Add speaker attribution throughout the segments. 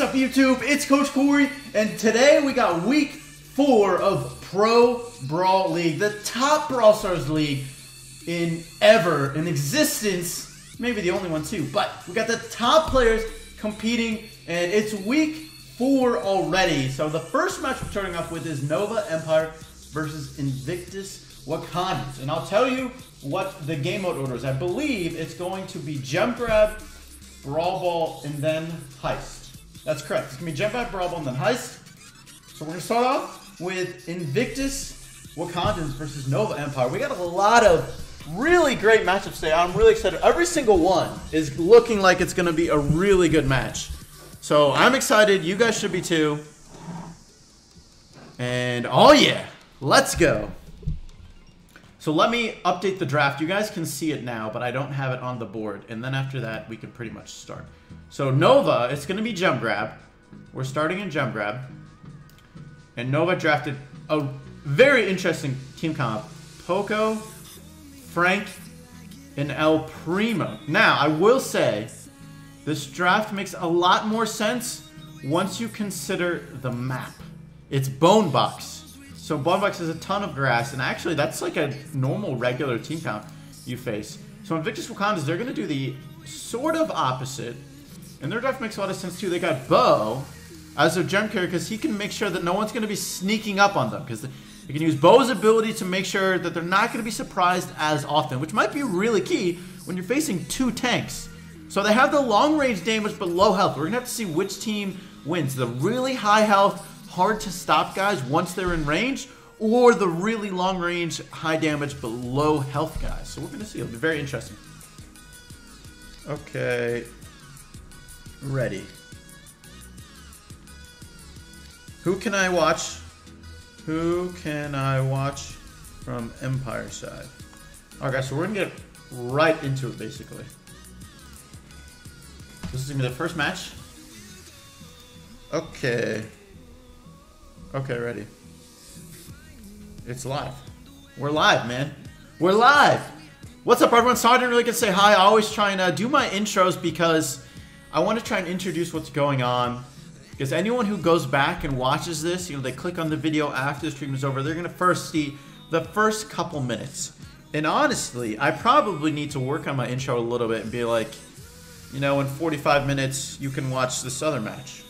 Speaker 1: What's up, YouTube? It's Coach Corey, and today we got week 4 of Pro Brawl League, the top Brawl Stars league in existence. Maybe the only one too, but we got the top players competing, and it's week 4 already. So the first match we're starting off with is Nova Empire versus Invictus Wakandans, and I'll tell you what the game mode order is. I believe it's going to be Jump Grab, Brawl Ball, and then Heist. That's correct. It's going to be Jump Grab, Brawl Ball, and then Heist. So we're going to start off with Invictus Wakandans versus Nova Empire. We got a lot of really great matchups today. I'm really excited. Every single one is looking like it's going to be a really good match. So I'm excited. You guys should be too. And oh yeah, let's go. So let me update the draft. You guys can see it now, but I don't have it on the board. And then after that, we can pretty much start. So Nova, it's going to be Jump Grab. We're starting in Jump Grab. And Nova drafted a very interesting team comp. Poco, Frank, and El Primo. Now, I will say, this draft makes a lot more sense once you consider the map. It's Bone Box. So Bone Box has a ton of grass, and actually that's like a normal, regular team count you face. So Invictus Wakandans, they're going to do the sort of opposite. And their draft makes a lot of sense too. They got Bo as their gem carrier because he can make sure that no one's going to be sneaking up on them. Because they can use Bo's ability to make sure that they're not going to be surprised as often, which might be really key when you're facing 2 tanks. So they have the long range damage but low health. We're going to have to see which team wins. The really high health, hard to stop guys once they're in range, or the really long range, high damage but low health guys. So we're going to see. It'll be very interesting. Okay. Ready. Who can I watch? Who can I watch from Empire side? Alright guys, so we're going to get right into it basically. This is going to be the first match. Okay. Okay, ready. It's live. We're live, man. We're live. What's up, everyone? Sorry I didn't really get to say hi. I always try and do my intros because I want to try and introduce what's going on. Because anyone who goes back and watches this, you know, they click on the video after the stream is over, they're going to first see the first couple minutes. And honestly, I probably need to work on my intro a little bit and be like, you know, in 45 minutes, you can watch this other match.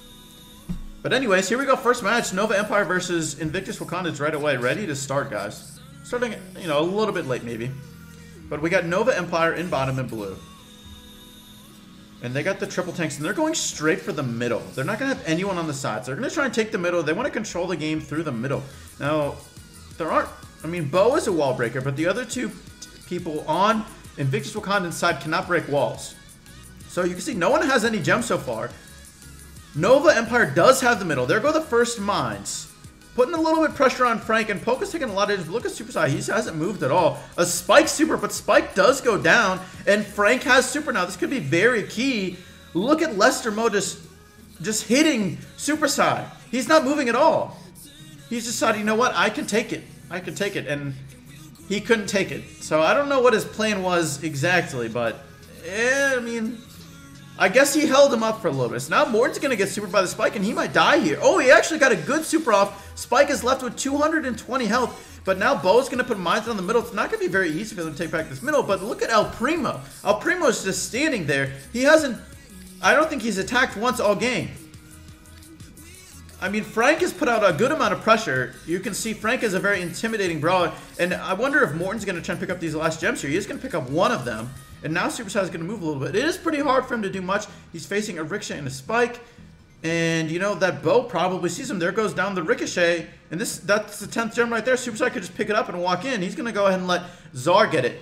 Speaker 1: But anyways, here we go. First match, Nova Empire versus Invictus Wakandans right away. Ready to start, guys. Starting, you know, a little bit late maybe. But we got Nova Empire in bottom in blue. And they got the triple tanks, and they're going straight for the middle. They're not going to have anyone on the sides. They're going to try and take the middle. They want to control the game through the middle. Now, there aren't... I mean, Bo is a wall breaker, but the other 2 people on Invictus Wakandans side cannot break walls. So you can see no one has any gems so far. Nova Empire does have the middle. There go the first mines. Putting a little bit of pressure on Frank, and Poco's taking a lot of damage. Look at Super Side. He hasn't moved at all. A Spike Super, but Spike does go down, and Frank has Super now. This could be very key. Look at Lester Mo just hitting Super Side. He's not moving at all. He's decided, you know what? I can take it. I can take it, and he couldn't take it. So I don't know what his plan was exactly, but I mean... I guess he held him up for a little bit. So now Morton's going to get supered by the Spike, and he might die here. Oh, he actually got a good super off. Spike is left with 220 health, but now Bo's going to put mines on the middle. It's not going to be very easy for them to take back this middle, but look at El Primo. El Primo's just standing there. He hasn't... I don't think he's attacked once all game. I mean, Frank has put out a good amount of pressure. You can see Frank is a very intimidating brawler, and I wonder if Morton's going to try and pick up these last gems here. He's going to pick up one of them. And now Super Saiyan is going to move a little bit. It is pretty hard for him to do much. He's facing a Ricochet and a Spike. And, you know, that Bo probably sees him. There goes down the Ricochet. And that's the 10th gem right there. Super Saiyan could just pick it up and walk in. He's going to go ahead and let Czar get it.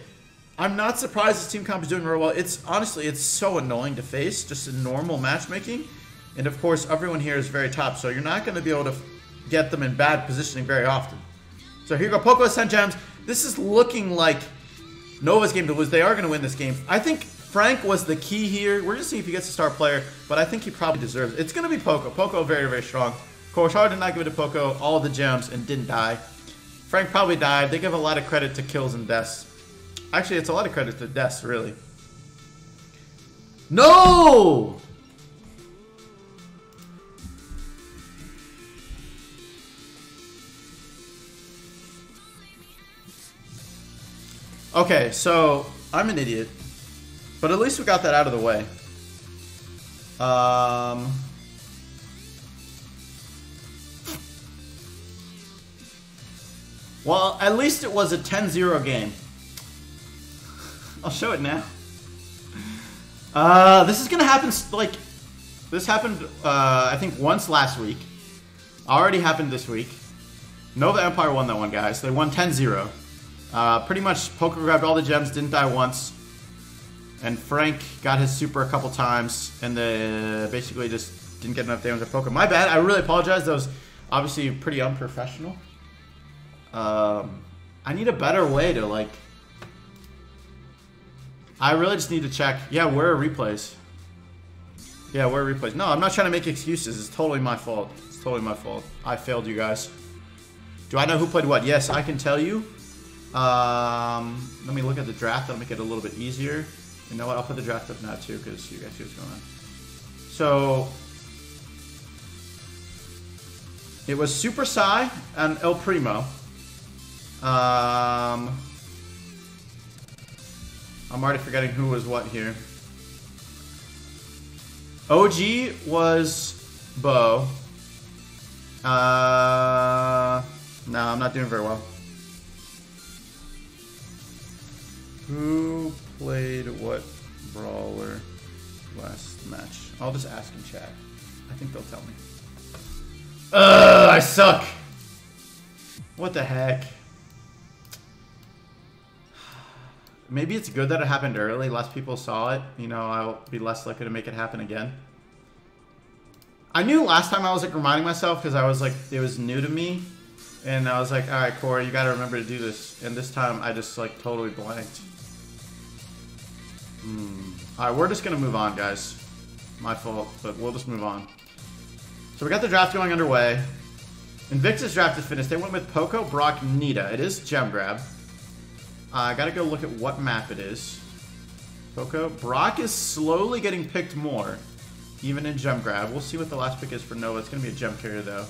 Speaker 1: I'm not surprised this team comp is doing real well. Honestly, it's so annoying to face. Just in normal matchmaking. And, of course, everyone here is very top. So you're not going to be able to get them in bad positioning very often. So here you go. Poco has 10 gems. This is looking like Nova's game to lose. They are going to win this game. I think Frank was the key here. We're going to see if he gets a star player, but I think he probably deserves it. It's going to be Poco. Poco very, very strong. Koshar did not give it to Poco all the gems and didn't die. Frank probably died. They give a lot of credit to kills and deaths. Actually, it's a lot of credit to deaths, really. No! Okay, so I'm an idiot. But at least we got that out of the way. Well, at least it was a 10-0 game. I'll show it now. This is gonna happen, like, this happened, I think once last week. Already happened this week. Nova Empire won that one, guys. They won 10-0. Pretty much, Poker grabbed all the gems, didn't die once. And Frank got his super a couple times, and basically just didn't get enough damage at Poker. My bad, I really apologize. That was obviously pretty unprofessional. I need a better way to, like... I really just need to check. Yeah, where are replays? Yeah, where are replays? No, I'm not trying to make excuses. It's totally my fault. It's totally my fault. I failed you guys. Do I know who played what? Yes, I can tell you. Let me look at the draft. That'll make it a little bit easier. You know what? I'll put the draft up now, too, because you guys see what's going on. So... it was Super Sai and El Primo. I'm already forgetting who was what here. OG was Bo. No, I'm not doing very well. Who played what brawler last match? I'll just ask in chat. I think they'll tell me. I suck. What the heck? Maybe it's good that it happened early. Less people saw it. You know, I'll be less likely to make it happen again. I knew last time I was like reminding myself because I was like, it was new to me. And I was like, all right, Cory, you got to remember to do this. And this time I just like totally blanked. All right, we're just going to move on, guys. My fault, but we'll just move on. So we got the draft going underway. Invictus draft is finished. They went with Poco, Brock, Nita. It is gem grab. I gotta go look at what map it is. Poco. Brock is slowly getting picked more, even in gem grab. We'll see what the last pick is for Nova. It's gonna be a gem carrier though.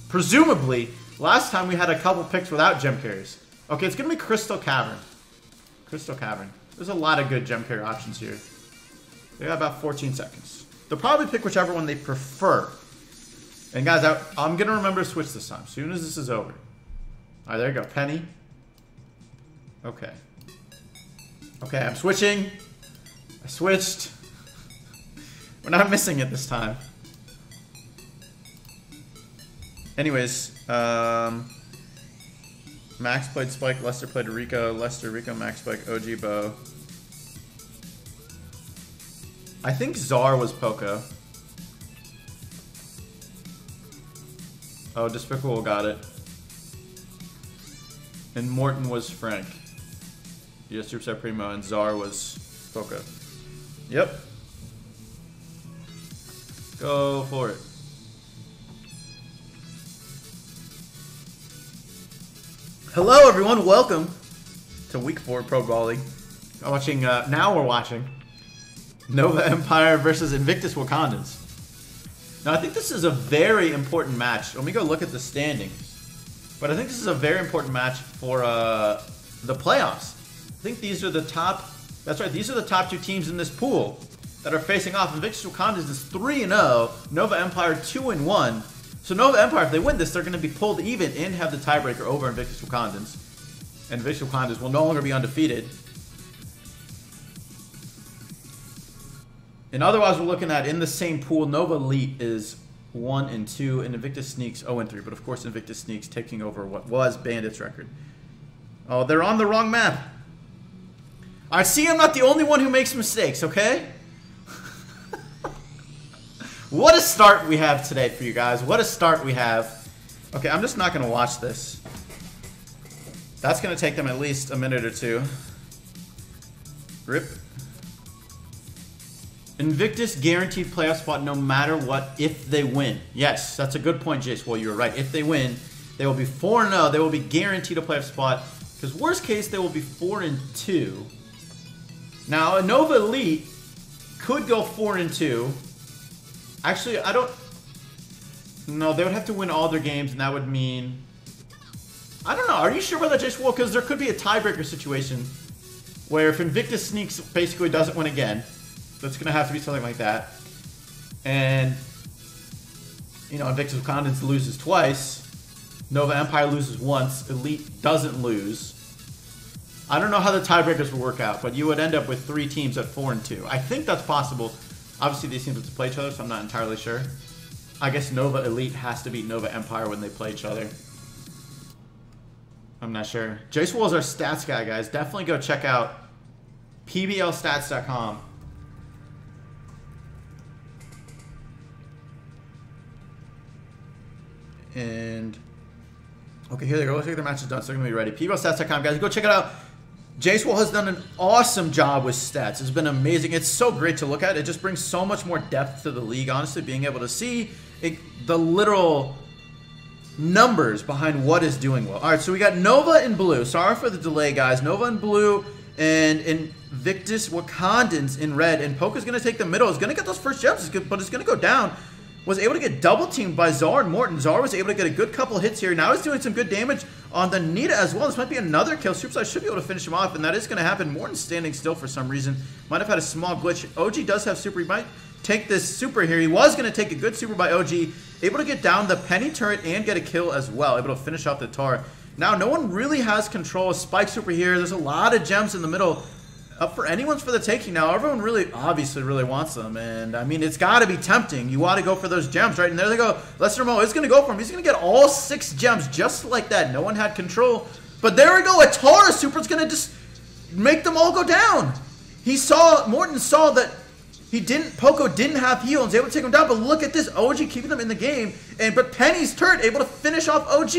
Speaker 1: Presumably, last time we had a couple picks without gem carriers. Okay, it's gonna be Crystal Cavern. Crystal Cavern. There's a lot of good gem carrier options here. They got about 14 seconds. They'll probably pick whichever one they prefer. And guys, I'm gonna remember to switch this time. As soon as this is over. Alright, there you go. Penny. Okay. Okay, I'm switching. I switched. We're not missing it this time. Anyways, Max played Spike, Lester played Rico, Lester, Rico, Max, Spike, OG, Bo. I think Czar was Poco. Oh, Despicable got it. And Morton was Frank. Yeah, Superstar Primo, and Czar was Poco. Yep. Go for it. Hello, everyone. Welcome to Week 4 Pro Brawl League. I'm watching. Now we're watching Nova Empire versus Invictus Wakandans. Now, I think this is a very important match. Let me go look at the standings. But I think this is a very important match for the playoffs. I think these are the top. That's right. These are the top two teams in this pool that are facing off. Invictus Wakandans is 3-0. Nova Empire 2-1. So Nova Empire, if they win this, they're going to be pulled even and have the tiebreaker over Invictus Wakandans. And Invictus Wakandans will no longer be undefeated. And otherwise, we're looking at in the same pool, Nova Elite is 1-2, and Invictus Sneaks 0-3. But of course, Invictus Sneaks taking over what was Bandit's record. Oh, they're on the wrong map. I see I'm not the only one who makes mistakes, okay? What a start we have today for you guys. What a start we have. Okay, I'm just not going to watch this. That's going to take them at least a minute or two. Rip. Invictus guaranteed playoff spot no matter what if they win. Yes, that's a good point, Jace. Well, you were right. If they win, they will be 4-0. They will be guaranteed a playoff spot. Because worst case, they will be 4-2. Now, a Nova Elite could go 4-2. Actually, I don't... No, they would have to win all their games, and that would mean... I don't know. Are you sure about that, Jace? Well, because there could be a tiebreaker situation where if Invictus sneaks, basically doesn't win again. So it's going to have to be something like that. And, you know, Invictus Wakandans loses twice. Nova Empire loses once. Elite doesn't lose. I don't know how the tiebreakers will work out, but you would end up with 3 teams at 4 and 2. I think that's possible. Obviously, these teams have to play each other, so I'm not entirely sure. I guess Nova Elite has to beat Nova Empire when they play each other. I'm not sure. Jace Wall is our stats guy, guys. Definitely go check out pblstats.com. And okay, here they go. Let's get their matches done. So they're gonna be ready. pblstats.com, guys. Go check it out. Jace Wall has done an awesome job with stats. It's been amazing. It's so great to look at. It just brings so much more depth to the league. Honestly, being able to see the literal numbers behind what is doing well. All right, so we got Nova in blue. Sorry for the delay, guys. Nova in blue and Invictus Wakandans in red. And Poke's going to take the middle. He's going to get those first gems, but it's going to go down. Was able to get double teamed by Czar and Morton. Czar was able to get a good couple hits here. Now he's doing some good damage on the Nita as well. This might be another kill. Supersize should be able to finish him off, and that is going to happen. Morton's standing still for some reason. Might have had a small glitch. OG does have super. He might take this super here. He was going to take a good super by OG. Able to get down the Penny turret and get a kill as well. Able to finish off the Tar. Now, no one really has control of Spike super here. There's a lot of gems in the middle. Up for anyone's for the taking now. Everyone really, obviously, really wants them. And, I mean, it's got to be tempting. You want to go for those gems, right? And there they go. Lester Mo is going to go for him. He's going to get all 6 gems just like that. No one had control. But there we go. A Tara super is going to just make them all go down. Morton saw that Poco didn't have heal and was able to take him down. But look at this. OG keeping them in the game. But Penny's turret able to finish off OG.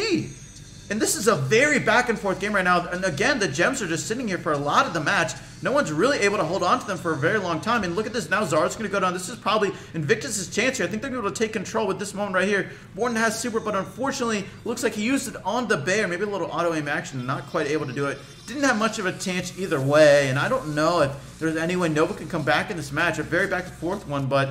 Speaker 1: And this is a very back and forth game right now. And again, the gems are just sitting here for a lot of the match. No one's really able to hold on to them for a very long time. And look at this. Now Zara's going to go down. This is probably Invictus' chance here. I think they're going to be able to take control with this moment right here. Morton has super, but unfortunately, looks like he used it on the bear. Maybe a little auto-aim action. Not quite able to do it. Didn't have much of a chance either way. And I don't know if there's any way Nova can come back in this match. A very back and forth one, but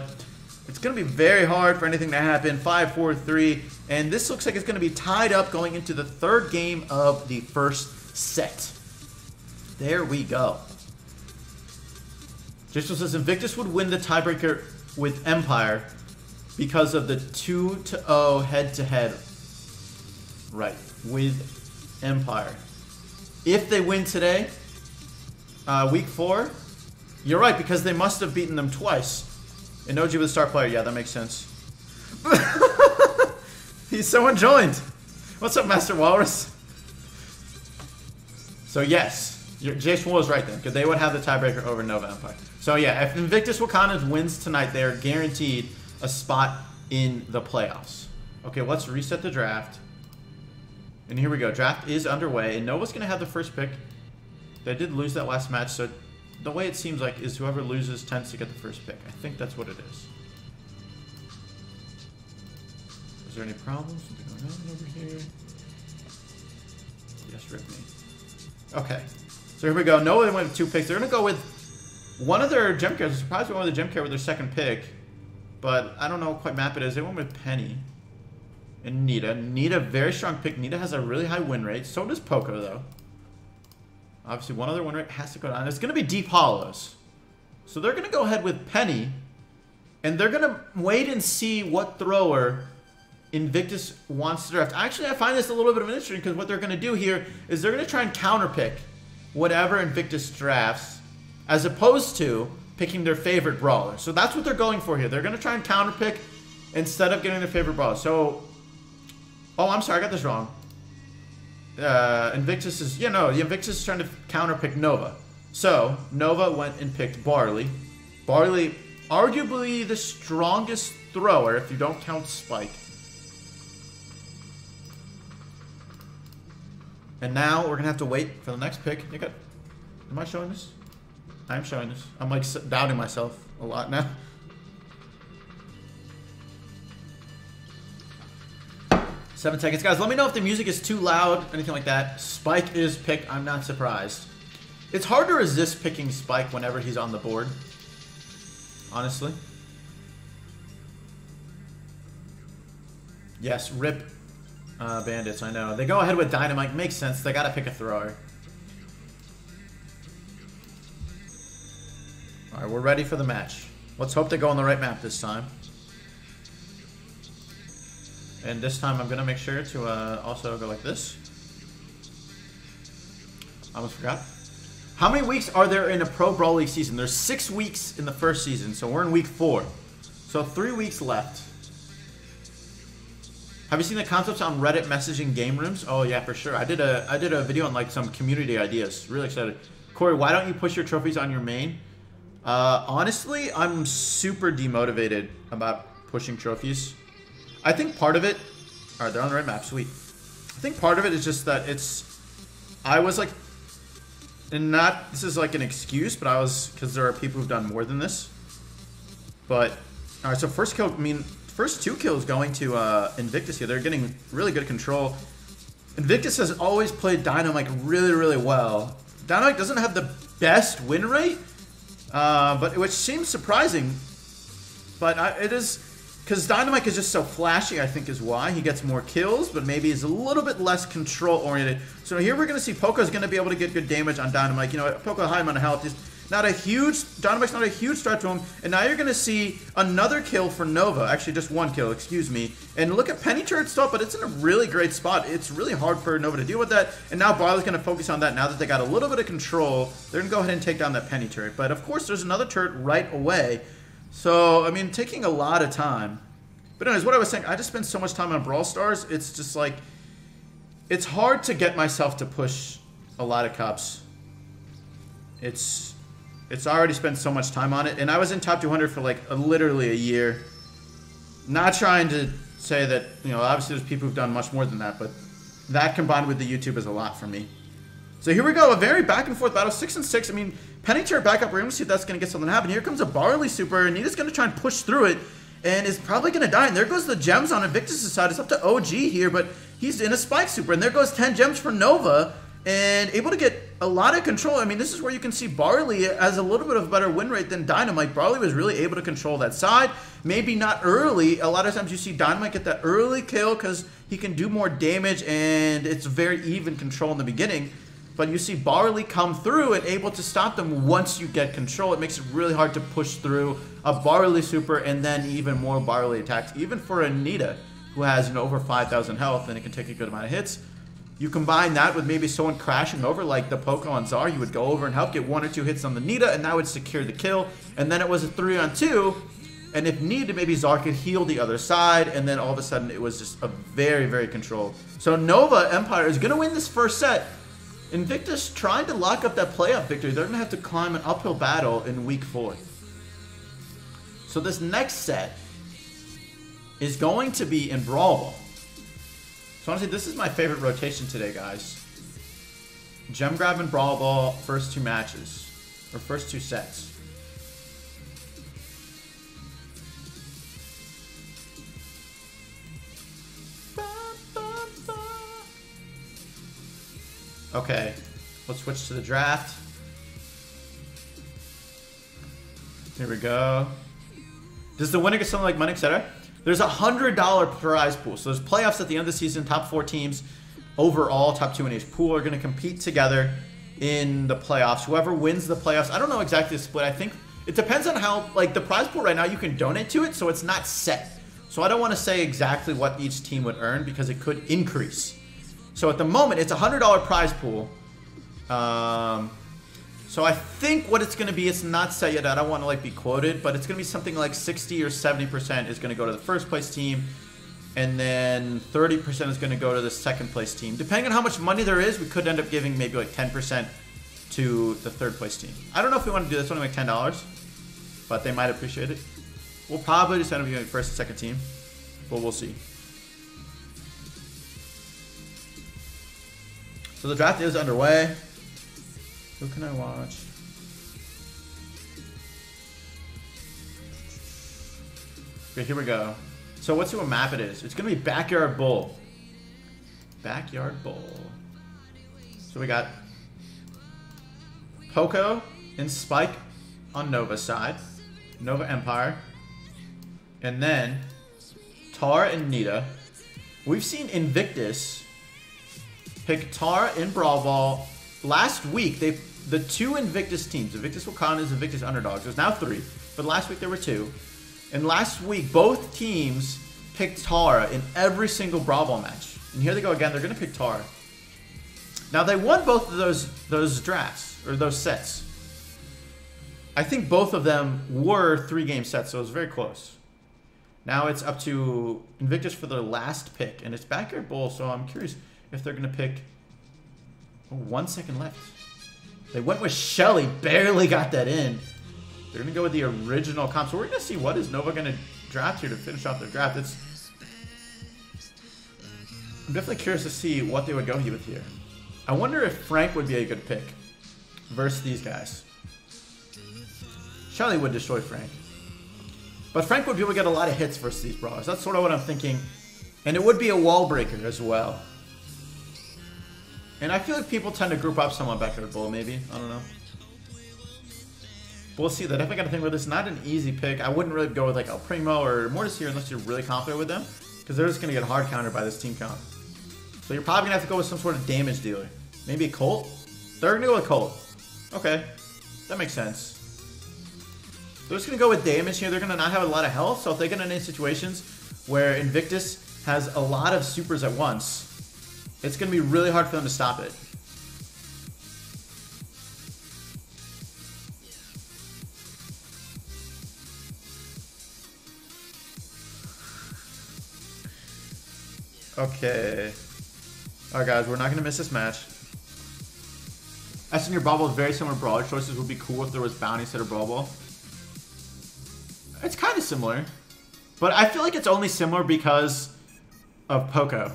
Speaker 1: it's going to be very hard for anything to happen. 5-4-3. And this looks like it's going to be tied up going into the 3rd game of the first set. There we go. Jason says Invictus would win the tiebreaker with Empire because of the 2-0 head-to-head. Right, with Empire. If they win today, week 4, you're right, because they must have beaten them twice. And OG was a star player. Yeah, that makes sense. He's someone joined. What's up, Master Walrus? So yes, Jason was right then, because they would have the tiebreaker over Nova Empire. So yeah, if Invictus Wakandans wins tonight, they are guaranteed a spot in the playoffs. Okay, let's reset the draft. And here we go. Draft is underway, and Nova's going to have the first pick. They did lose that last match, so the way it seems like is whoever loses tends to get the first pick. I think that's what it is. Is there any problems? Something going on over here? Yes, rip me. Okay. So here we go. Nova went with 2 picks. They're going to go with one of their gem carriers. I'm surprised they went with the gem carrier with their second pick. But I don't know what quite map it is. They went with Penny and Nita. Nita, very strong pick. Nita has a really high win rate. So does Poco, though. Obviously, one other win rate has to go down. It's going to be deep hollows. So they're going to go ahead with Penny. And they're going to wait and see what thrower Invictus wants to draft. Actually, I find this a little bit of an interesting because what they're going to do here is they're going to try and counterpick whatever Invictus drafts as opposed to picking their favorite brawler. So that's what they're going for here. They're going to try and counterpick instead of getting their favorite brawler. So, oh, I'm sorry, I got this wrong. Invictus is, Invictus is trying to counterpick Nova. So, Nova went and picked Barley. Barley, arguably the strongest thrower if you don't count Spike. And now we're going to have to wait for the next pick. Am I showing this? I'm showing this. I'm like doubting myself a lot now. Seven seconds. Guys, let me know if the music is too loud, anything like that. Spike is picked. I'm not surprised. It's hard to resist picking Spike whenever he's on the board. Honestly. Yes, rip Bandits, I know. They go ahead with Dynamite. Makes sense. They got to pick a thrower. Alright, we're ready for the match. Let's hope they go on the right map this time. And this time I'm going to make sure to also go like this. I almost forgot. How many weeks are there in a Pro Brawl League season? There's 6 weeks in the first season, so we're in week 4. So 3 weeks left. Have you seen the concepts on Reddit messaging game rooms? Oh yeah, for sure. I did a video on like some community ideas. Really excited. Cory, why don't you push your trophies on your main? Honestly, I'm super demotivated about pushing trophies. I think part of it... Alright, they're on the right map. Sweet. I think part of it is just that I was like... And not... This is like an excuse, but I was... Because there are people who've done more than this. But... Alright, so first kill... I mean, first 2 kills going to Invictus here. They're getting really good control. Invictus has always played Dynamite really, really well. Dynamite doesn't have the best win rate, but which seems surprising. But it is... Because Dynamite is just so flashy, I think is why. He gets more kills, but maybe is a little bit less control-oriented. So here we're going to see Poco's going to be able to get good damage on Dynamite. You know, Poco high amount of health. Is not a huge... Dynamite's not a huge threat to him. And now you're going to see another kill for Nova. Actually, just 1 kill, excuse me. And look at Penny Turret stuff, but it's in a really great spot. It's really hard for Nova to deal with that. And now Barley's going to focus on that. Now that they got a little bit of control, they're going to go ahead and take down that Penny Turret. But, of course, there's another turret right away. So, I mean, taking a lot of time. But anyways, what I was saying, I just spend so much time on Brawl Stars, it's just like... It's hard to get myself to push a lot of cups. It's already spent so much time on it. And I was in top 200 for like literally a year. Not trying to say that, you know, obviously there's people who've done much more than that. But that combined with the YouTube is a lot for me. So here we go, a very back and forth battle, 6 and 6. I mean, Penny Turret back up. We're going to see if that's going to get something to happen. Here comes a Barley Super. Nita's going to try and push through it. And is probably going to die. And there goes the gems on Invictus' side. It's up to OG here, but he's in a Spike Super. And there goes 10 gems for Nova. And able to get a lot of control. I mean, this is where you can see Barley has a little bit of a better win rate than Dynamite. Barley was really able to control that side. Maybe not early. A lot of times you see Dynamite get that early kill because he can do more damage. And it's very even control in the beginning. But you see Barley come through and able to stop them once you get control. It makes it really hard to push through a Barley Super and then even more Barley attacks. Even for a Nita, who has, you know, over 5,000 health and it can take a good amount of hits. You combine that with maybe someone crashing over like the Poco on Czar. You would go over and help get 1 or 2 hits on the Nita and that would secure the kill. And then it was a 3-on-2. And if needed, maybe Czar could heal the other side. And then all of a sudden it was just a very, very controlled. So Nova Empire is going to win this first set. Invictus trying to lock up that playoff victory. They're going to have to climb an uphill battle in week 4. So this next set is going to be in Brawl Ball. So honestly, this is my favorite rotation today, guys. Gem Grab and Brawl Ball, first 2 matches. Or first 2 sets. Okay, let's switch to the draft. Here we go. Does the winner get something like money, etc.? There's a $100 prize pool. So there's playoffs at the end of the season. Top 4 teams overall, top 2 in each pool, are going to compete together in the playoffs. Whoever wins the playoffs, I don't know exactly the split. I think it depends on how, like the prize pool right now, you can donate to it, so it's not set. So I don't want to say exactly what each team would earn because it could increase. So at the moment, it's a $100 prize pool. So I think what it's going to be, it's not set yet. I don't want to like be quoted, but it's going to be something like 60 or 70% is going to go to the first place team. And then 30% is going to go to the second place team. Depending on how much money there is, we could end up giving maybe like 10% to the third place team. I don't know if we want to do this one like $10, but they might appreciate it. We'll probably just end up giving first and second team, but we'll see. So the draft is underway. Who can I watch? Okay, here we go. So let's see what map it is. It's going to be Backyard Bowl. Backyard Bowl. So we got Poco and Spike on Nova's side. Nova Empire. And then Tara and Nita. We've seen Invictus pick Tara in Brawl Ball. Last week, they the two Invictus teams, Invictus Wakandas, Invictus Underdogs. There's now 3, but last week there were 2. And last week, both teams picked Tara in every single Brawl Ball match. And here they go again. They're going to pick Tara. Now, they won both of those drafts, or those sets. I think both of them were 3-game sets, so it was very close. Now it's up to Invictus for their last pick, and it's Backyard Bowl, so I'm curious if they're going to pick... Oh, 1 second left. They went with Shelly, barely got that in. They're going to go with the original comp. So we're going to see what is Nova going to draft here to finish off their draft. I'm definitely curious to see what they would go with here. I wonder if Frank would be a good pick versus these guys. Shelly would destroy Frank. But Frank would be able to get a lot of hits versus these brawlers. That's sort of what I'm thinking. And it would be a wall breaker as well. And I feel like people tend to group up someone Backyard Bowl, maybe. I don't know. But we'll see. They definitely got to think about this. Not an easy pick. I wouldn't really go with like El Primo or Mortis here unless you're really confident with them. Because they're just going to get hard countered by this team count. So you're probably going to have to go with some sort of damage dealer. Maybe a Colt? They're going to go with Colt. Okay. That makes sense. They're just going to go with damage here. They're going to not have a lot of health. So if they get in any situations where Invictus has a lot of supers at once, it's going to be really hard for them to stop it. Okay. Alright guys, we're not going to miss this match. I think your Brawl Ball is very similar to Brawler Choices. Would be cool if there was Bounty instead of Brawl Ball. It's kind of similar. But I feel like it's only similar because of Poco.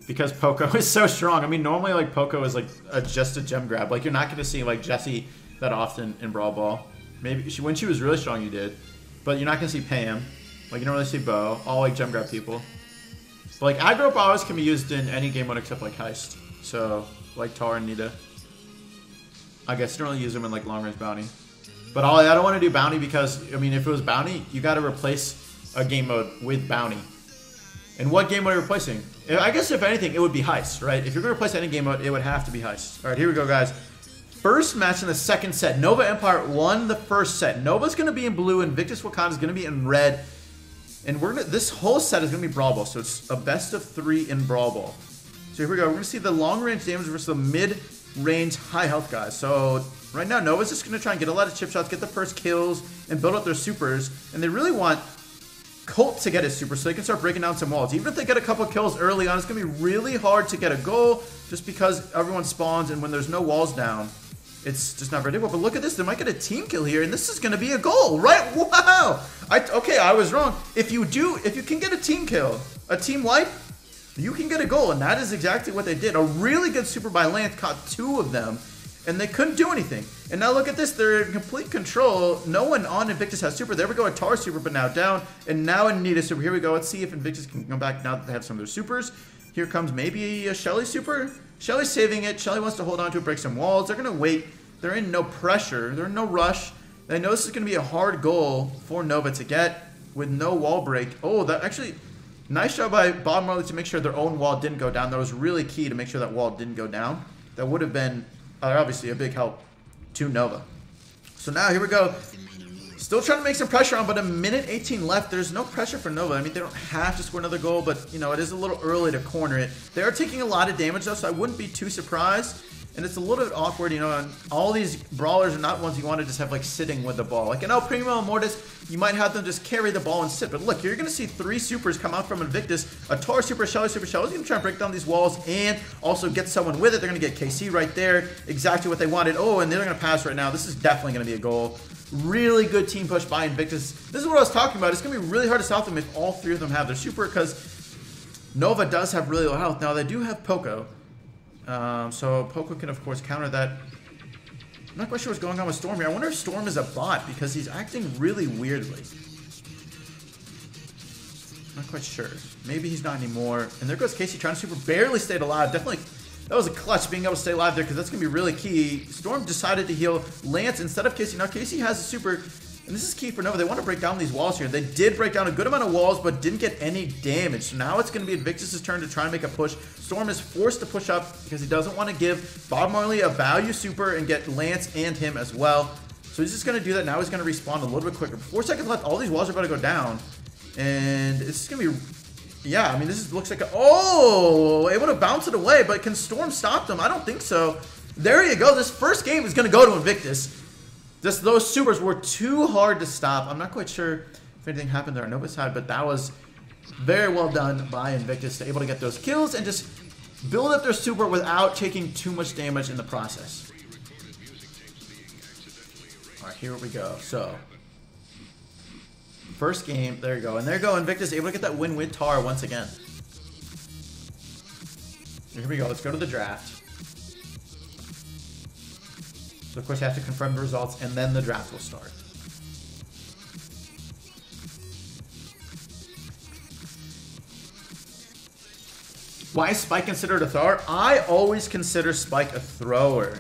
Speaker 1: Because Poco is so strong. I mean, normally like Poco is like just a gem grab. Like you're not going to see like Jessie that often in Brawl Ball. Maybe when she was really strong you did. But you're not going to see Pam. Like you don't really see Bo. All like gem grab people. But like aggro powers can be used in any game mode except like Heist. So like Tar and Nita. I guess you don't really use them in like long range bounty. But I don't want to do bounty because I mean if it was bounty, you got to replace a game mode with bounty. And what game mode are you replacing? I guess if anything, it would be Heist, right? If you're going to replace any game mode, it would have to be Heist. All right, here we go, guys. First match in the second set. Nova Empire won the first set. Nova's going to be in blue, Invictus Wakanda is going to be in red. And we're gonna, this whole set is going to be Brawl Ball, so it's a best of 3 in Brawl Ball. So here we go. We're going to see the long-range damage versus the mid-range high-health guys. So right now, Nova's just going to try and get a lot of chip shots, get the first kills, and build up their supers. And they really want Colt to get his super so they can start breaking down some walls. Even if they get a couple kills early on, it's going to be really hard to get a goal just because everyone spawns, and when there's no walls down, it's just not very difficult. But look at this. They might get a team kill here, and this is going to be a goal, right? Wow! Okay, I was wrong. If you can get a team kill, a team wipe, you can get a goal, and that is exactly what they did. A really good super by Lance caught 2 of them, and they couldn't do anything. And now look at this. They're in complete control. No one on Invictus has super. There we go, a Tar super, but now down. And now Anita super. Here we go. Let's see if Invictus can come back now that they have some of their supers. Here comes maybe a Shelly super. Shelly's saving it. Shelly wants to hold on to it, break some walls. They're going to wait. They're in no pressure. They're in no rush. They know this is going to be a hard goal for Nova to get with no wall break. Oh, that actually, nice job by Bob Marley to make sure their own wall didn't go down. That was really key to make sure that wall didn't go down. That would have been obviously a big help to Nova. So now here we go. Still trying to make some pressure on, but a minute 18 left. There's no pressure for Nova. I mean, they don't have to score another goal, but you know, it is a little early to corner it. They are taking a lot of damage though, so I wouldn't be too surprised. And it's a little bit awkward, you know, and all these brawlers are not ones you want to just have like sitting with the ball. Like in El Primo and Mortis, you might have them just carry the ball and sit. But look, you're going to see 3 supers come out from Invictus. A Tar super, Shelly super. Shelly's going to try and break down these walls and also get someone with it. They're going to get KC right there. Exactly what they wanted. Oh, and they're going to pass right now. This is definitely going to be a goal. Really good team push by Invictus. This is what I was talking about. It's going to be really hard to stop them if all 3 of them have their super because Nova does have really low health. Now, they do have Poco. So Poco can, of course, counter that. I'm not quite sure what's going on with Storm here. I wonder if Storm is a bot because he's acting really weirdly. Not quite sure. Maybe he's not anymore. And there goes Casey trying to super. Barely stayed alive. Definitely, that was a clutch being able to stay alive there because that's going to be really key. Storm decided to heal Lance instead of Casey. Now Casey has a super. And this is key for Nova. They want to break down these walls here. They did break down a good amount of walls, but didn't get any damage. So now it's going to be Invictus' turn to try and make a push. Storm is forced to push up because he doesn't want to give Bob Marley a value super and get Lance and him as well. So he's just going to do that. Now he's going to respawn a little bit quicker. 4 seconds left. All these walls are about to go down. And it's going to be... Yeah, I mean, this looks like a... Oh! Able to bounce it away, but can Storm stop them? I don't think so. There you go. This first game is going to go to Invictus. Those supers were too hard to stop. I'm not quite sure if anything happened there on Nova's side, but that was very well done by Invictus to able to get those kills and just build up their super without taking too much damage in the process. All right, here we go. So, first game, there you go. And there you go, Invictus able to get that win with Tar once again. Here we go, let's go to the draft. So of course you have to confirm the results and then the draft will start. Why is Spike considered a thrower? I always consider Spike a thrower.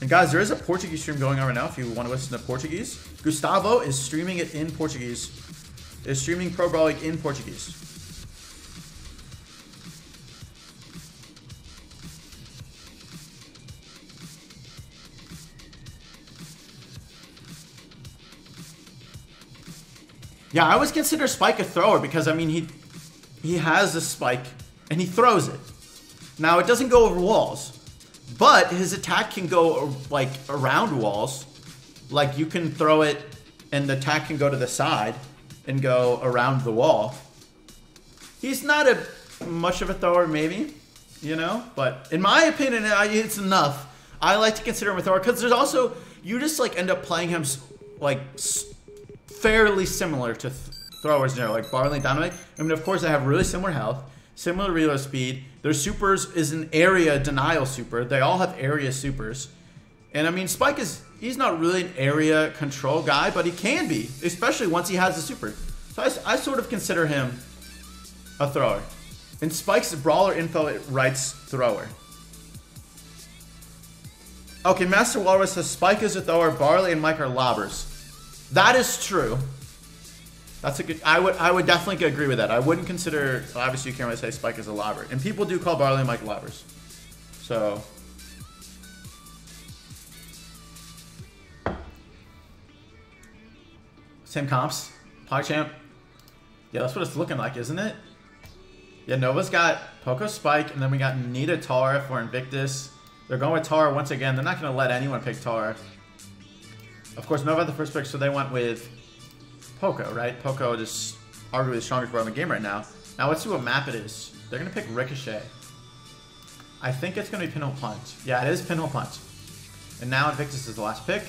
Speaker 1: And guys, there is a Portuguese stream going on right now if you want to listen to Portuguese. Gustavo is streaming it in Portuguese. Is streaming Pro Brawl League in Portuguese. Yeah, I always consider Spike a thrower because, I mean, he has a spike and he throws it. Now, it doesn't go over walls, but his attack can go, like, around walls. Like, you can throw it and the attack can go to the side and go around the wall. He's not much of a thrower, maybe, you know? But in my opinion, it's enough. I like to consider him a thrower because there's also, you just, like, end up playing him, like, fairly similar to throwers in general, like Barley and Dynamite. I mean, of course, they have really similar health, similar reload speed. Their supers is an area denial super. They all have area supers. And I mean, Spike he's not really an area control guy, but he can be, especially once he has a super. So I sort of consider him a thrower. In Spike's brawler info, it writes thrower. Okay, Master Walrus says Spike is a thrower, Barley and Mike are lobbers. That is true. That's a good. I would definitely agree with that. I wouldn't consider. Well, obviously, you can't really say Spike as a lobber, and people do call Barley and Mike lobbers. So. Same comps. PogChamp. Yeah, that's what it's looking like, isn't it? Yeah, Nova's got Poco Spike, and then we got Nita Tara for Invictus. They're going with Tara once again. They're not going to let anyone pick Tara. Of course, Nova had the first pick, so they went with Poco, right? Poco is arguably the strongest brawler in the game right now. Now, let's see what map it is. They're going to pick Ricochet. I think it's going to be Pinhole Punch. Yeah, it is Pinhole Punch. And now Invictus is the last pick.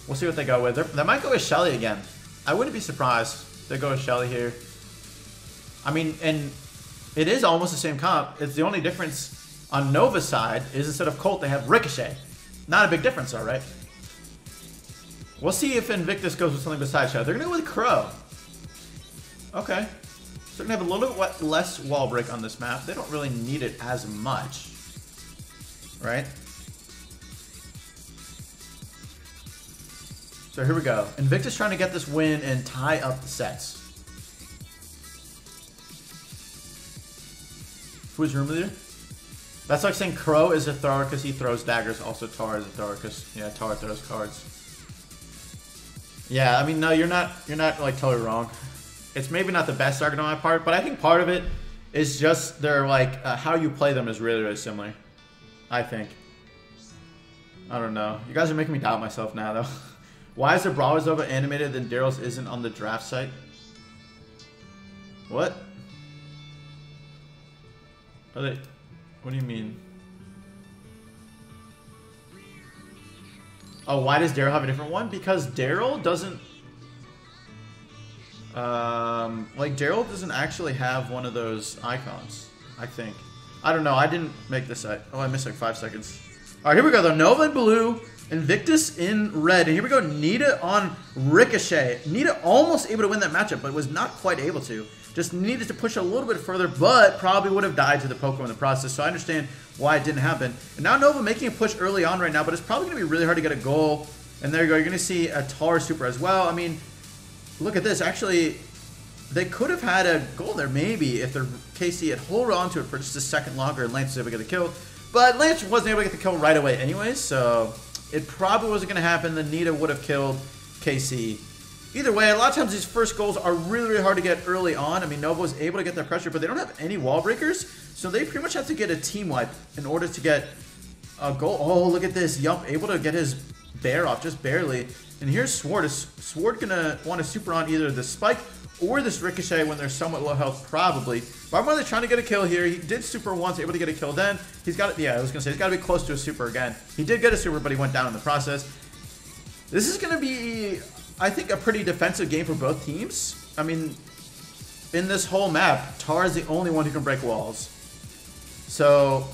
Speaker 1: We'll see what they go with. They might go with Shelly again. I wouldn't be surprised if they go with Shelly here. I mean, and it is almost the same comp. It's the only difference on Nova's side is instead of Colt, they have Ricochet. Not a big difference though, right? We'll see if Invictus goes with something besides Shadow. They're going to go with Crow. Okay. So they're going to have a little bit less wall break on this map. They don't really need it as much. Right? So here we go. Invictus trying to get this win and tie up the sets. Who's room leader? That's like saying Crow is a thrower because he throws daggers. Also, Tar is a thrower because, yeah, Tar throws cards. Yeah, I mean, no, you're not like totally wrong. It's maybe not the best argument on my part, but I think part of it is just their like how you play them is really, really similar. I think. I don't know. You guys are making me doubt myself now, though. Why is the Brawlers Over animated and Daryl's isn't on the draft site? What? Are they? What do you mean? Oh, why does Daryl have a different one? Because Daryl doesn't... like, Daryl doesn't actually have one of those icons, I think. I don't know. I didn't make this... Oh, I missed like 5 seconds. All right, here we go, though. Nova in blue, Invictus in red. And here we go, Nita on Ricochet. Nita almost able to win that matchup, but was not quite able to. Just needed to push a little bit further, but probably would have died to the Poco in the process. So I understand why it didn't happen. And now Nova making a push early on right now, but it's probably going to be really hard to get a goal. And there you go. You're going to see a Tar super as well. I mean, look at this. Actually, they could have had a goal there maybe if their KC had hold on to it for just a second longer and Lance was able to get the kill. But Lance wasn't able to get the kill right away anyways, so it probably wasn't going to happen. The Nita would have killed KC. Either way, a lot of times these first goals are really, really hard to get early on. I mean, Nova was able to get that pressure, but they don't have any wall breakers, so they pretty much have to get a team wipe in order to get a goal. Oh, look at this. Yup, able to get his bear off just barely. And here's Sword. Is Sword going to want to super on either the Spike or this Ricochet when they're somewhat low health? Probably. Barbarly trying to get a kill here. He did super once, able to get a kill then. He's got it. Yeah, I was going to say, he's got to be close to a super again. He did get a super, but he went down in the process. This is going to be, I think, a pretty defensive game for both teams. I mean, in this whole map, Tar is the only one who can break walls. So,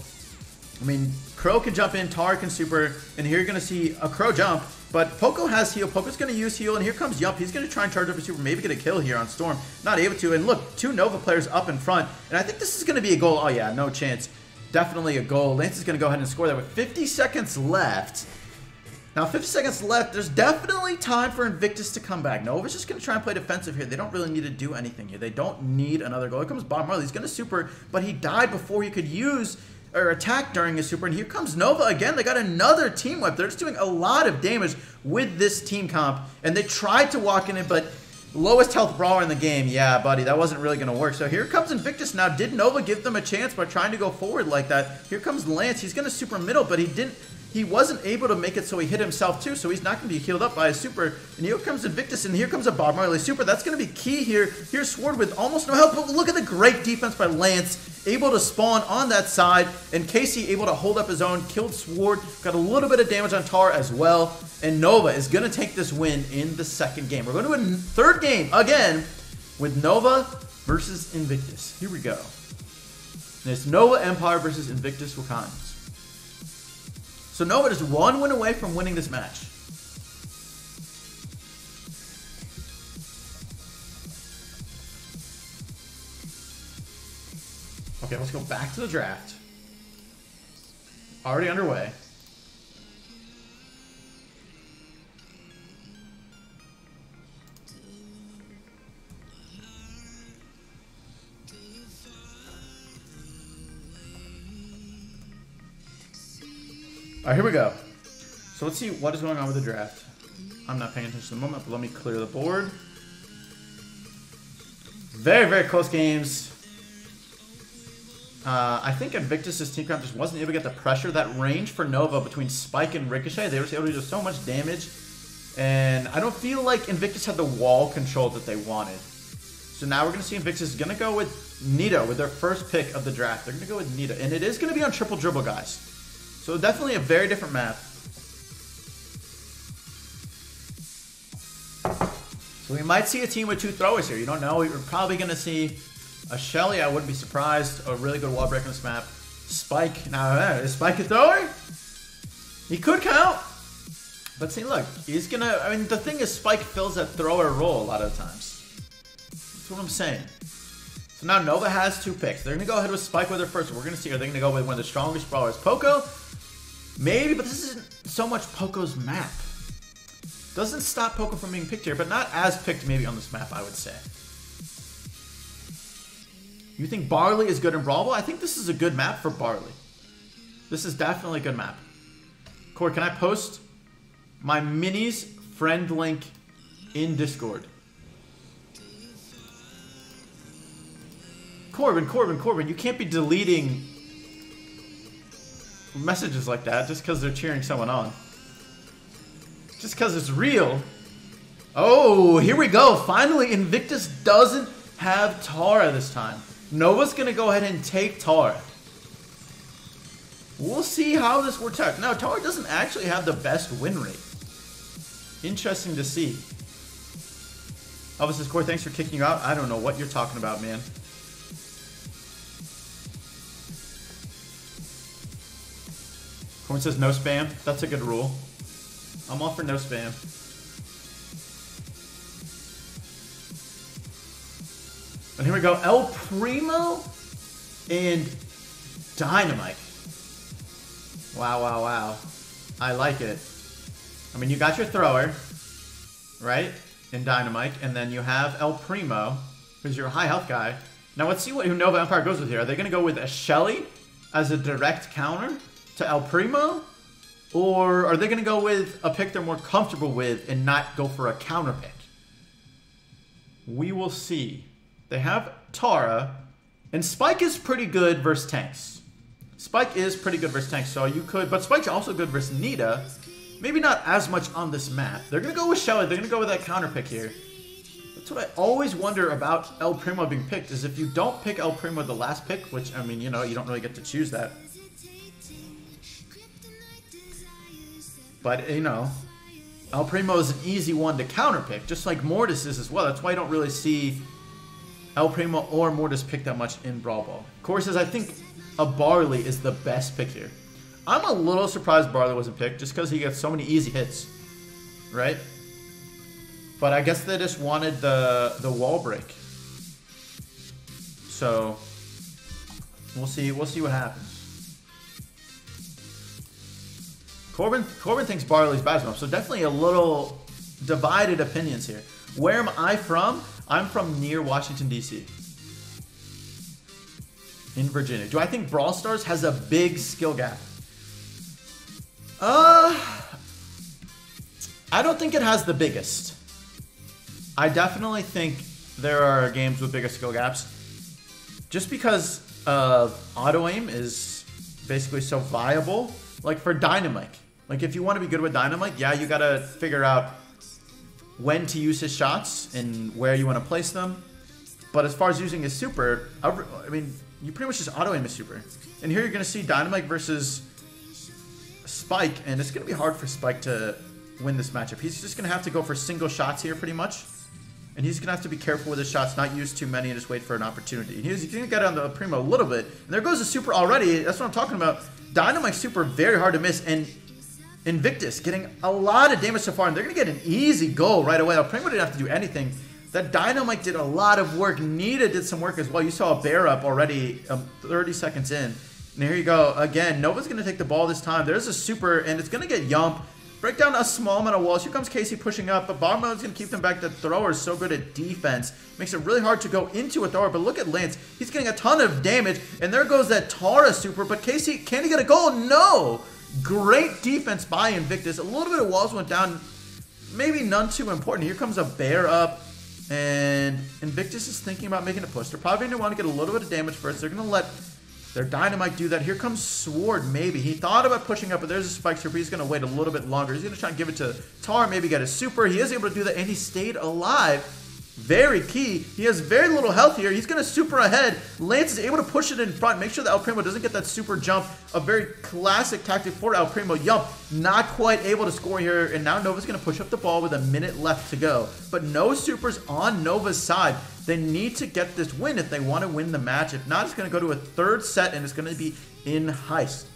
Speaker 1: I mean, Crow can jump in, Tar can super, and here you're going to see a Crow jump. But Poco has heal. Poco's going to use heal, and here comes Yump. He's going to try and charge up a super, maybe get a kill here on Storm. Not able to. And look, 2 Nova players up in front. And I think this is going to be a goal. Oh, yeah, no chance. Definitely a goal. Lance is going to go ahead and score that with 50 seconds left. Now, 50 seconds left. There's definitely time for Invictus to come back. Nova's just going to try and play defensive here. They don't really need to do anything here. They don't need another goal. Here comes Bob Marley. He's going to super, but he died before he could use or attack during his super, and here comes Nova again. They got another team wipe. They're just doing a lot of damage with this team comp, and they tried to walk in it, but lowest health brawler in the game. Yeah, buddy, that wasn't really going to work. So here comes Invictus now. Did Nova give them a chance by trying to go forward like that? Here comes Lance. He's going to super middle, but he wasn't able to make it, so he hit himself too, so he's not going to be healed up by a super. And here comes Invictus, and here comes a Bob Marley super. That's going to be key here. Here's Sword with almost no health, but look at the great defense by Lance. Able to spawn on that side, and Casey able to hold up his own, killed Sword, got a little bit of damage on Tar as well, and Nova is going to take this win in the second game. We're going to a third game again with Nova versus Invictus. Here we go. And it's Nova Empire versus Invictus Wakandans. So Nova is 1 win away from winning this match. Okay, let's go back to the draft. Already underway. Alright, here we go. So let's see what is going on with the draft. I'm not paying attention at the moment, but let me clear the board. Very, very close games. I think Invictus' team comp just wasn't able to get the pressure. That range for Nova between Spike and Ricochet, they were able to do so much damage. And I don't feel like Invictus had the wall control that they wanted. So now we're going to see Invictus is going to go with Nita with their first pick of the draft. They're going to go with Nita. And it is going to be on triple dribble, guys. So definitely a very different map. So we might see a team with 2 throwers here. You don't know. We're probably going to see a Shelly. I wouldn't be surprised. A really good wall break on this map. Spike. Now, is Spike a thrower? He could count. But see, look. He's going to... I mean, the thing is, Spike fills that thrower role a lot of times. That's what I'm saying. So now Nova has 2 picks. They're going to go ahead with Spike with their first. We're going to see. Are they going to go with one of the strongest brawlers? Poco? Maybe, but this isn't so much Poco's map. Doesn't stop Poco from being picked here, but not as picked maybe on this map, I would say. You think Barley is good in Brawl Ball? I think this is a good map for Barley. This is definitely a good map. Cory, can I post my minis friend link in Discord? Corbin, you can't be deleting messages like that just because they're cheering someone on. Just because it's real. Oh, here we go. Finally, Invictus doesn't have Tara this time. Nova's going to go ahead and take Tara. We'll see how this works out. No, Tara doesn't actually have the best win rate. Interesting to see. Elvis says, Cory, thanks for kicking you out. I don't know what you're talking about, man. Cory says no spam. That's a good rule. I'm all for no spam. And here we go. El Primo and Dynamite. Wow, wow, wow. I like it. I mean, you got your thrower, right? In Dynamite. And then you have El Primo, who's your high health guy. Now let's see who Nova Empire goes with here. Are they going to go with a Shelly as a direct counter to El Primo? Or are they going to go with a pick they're more comfortable with and not go for a counter pick? We will see. They have Tara. And Spike is pretty good versus tanks. Spike is pretty good versus tanks, so you could... But Spike's also good versus Nita. Maybe not as much on this map. They're going to go with Shelly. They're going to go with that counter pick here. That's what I always wonder about El Primo being picked, is if you don't pick El Primo the last pick, which, I mean, you know, you don't really get to choose that. But, you know, El Primo is an easy one to counter pick, just like Mortis is as well. That's why I don't really see El Primo or Mortis pick that much in Brawl Ball. Cory says, I think a Barley is the best pick here. I'm a little surprised Barley wasn't picked, just because he gets so many easy hits, right? But I guess they just wanted the wall break. So we'll see what happens. Corbin thinks Barley's bad enough, so definitely a little divided opinions here. Where am I from? I'm from near Washington, D.C. In Virginia. Do I think Brawl Stars has a big skill gap? I don't think it has the biggest. I definitely think there are games with bigger skill gaps. Just because auto-aim is basically so viable. Like for Dynamite. Like if you want to be good with Dynamite, yeah, you gotta figure out when to use his shots and where you want to place them. But as far as using his super, I mean, you pretty much just auto-aim his super. And here you're going to see Dynamite versus Spike, and it's going to be hard for Spike to win this matchup. He's just going to have to go for single shots here pretty much. And he's going to have to be careful with his shots, not use too many, and just wait for an opportunity. And he's going to get on the Primo a little bit. And there goes the super already. That's what I'm talking about. Dynamite super, very hard to miss. And Invictus getting a lot of damage so far, and they're going to get an easy goal right away. Primo didn't have to do anything. That Dynamite did a lot of work. Nita did some work as well. You saw a bear up already 30 seconds in. And here you go. Again, Nova's going to take the ball this time. There's a super, and it's going to get Yump. Break down a small amount of walls. Here comes Casey pushing up, but bottom is going to keep them back. The thrower is so good at defense. Makes it really hard to go into a thrower, but look at Lance. He's getting a ton of damage, and there goes that Tara super, but Casey, can he get a goal? No! Great defense by Invictus. A little bit of walls went down. Maybe none too important. Here comes a bear up. And Invictus is thinking about making a push. They're probably going to want to get a little bit of damage first. They're going to let their Dynamite do that. Here comes Sword, maybe. He thought about pushing up, but there's a Spike super. He's going to wait a little bit longer. He's going to try and give it to Tar, maybe get a super. He is able to do that, and he stayed alive. Very key. He has very little health here. He's going to super ahead. Lance is able to push it in front. Make sure that El Primo doesn't get that super jump. A very classic tactic for El Primo. Yump, not quite able to score here. And now Nova's going to push up the ball with a minute left to go. But no supers on Nova's side. They need to get this win if they want to win the match. If not, it's going to go to a third set, and it's going to be in Heist.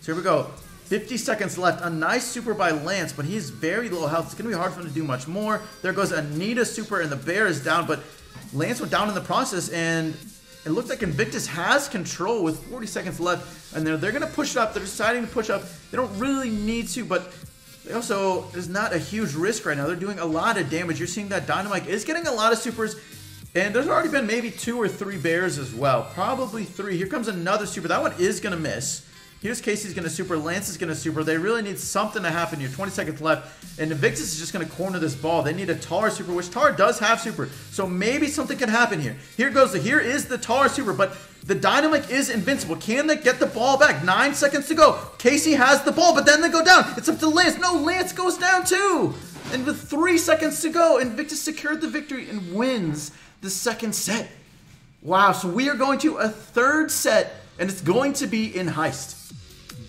Speaker 1: So here we go. 50 seconds left. A nice super by Lance, but he's very low health. It's going to be hard for him to do much more. There goes Anita super, and the bear is down, but Lance went down in the process, and it looks like Invictus has control with 40 seconds left, and they're going to push it up. They're deciding to push up. They don't really need to, but they also, there's not a huge risk right now. They're doing a lot of damage. You're seeing that Dynamite is getting a lot of supers, and there's already been maybe 2 or 3 bears as well. Probably 3. Here comes another super. That one is going to miss. Here's Casey's going to super. Lance is going to super. They really need something to happen here. 20 seconds left. And Invictus is just going to corner this ball. They need a Tar super, which Tar does have super. So maybe something can happen here. Here is the Tar super, but the Dynamite is invincible. Can they get the ball back? 9 seconds to go. Casey has the ball, but then they go down. It's up to Lance. No, Lance goes down too. And with 3 seconds to go, Invictus secured the victory and wins the second set. Wow, so we are going to a third set, and it's going to be in Heist.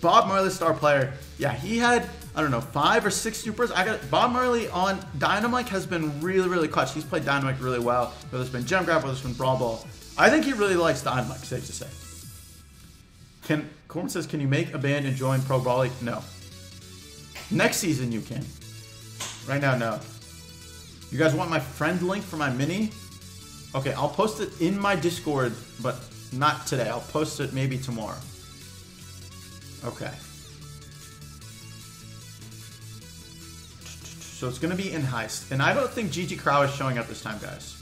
Speaker 1: Bob Marley, star player. Yeah, he had, I don't know, 5 or 6 supers. Bob Marley on Dynamite has been really, really clutch. He's played Dynamite really well, whether it's been Gem Grab, whether it's been Brawl Ball. I think he really likes Dynamite, safe to say. Corbin says, can you make a band and join Pro Brawl League? No. Next season you can. Right now, no. You guys want my friend link for my mini? Okay, I'll post it in my Discord, but not today. I'll post it maybe tomorrow. Okay. So it's going to be in Heist. And I don't think GG Crow is showing up this time, guys.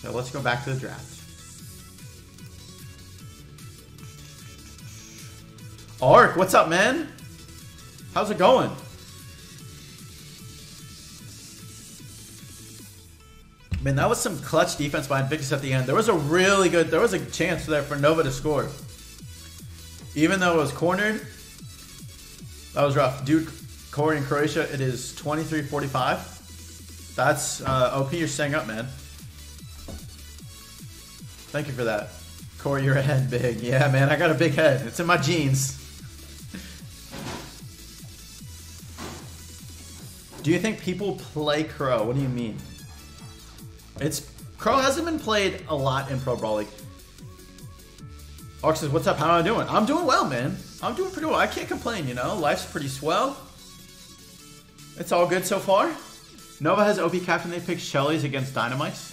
Speaker 1: So let's go back to the draft. Ark, what's up, man? How's it going? Man, that was some clutch defense by Invictus at the end. There was a chance there for Nova to score. Even though it was cornered, that was rough. Dude, Cory in Croatia, it is 23-45. That's OP, you're staying up, man. Thank you for that. Cory, your head big. Yeah, man, I got a big head. It's in my genes. Do you think people play Crow? What do you mean? Crow hasn't been played a lot in Pro Brawl League. Ark says, what's up? How am I doing? I'm doing well, man. I'm doing pretty well. I can't complain, you know? Life's pretty swell. It's all good so far. Nova has OP captain. They picked Shelly's against Dynamites.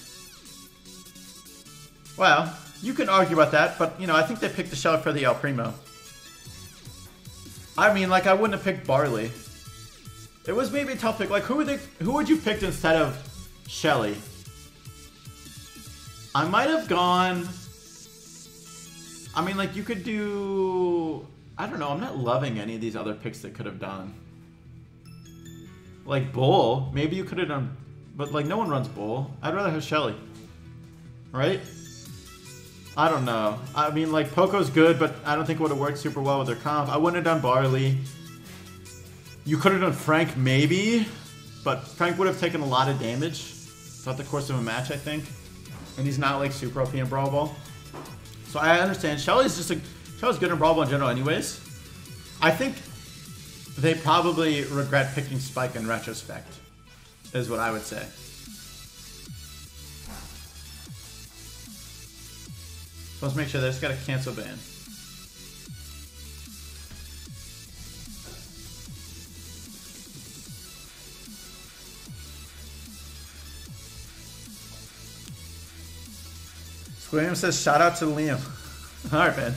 Speaker 1: Well, you can argue about that, but, you know, I think they picked the Shelly for the El Primo. I mean, like, I wouldn't have picked Barley. It was maybe a tough pick. Like, who would you pick instead of Shelly? I might have gone... I mean, like, you could do... I don't know. I'm not loving any of these other picks they could have done. Like, Bull. Maybe you could have done... But, like, no one runs Bull. I'd rather have Shelly. Right? I don't know. I mean, like, Poco's good, but I don't think it would have worked super well with their comp. I wouldn't have done Barley. You could have done Frank, maybe. But Frank would have taken a lot of damage throughout the course of a match, I think. And he's not, like, super OP in Brawl Ball. So I understand. Shelly's good in Brawl Ball in general anyways. I think they probably regret picking Spike in retrospect, is what I would say. So let's make sure they just got to cancel ban. William says, shout out to Liam. Alright, man.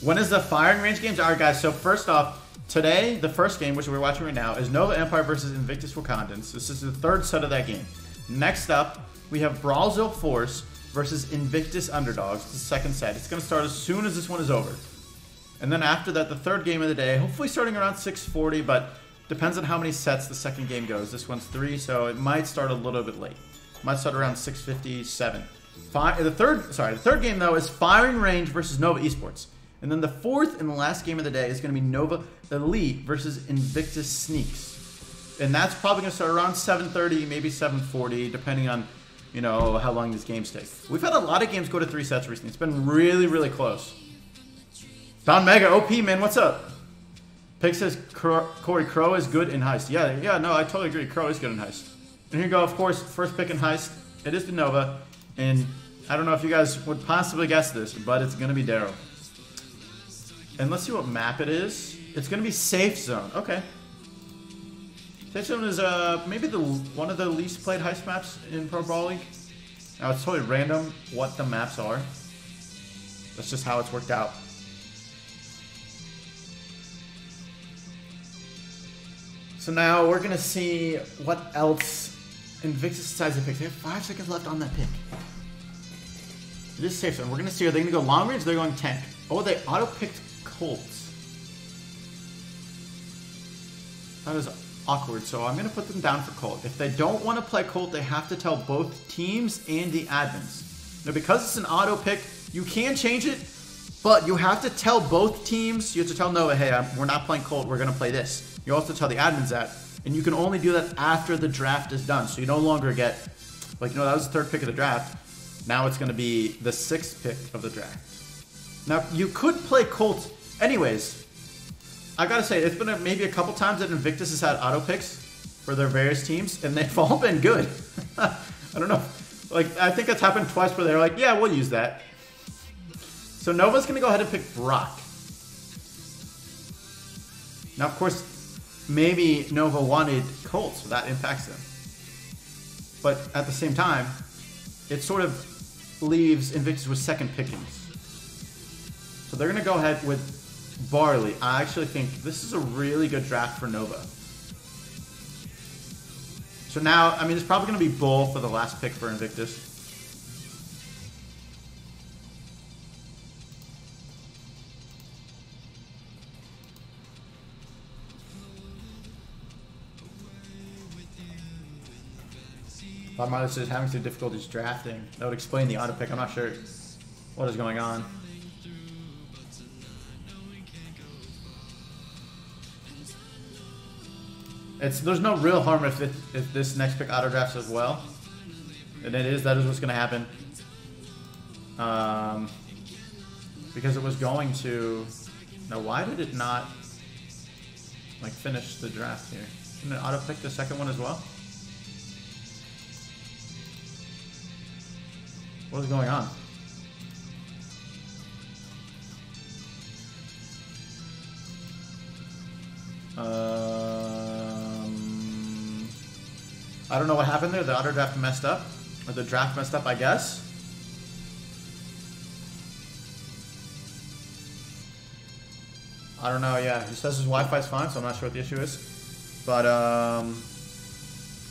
Speaker 1: When is the firing range games? Alright, guys, so first off, today, the first game, which we're watching right now, is Nova Empire versus Invictus Wakandans. This is the third set of that game. Next up, we have brawlzil Force versus Invictus Underdogs. It's the second set. It's going to start as soon as this one is over. And then after that, the third game of the day, hopefully starting around 6:40, but depends on how many sets the second game goes. This one's 3, so it might start a little bit late. Might start around 6:57. The third game, though, is Firing Range versus Nova Esports. And then the fourth and the last game of the day is going to be Nova Elite versus Invictus Sneaks. And that's probably going to start around 7:30, maybe 7:40, depending on, you know, how long these games take. We've had a lot of games go to 3 sets recently. It's been really, really close. Don Mega, OP, man, what's up? Pig says, Cory, Crow is good in Heist. Yeah, no, I totally agree. Crow is good in Heist. And here you go, of course, first pick in Heist. It is the Nova. And I don't know if you guys would possibly guess this, but it's going to be Daryl. And let's see what map it is. It's going to be Safe Zone. Okay. Safe Zone is maybe one of the least played Heist maps in Pro Brawl League. Now, it's totally random what the maps are. That's just how it's worked out. So now we're going to see what else Invictus decides to pick. They have 5 seconds left on that pick. It is Safe Zone. We're going to see, are they going to go long range or are they going tank? Oh, they auto-picked Colts. That is awkward, so I'm going to put them down for Colt. If they don't want to play Colt, they have to tell both teams and the admins. Now, because it's an auto-pick, you can change it, but you have to tell both teams. You have to tell Nova, hey, we're not playing Colt, we're going to play this. You also tell the admins that. And you can only do that after the draft is done. So you no longer get, like, you know, that was the 3rd pick of the draft. Now it's going to be the 6th pick of the draft. Now, you could play Colt anyways. I got to say, it's been maybe a couple times that Invictus has had auto picks for their various teams, and they've all been good. I don't know. Like, I think it's happened twice where they're like, yeah, we'll use that. So Nova's going to go ahead and pick Brock. Now, of course, maybe Nova wanted Colt, so that impacts them. but at the same time, it sort of leaves Invictus with second pickings. So they're going to go ahead with Barley. I actually think this is a really good draft for Nova. So now, I mean, it's probably going to be Bull for the last pick for Invictus. Bob Marley says having some difficulties drafting. That would explain the auto pick. I'm not sure what is going on. There's no real harm if this next pick auto drafts as well, and that is what's going to happen. Because it was going to. Now, why did it not like finish the draft here? Didn't it auto pick the second one as well? What is going on? I don't know what happened there. The auto draft messed up. Or the draft messed up, I guess. I don't know, yeah. He says his Wi-Fi's fine, so I'm not sure what the issue is. But,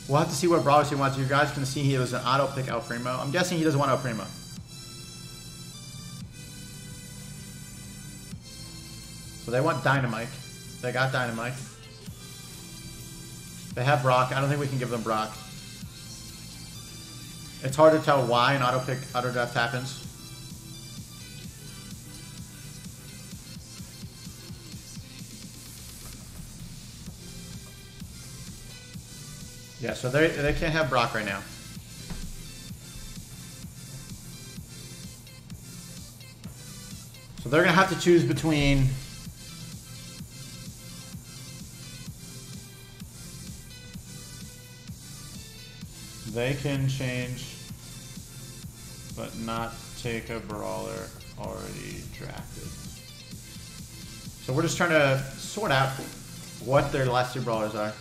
Speaker 1: we'll have to see what brawlers he wants. You guys can see he was an auto pick El Primo. I'm guessing he doesn't want El Primo. So they want Dynamite. They got Dynamite. They have Brock. I don't think we can give them Brock. It's hard to tell why an auto draft happens. Yeah, so they can't have Brock right now. So they're gonna have to choose between they can change but not take a brawler already drafted. So we're just trying to sort out what their last two brawlers are.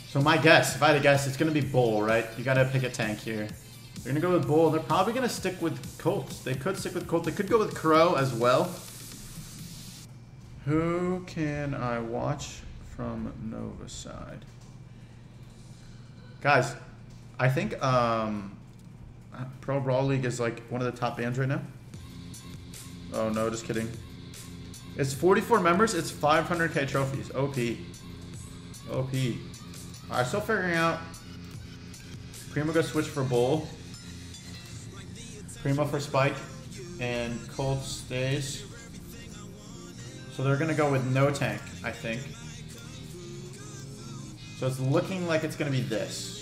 Speaker 1: So my guess, if I had to guess, it's going to be Bull, right? You got to pick a tank here. They're going to go with Bull. They're probably going to stick with Colt. They could stick with Colt. They could go with Crow as well. Who can I watch from Nova side? Guys, I think Pro Brawl League is like one of the top bands right now. Oh no, just kidding. It's 44 members. It's 500k trophies. OP. OP. Alright, still figuring out. Primo goes switch for Bull. Primo for Spike. And Colt stays. So they're going to go with no tank, I think. So it's looking like it's going to be this.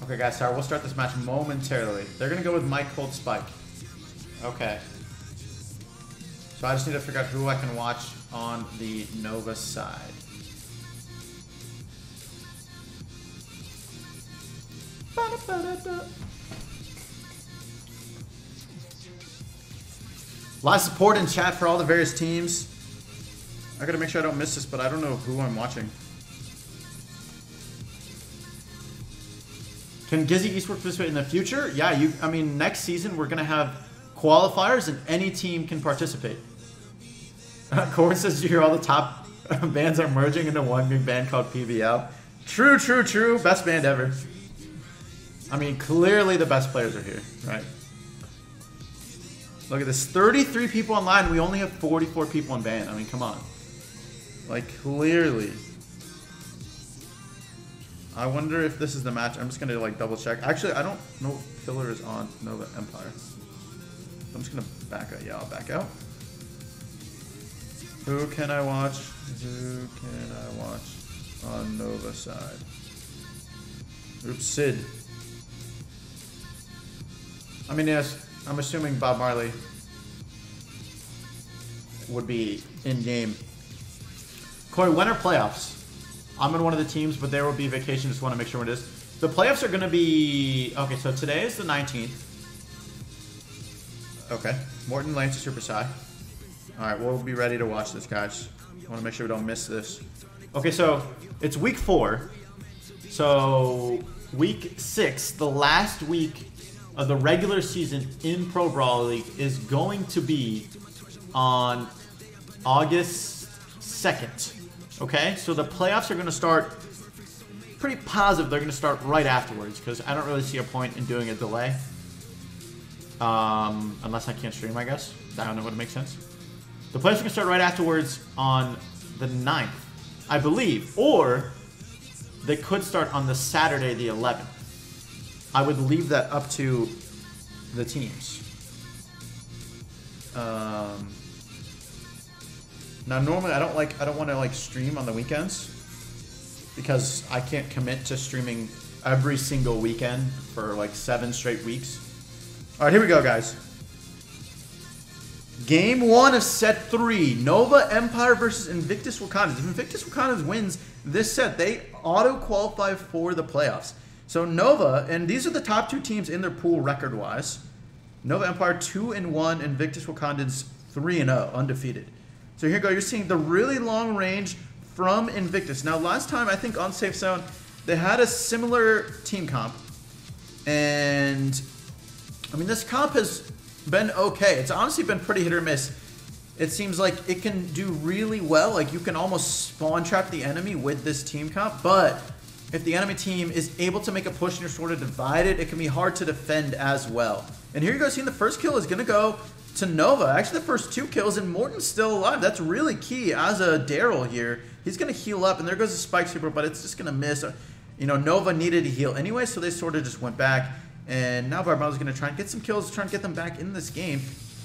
Speaker 1: Okay, guys, sorry, we'll start this match momentarily. They're going to go with Mike, Colt, Spike. Okay. So I just need to figure out who I can watch on the Nova side. A lot of support in chat for all the various teams. I gotta make sure I don't miss this, but I don't know who I'm watching. Can Gizzy Esports participate in the future? Yeah, I mean, next season we're gonna have qualifiers and any team can participate. Cory says you hear all the top bands are merging into one big band called PVL. True, true, true. Best band ever. I mean, clearly the best players are here, right? Look at this. 33 people online. We only have 44 people in band. I mean, come on. Like, clearly. I wonder if this is the match. I'm just going to, like, double check. Actually, I don't know if Killer is on Nova Empire. I'm just going to back out. Yeah, I'll back out. Who can I watch? Who can I watch on Nova side? Oops, Sid. I mean, yes, I'm assuming Bob Marley would be in game. Cory, when are playoffs? I'm in one of the teams, but there will be vacation. Just want to make sure what it is. The playoffs are going to be... Okay, so today is the 19th. Okay. Morton Lance is super shy. Alright, we'll be ready to watch this, guys. I want to make sure we don't miss this. Okay, so it's week 4. So week 6, the last week of the regular season in Pro Brawl League, is going to be on August 2nd. Okay, so the playoffs are going to start pretty positive. They're going to start right afterwards because I don't really see a point in doing a delay. Unless I can't stream, I guess. I don't know what it makes sense. The playoffs are going to start right afterwards on the 9th, I believe. Or they could start on the Saturday, the 11th. I would leave that up to the teams. Now, normally I don't want to like stream on the weekends because I can't commit to streaming every single weekend for like 7 straight weeks. All right, here we go, guys. Game 1 of set 3, Nova Empire versus Invictus Wakanda. If Invictus Wakanda wins this set, they auto-qualify for the playoffs. So Nova, and these are the top 2 teams in their pool record-wise. Nova Empire 2-1, Invictus Wakanda's 3-0, undefeated. So here you go. You're seeing the really long range from Invictus. Now, last time, I think on Safe Zone, they had a similar team comp. And, I mean, this comp has been okay. It's honestly been pretty hit or miss. It seems like it can do really well. Like, you can almost spawn trap the enemy with this team comp. But if the enemy team is able to make a push and you're sort of divided, it can be hard to defend as well. And here you go. Seeing the first kill is going to go to Nova. Actually, the first 2 kills, and Morton's still alive. That's really key as a Daryl here. He's going to heal up, and there goes the Spike Super, but it's just going to miss. You know, Nova needed to heal anyway, so they sort of just went back. And now Barbaro's going to try and get some kills, try and get them back in this game.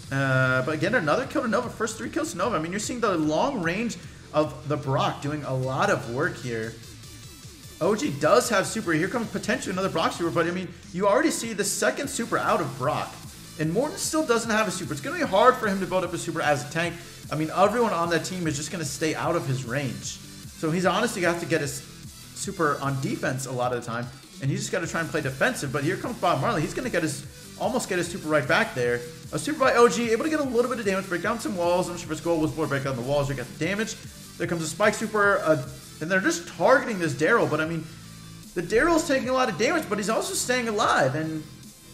Speaker 1: But again, another kill to Nova. First 3 kills to Nova. I mean, you're seeing the long range of the Brock doing a lot of work here. OG does have super. Here comes potentially another Brock super, but I mean, you already see the second super out of Brock. And Morton still doesn't have a super. It's going to be hard for him to build up a super as a tank. I mean, everyone on that team is just going to stay out of his range. So he's honestly got to get his super on defense a lot of the time. And he's just got to try and play defensive. But here comes Bob Marley. He's going to get almost get his super right back there. A super by OG, able to get a little bit of damage, break down some walls. I'm sure his goal was more break down the walls or get the damage. There comes a Spike super. And they're just targeting this Daryl. But I mean, the Daryl's taking a lot of damage, but he's also staying alive. And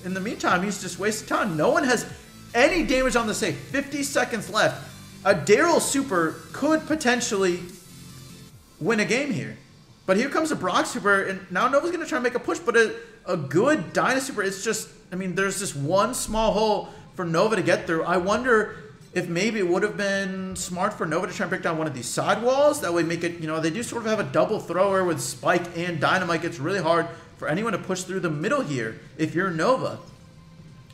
Speaker 1: in the meantime, he's just wasting time. No one has any damage on the safe. 50 seconds left. A Daryl super could potentially win a game here. But here comes a Brock super, and now Nova's going to try and make a push, but a good Dyna super, it's just, I mean, there's this one small hole for Nova to get through. I wonder if maybe it would have been smart for Nova to try and break down one of these side walls. That way make it, you know, they do sort of have a double thrower with Spike and Dynamite. It's really hard for anyone to push through the middle here if you're Nova.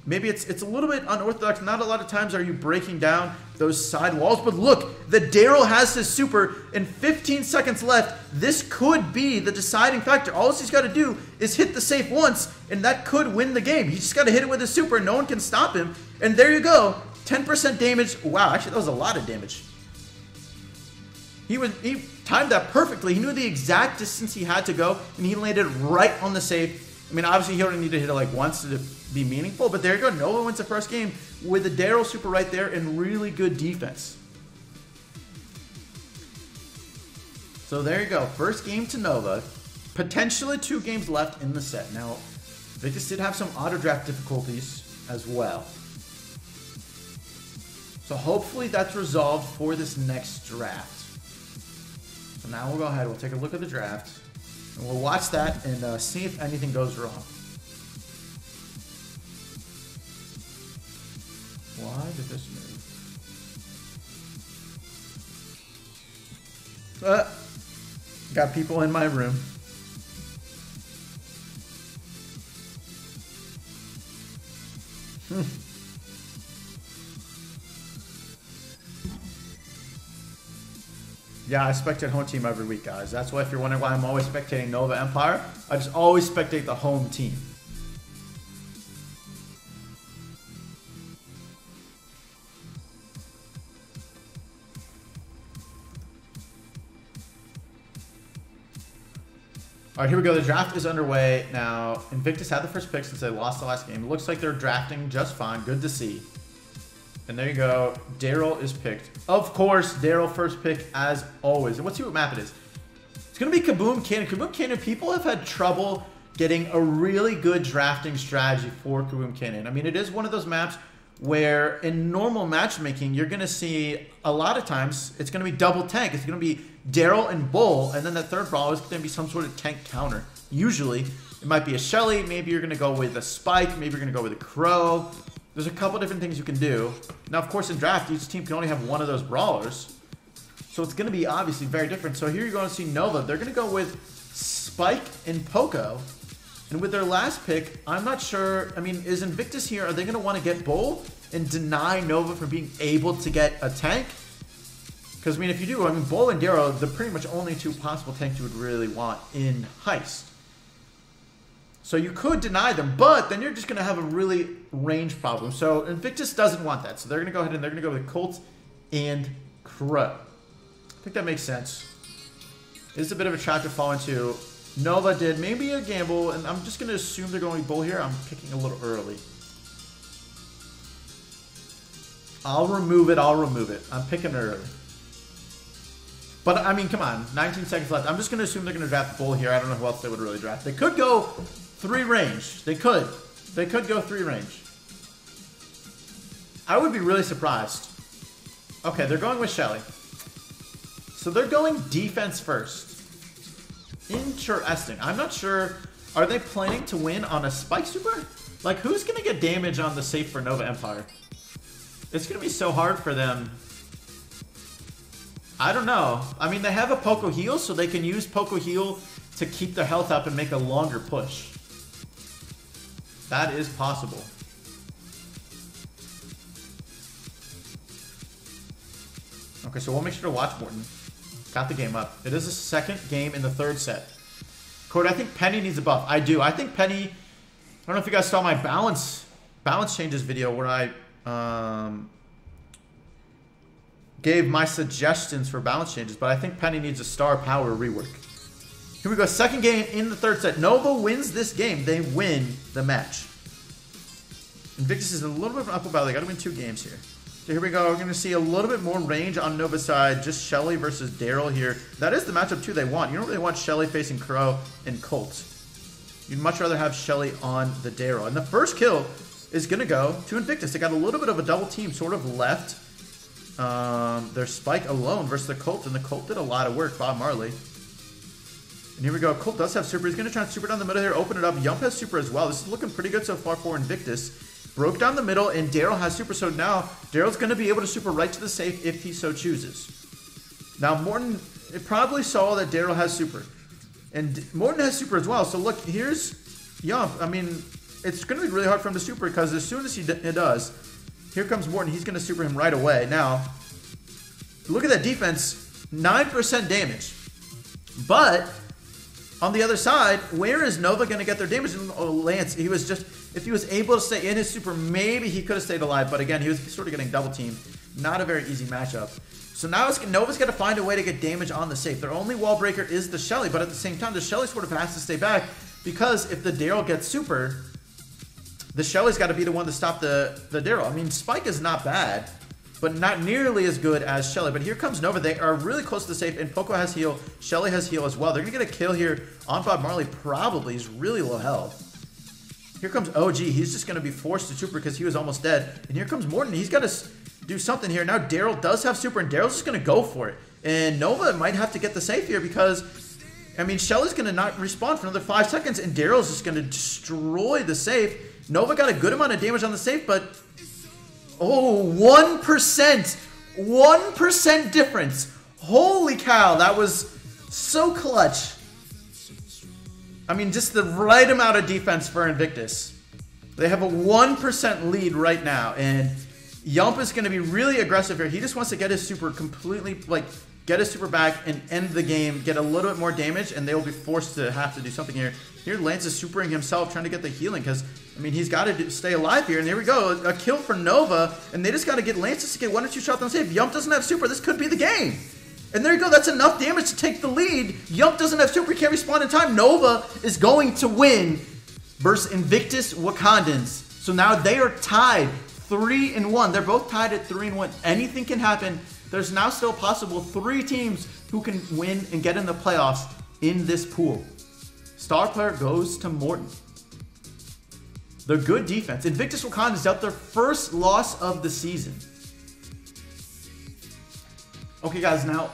Speaker 1: Maybe it's a little bit unorthodox. Not a lot of times are you breaking down those side walls. But look, the Daryl has his super in 15 seconds left. This could be the deciding factor. All he's got to do is hit the safe once, and that could win the game. He just got to hit it with his super, and no one can stop him. And there you go. 10% damage. Wow, actually, that was a lot of damage. He timed that perfectly. He knew the exact distance he had to go, and he landed right on the safe. I mean, obviously, he only needed to hit it like once to be meaningful, but there you go. Nova wins the first game with the Daryl super right there and really good defense. So there you go. First game to Nova. Potentially 2 games left in the set. Now, Victus did have some auto draft difficulties as well. So hopefully that's resolved for this next draft. So now we'll go ahead. We'll take a look at the draft. And we'll watch that and see if anything goes wrong. Why did this move? Got people in my room. Yeah, I spectate home team every week, guys. That's why if you're wondering why I'm always spectating Nova Empire, I just always spectate the home team. All right, here we go. The draft is underway now. Invictus had the first pick since they lost the last game. It looks like they're drafting just fine. Good to see. And there you go. Daryl is picked. Of course, Daryl first pick as always. And let's see what map it is. It's going to be Kaboom Canyon. Kaboom Canyon, people have had trouble getting a really good drafting strategy for Kaboom Canyon. I mean, it is one of those maps where in normal matchmaking, you're going to see a lot of times it's going to be double tank. It's going to be Daryl and Bull, and then the third brawler is going to be some sort of tank counter. Usually, it might be a Shelly. Maybe you're going to go with a Spike. Maybe you're going to go with a Crow. There's a couple different things you can do. Now, of course, in draft, each team can only have one of those brawlers. So it's going to be obviously very different. So here you're going to see Nova. They're going to go with Spike and Poco. And with their last pick, I'm not sure. I mean, is Invictus here? Are they going to want to get Bull and deny Nova from being able to get a tank? Because, I mean, if you do, I mean, Bull and Daryl, the pretty much only two possible tanks you would really want in Heist. So you could deny them, but then you're just going to have a really range problem. So Invictus doesn't want that. So they're going to go ahead and they're going to go with Colt and Crow. I think that makes sense. It is a bit of a trap to fall into. Nova did maybe a gamble, and I'm just going to assume they're going Bull here. I'm picking a little early. I'll remove it. I'm picking early. But, I mean, come on. 19 seconds left. I'm just going to assume they're going to draft Bull here. I don't know who else they would really draft. They could go 3 range. They could. They could go 3 range. I would be really surprised. Okay, they're going with Shelly. So they're going defense first. Interesting. I'm not sure. Are they planning to win on a Spike Super? Like, who's going to get damage on the safe for Nova Empire? It's going to be so hard for them. I don't know. I mean, they have a Poco heal, so they can use Poco heal to keep their health up and make a longer push. That is possible. Okay, so we'll make sure to watch Morton. Got the game up. It is the second game in the 3rd set. Cory, I think Penny needs a buff. I do. I think Penny... I don't know if you guys saw my balance changes video where I gave my suggestions for balance changes, but I think Penny needs a star power rework. Here we go. Second game in the 3rd set. Nova wins this game. They win the match. Invictus is a little bit of an upper battle. They got to win 2 games here. So here we go. We're going to see a little bit more range on Nova's side. Just Shelly versus Daryl here. That is the matchup, too, they want. You don't really want Shelly facing Crow and Colt. You'd much rather have Shelly on the Daryl. And the first kill is going to go to Invictus. They got a little bit of a double team sort of left. Their Spike alone versus the Colt. And the Colt did a lot of work, Bob Marley. And here we go. Colt does have super. He's going to try and super down the middle here. Open it up. Yump has super as well. This is looking pretty good so far for Invictus. Broke down the middle, and Daryl has super, so now Daryl's going to be able to super right to the safe if he so chooses. Now, Morton probably saw that Daryl has super. And Morton has super as well, so look, here's Yump. I mean, it's going to be really hard for him to super, because as soon as he does, here comes Morton. He's going to super him right away. Now, look at that defense, 9% damage. But on the other side, where is Nova going to get their damage? Oh, Lance, he was just... If he was able to stay in his super, maybe he could have stayed alive. But again, he was sort of getting double teamed. Not a very easy matchup. So now Nova's got to find a way to get damage on the safe. Their only wall breaker is the Shelly. But at the same time, the Shelly sort of has to stay back. Because if the Daryl gets super, the Shelly's got to be the one to stop the Daryl. I mean, Spike is not bad, but not nearly as good as Shelly. But here comes Nova. They are really close to the safe. And Poco has heal. Shelly has heal as well. They're going to get a kill here on Bob Marley. Probably. He's really low health. Here comes OG. He's just going to be forced to super because he was almost dead. And here comes Morton. He's got to do something here. Now Daryl does have super, and Daryl's just going to go for it. And Nova might have to get the safe here because, I mean, Shelly's going to not respawn for another 5 seconds, and Daryl's just going to destroy the safe. Nova got a good amount of damage on the safe, but... Oh, 1%! 1% difference! Holy cow, that was so clutch. I mean, just the right amount of defense for Invictus. They have a 1% lead right now, and Yump is going to be really aggressive here. He just wants to get his super completely, like, get his super back and end the game, get a little bit more damage, and they will be forced to have to do something here. Here, Lance is supering himself, trying to get the healing, because, I mean, he's got to stay alive here, and here we go. A kill for Nova, and they just got to get Lance just to get 1 or 2 shots on safe. Yump doesn't have super. This could be the game. And there you go. That's enough damage to take the lead. Yump doesn't have super. He can't respawn in time. Nova is going to win versus Invictus Wakandans. So now they are tied 3-1. They're both tied at 3-1. Anything can happen. There's now still possible 3 teams who can win and get in the playoffs in this pool. Star player goes to Morton. The good defense. Invictus Wakanda has dealt their first loss of the season. Okay, guys, now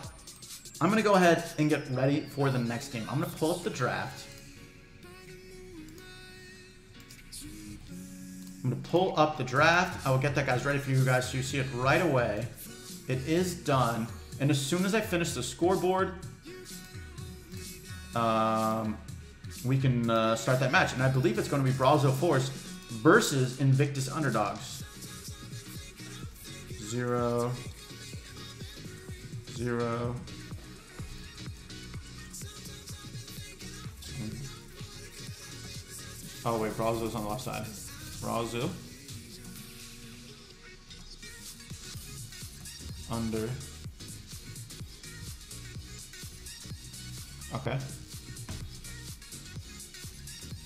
Speaker 1: I'm going to go ahead and get ready for the next game. I'm going to pull up the draft. I'm going to pull up the draft. I will get that, guys, ready for you guys so you see it right away. It is done. And as soon as I finish the scoreboard, we can start that match. And I believe it's going to be brawlzil Force versus Invictus Underdogs. 0, 0. Oh wait, brawlzil's on the left side. brawlzil. Under. Okay.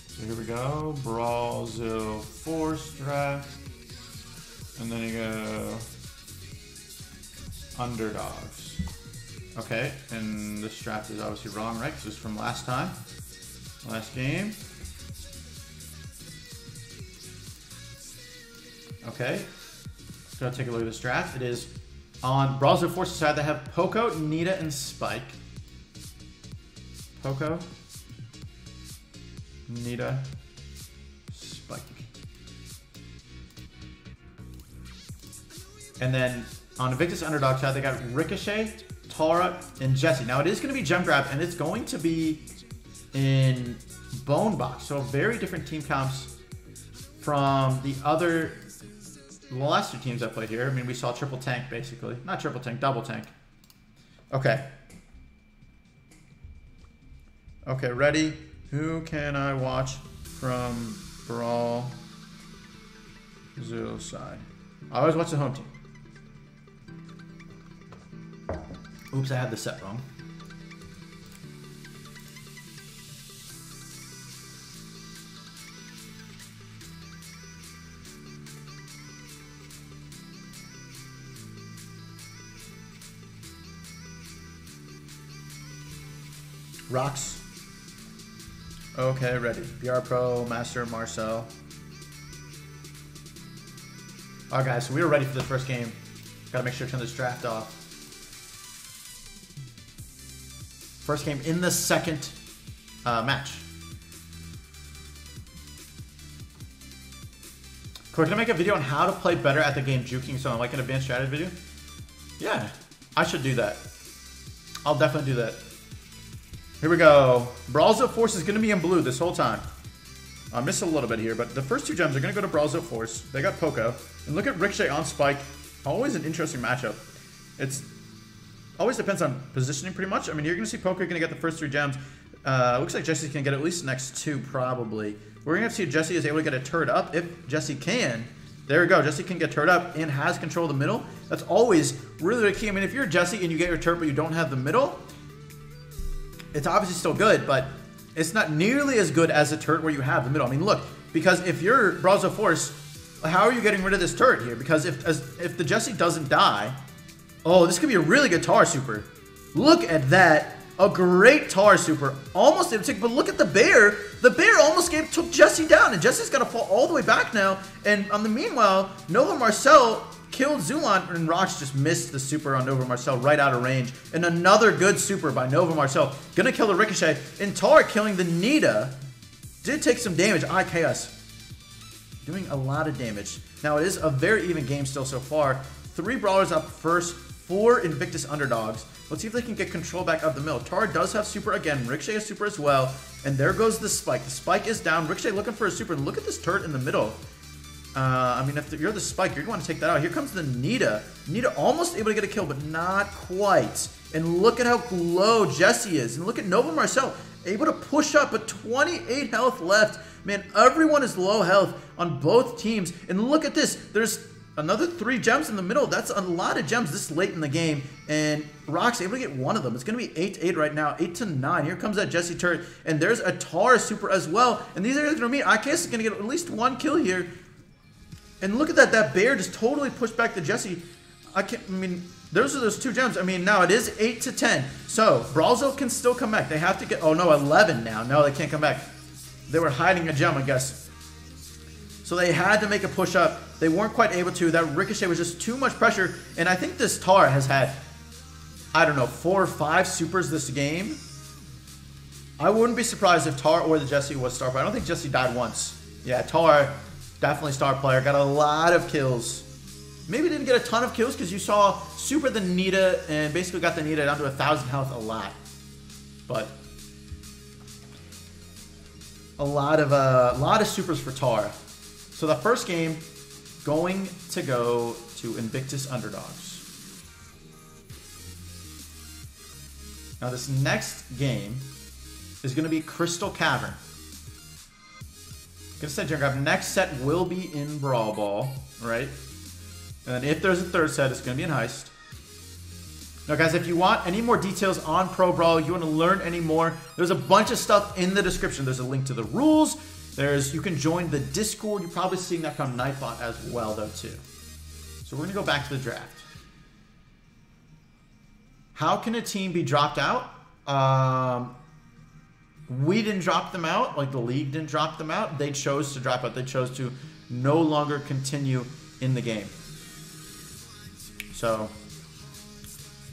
Speaker 1: So here we go. brawlzil Force draft. And then you go underdogs. Okay, and this draft is obviously wrong, right? Because it's from last time. Last game. Okay. Let's go take a look at this draft. It is on brawlzil Force's side. They have Poco, Nita, and Spike. Poco, Nita, Spike. And then on Invictus Underdog side, they got Ricochet, Tara, and Jesse. Now it is going to be Gem Grab, and it's going to be in Bone Box. So very different team comps from the last 2 teams I played here. I mean, we saw triple tank, basically. Not triple tank, double tank. Okay. Okay, ready? Who can I watch from brawlzil side? I always watch the home team. Oops, I had the set wrong. Rocks. Okay, ready. BR Pro, Master, Marcel. Alright guys, so we are ready for the first game. Gotta make sure to turn this draft off. First game in the second match. Cory, can I make a video on how to play better at the game juking? So like an advanced strategy video? Yeah, I should do that. I'll definitely do that. Here we go. brawlzil Force is going to be in blue this whole time. I missed a little bit here, but the first 2 gems are going to go to brawlzil Force. They got Poco. And look at Ricochet on Spike. Always an interesting matchup. It's always depends on positioning pretty much. I mean, you're going to see Poco going to get the first 3 gems. Looks like Jesse's going to get at least the next 2 probably. We're going to have to see if Jesse is able to get a turret up. If Jesse can, there we go. Jesse can get turret up and has control of the middle. That's always really, really key. I mean, if you're Jesse and you get your turret but you don't have the middle, it's obviously still good, but it's not nearly as good as a turret where you have the middle. I mean, look, because if you're brawlzil Force, how are you getting rid of this turret here? Because if the Jesse doesn't die, oh, this could be a really good Tar Super. Look at that. A great Tar Super. Almost able to take, but look at the bear. The bear almost took Jesse down, and Jesse's got to fall all the way back now. And on the meanwhile, Nova Marcel killed Zulon, and Rox just missed the super on Nova Marcel right out of range. And another good super by Nova Marcel. Gonna kill the Ricochet. And Tar killing the Nita. Did take some damage. Chaos. Doing a lot of damage. Now, it is a very even game still so far. 3 brawlers up first. 4 Invictus Underdogs. Let's see if they can get control back of the middle. Tar does have super again. Ricochet has super as well. And there goes the Spike. The Spike is down. Ricochet looking for a super. Look at this turret in the middle. I mean, if you're the Spike, you're going to want to take that out. Here comes the Nita. Nita almost able to get a kill, but not quite. And look at how low Jesse is. And look at Nova Marcel, able to push up, but 28 health left. Man, everyone is low health on both teams. And look at this. There's another 3 gems in the middle. That's a lot of gems this late in the game. And Rock's able to get one of them. It's going to be 8-8 right now, 8-9. Here comes that Jesse turret. And there's a Tar super as well. And these are going to mean IKS is going to get at least 1 kill here. And look at that. That bear just totally pushed back the Jesse. I mean, those are those 2 gems. I mean, now it is 8 to 10. So, brawlzil can still come back. They have to get... Oh, no, 11 now. No, they can't come back. They were hiding a gem, I guess. So they had to make a push up. They weren't quite able to. That ricochet was just too much pressure. And I think this Tar has had, I don't know, 4 or 5 supers this game. I wouldn't be surprised if Tar or the Jesse was star player. I don't think Jesse died once. Yeah, Tar, definitely star player. Got a lot of kills. Maybe didn't get a ton of kills because you saw super the Nita and basically got the Nita down to 1,000 health a lot. But a lot of supers for Tar. So the first game going to go to Invictus underdogs. Now this next game is going to be Crystal Cavern. Gonna set your next set will be in Brawl Ball, right? And then if there's a third set, it's going to be in Heist. Now, guys, if you want any more details on Pro Brawl, you want to learn any more, there's a bunch of stuff in the description. There's a link to the rules. You can join the Discord. You're probably seeing that from Nightbot as well, though, too. So we're going to go back to the draft. How can a team be dropped out? We didn't drop them out. Like, the league didn't drop them out. They chose to drop out. They chose to no longer continue in the game. So,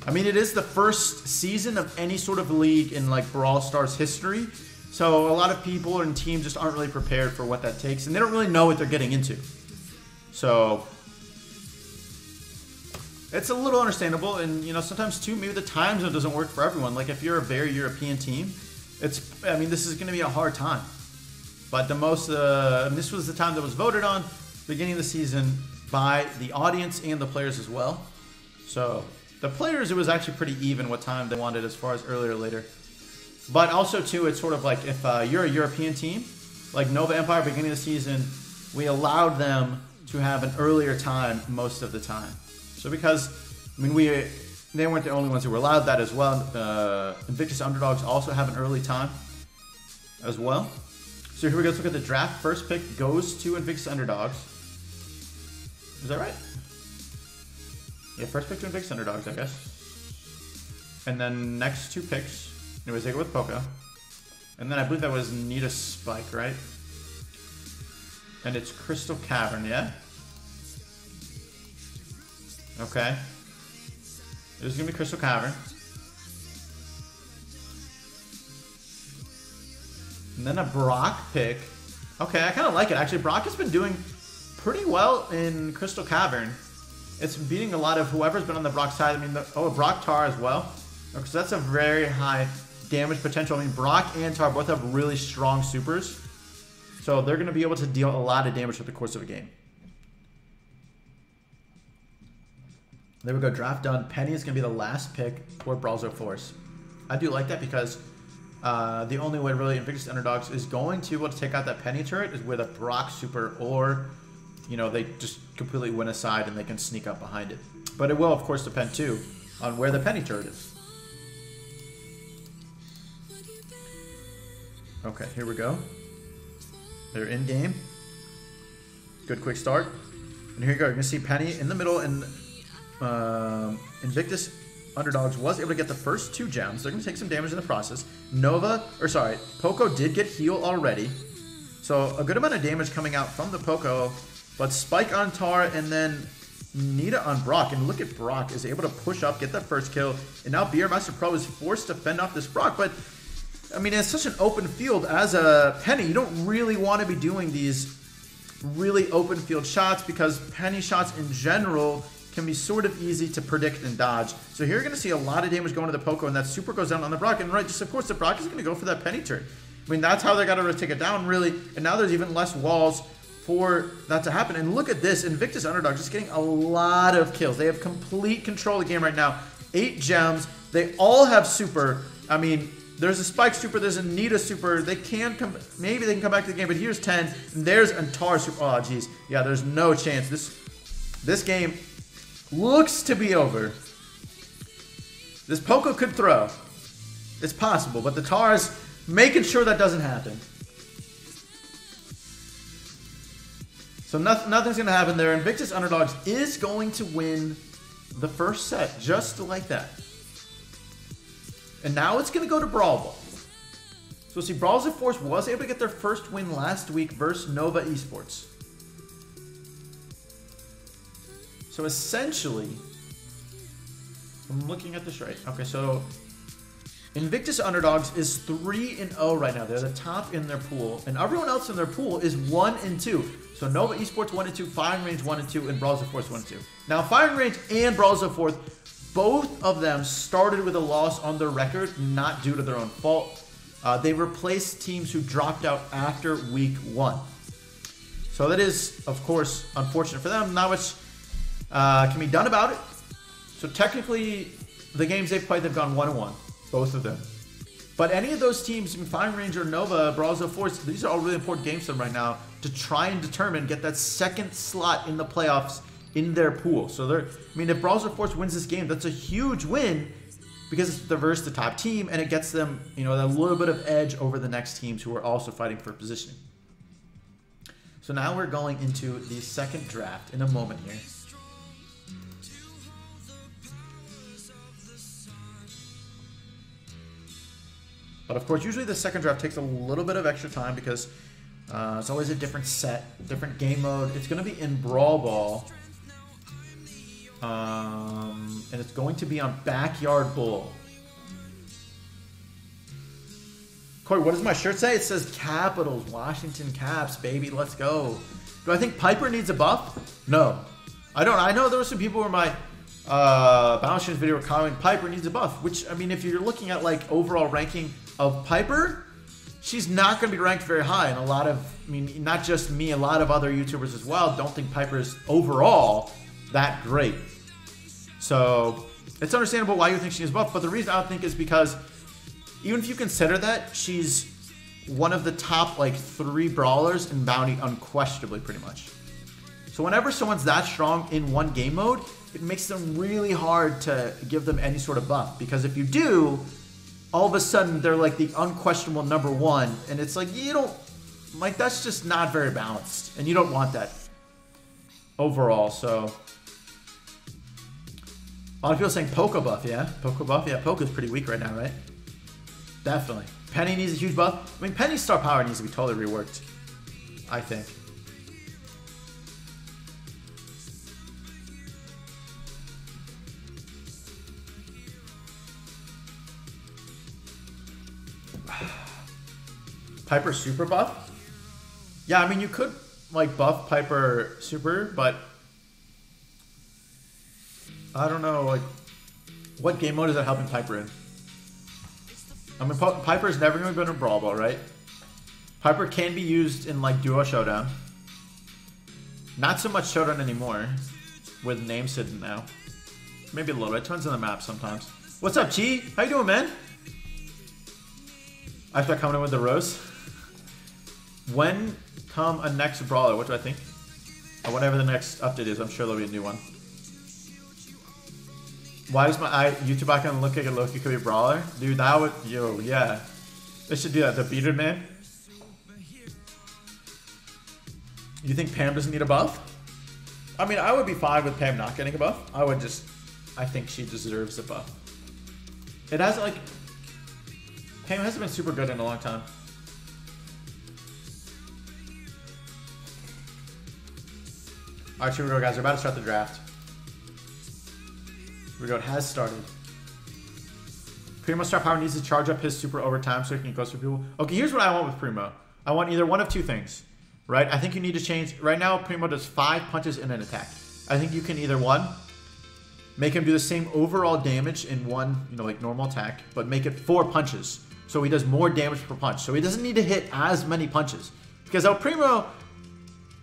Speaker 1: I mean, it is the first season of any sort of league in, like, Brawl Stars history. So, a lot of people and teams just aren't really prepared for what that takes. And they don't really know what they're getting into. So, it's a little understandable. And, you know, sometimes, too, maybe the time zone doesn't work for everyone. Like, if you're a very European team, I mean, this is going to be a hard time. But this was the time that was voted on beginning of the season by the audience and the players as well. So the players, it was actually pretty even what time they wanted as far as earlier or later. But also, too, it's sort of like if you're a European team, like Nova Empire, beginning of the season, we allowed them to have an earlier time most of the time. So because, I mean, they weren't the only ones who were allowed that as well. Invictus underdogs also have an early time as well. So here we go. Let's look at the draft. First pick goes to Invictus underdogs. Is that right? Yeah, first pick to Invictus underdogs, I guess. And then next 2 picks, it was Zigga with Poco. And then I believe that was Nita Spike, right? And it's Crystal Cavern, yeah? Okay. It was going to be Crystal Cavern. And then a Brock pick. Okay, I kind of like it. Actually, Brock has been doing pretty well in Crystal Cavern. It's beating a lot of whoever's been on the Brock side. I mean, Brock Tar as well. Because that's a very high damage potential. I mean, Brock and Tar both have really strong supers. So they're going to be able to deal a lot of damage over the course of a game. There we go, draft done. Penny is going to be the last pick for brawlzil Force. I do like that because the only way really Invictus underdogs is going to be able to take out that Penny turret is with a Brock super, or, you know, they just completely win a side and they can sneak up behind it. But it will, of course, depend, too, on where the Penny turret is. Okay, here we go. They're in game. Good quick start. And here you go. You're going to see Penny in the middle, and Invictus underdogs was able to get the first 2 gems. They're going to take some damage in the process. Poco did get heal already. So a good amount of damage coming out from the Poco. But Spike on Tar and then Nita on Brock. And look at Brock is able to push up, get that first kill. And now BR Master Pro is forced to fend off this Brock. But, I mean, it's such an open field. As a Penny, you don't really want to be doing these really open field shots because Penny shots in general can be sort of easy to predict and dodge. So here you're going to see a lot of damage going to the Poco, and that super goes down on the Brock. And right, just of course, the Brock is going to go for that Penny turret. I mean, that's how they got to take it down, really. And now there's even less walls for that to happen. And look at this. Invictus underdog just getting a lot of kills. They have complete control of the game right now. 8 gems. They all have super. I mean, there's a Spike super. There's a Nita super. They can come. Maybe they can come back to the game. But here's 10. And there's a Tar super. Oh, geez. Yeah, there's no chance. This game looks to be over. This Poco could throw. It's possible, but the Tar's making sure that doesn't happen. So nothing's going to happen there. Invictus Underdogs is going to win the first set, just like that. And now it's going to go to Brawl Ball. So see, brawlzil Force was able to get their first win last week versus Nova Esports. So essentially, I'm looking at this right. Okay, so Invictus Underdogs is 3-0 right now. They're the top in their pool, and everyone else in their pool is 1-2. So Nova Esports 1-2, firingrange 1-2, and brawlzil Force 1-2. Now firingrange and brawlzil Force, both of them started with a loss on their record, not due to their own fault. They replaced teams who dropped out after week 1. So that is, of course, unfortunate for them. Not much can be done about it. So technically, the games they've played, they've gone 1-1, both of them. But any of those teams, firingrange or Nova, brawlzil Force, these are all really important games for them right now to try and determine, get that second slot in the playoffs in their pool. So they're, I mean, if brawlzil Force wins this game, that's a huge win because they're versus the top team, and it gets them, you know, a little bit of edge over the next teams who are also fighting for positioning. So now we're going into the second draft in a moment here. But of course, usually the second draft takes a little bit of extra time because it's always a different set, different game mode. It's going to be in Brawl Ball. And it's going to be on Backyard Bull. Cory, what does my shirt say? It says Capitals, Washington Caps, baby, let's go. Do I think Piper needs a buff? No. I don't. I know there were some people in my Balance Streams video were commenting Piper needs a buff, which, I mean, if you're looking at like overall ranking of Piper, she's not going to be ranked very high. And a lot of, I mean, not just me, a lot of other YouTubers as well don't think Piper is overall that great. So it's understandable why you think she needs a buff, but the reason I don't think is because even if you consider that, she's one of the top like 3 brawlers in Bounty unquestionably, pretty much. So whenever someone's that strong in one game mode, it makes them really hard to give them any sort of buff, because if you do, all of a sudden they're like the unquestionable #1, and it's like, you don't, like, that's just not very balanced, and you don't want that overall. So a lot of people saying Poke buff, yeah, Poke buff, yeah, Poke is pretty weak right now, right? Definitely. Penny needs a huge buff. I mean, Penny's star power needs to be totally reworked, I think. Piper super buff? Yeah, I mean, you could like buff Piper super, but I don't know, like, what game mode is that helping Piper in? I mean, Piper's never going to be in a Brawl Ball, right? Piper can be used in like Duo Showdown. Not so much Showdown anymore, with names hidden now. Maybe a little bit. Turns on the map sometimes. What's up, Chi? How you doing, man? I start coming in with the rose. When come a next brawler? What do I think? Or whatever the next update is, I'm sure there'll be a new one. Why does my YouTube icon look like a Loki could be a brawler? Dude, that would, yo, yeah. They should do that. The bearded man. You think Pam doesn't need a buff? I mean, I would be fine with Pam not getting a buff. I think she deserves a buff. It hasn't, like, Pam hasn't been super good in a long time. Alright, here we go, guys. We're about to start the draft. Here we go. It has started. Primo star power needs to charge up his super over time so he can go through people. Okay, here's what I want with Primo. I want either one of two things, right? I think you need to change. Right now, Primo does 5 punches in an attack. I think you can either, one, make him do the same overall damage in one, you know, like normal attack, but make it 4 punches. So he does more damage per punch. So he doesn't need to hit as many punches. Because El Primo,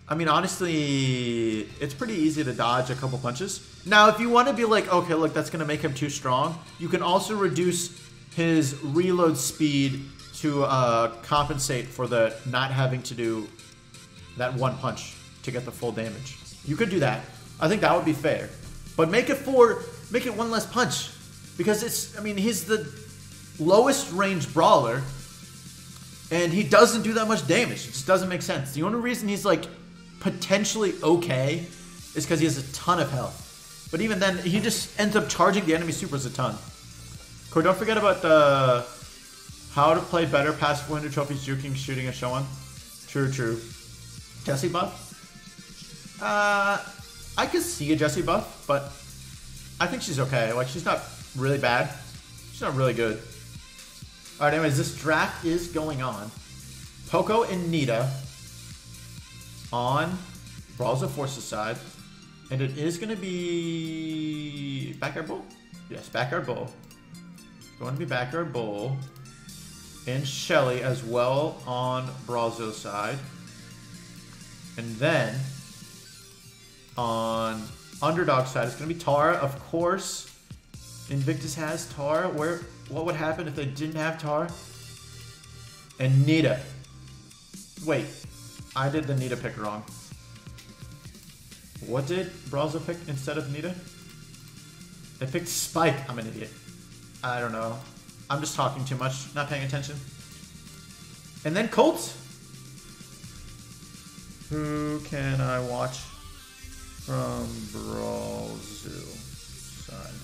Speaker 1: I mean, honestly, it's pretty easy to dodge a couple punches. Now, if you want to be like, okay, look, that's going to make him too strong, you can also reduce his reload speed to compensate for the not having to do that 1 punch to get the full damage. You could do that. I think that would be fair. But make it 1 less punch. Because it's, I mean, he's the lowest range brawler, and he doesn't do that much damage. It just doesn't make sense. The only reason he's like potentially okay is because he has a ton of health. But even then, he just ends up charging the enemy supers a ton. Cory, don't forget about the how to play better past 400 trophies, juking, shooting, and so on. True, true. Jessie buff? I could see a Jessie buff, but I think she's okay. Like, she's not really bad. She's not really good. Alright, anyways, this draft is going on. Poco and Nita on brawlzil Forces side. And it is going to be Backyard Bull? Yes, Backyard Bull. It's going to be Backyard Bull. And Shelly as well on brawlzil side. And then on underdog side, it's going to be Tara, of course. Invictus has Tara. What would happen if they didn't have Tara? And Nita. Wait, I did the Nita pick wrong. What did brawlzil pick instead of Nita? They picked Spike. I'm an idiot. I don't know. I'm just talking too much, not paying attention. And then Colts. Who can I watch from brawlzil side?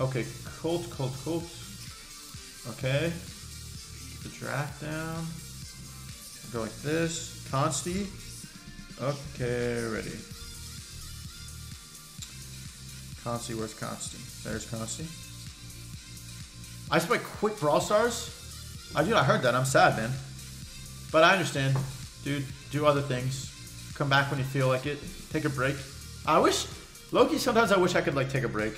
Speaker 1: Okay, Colts. Okay. Get the draft down. Go like this. Consti. Okay, ready. Consti, where's Consti? There's Consti. I spike quick Brawl Stars? Dude, I heard that. I'm sad, man. But I understand. Dude, do other things. Come back when you feel like it. Take a break. I wish... Loki, sometimes I wish I could, like, take a break.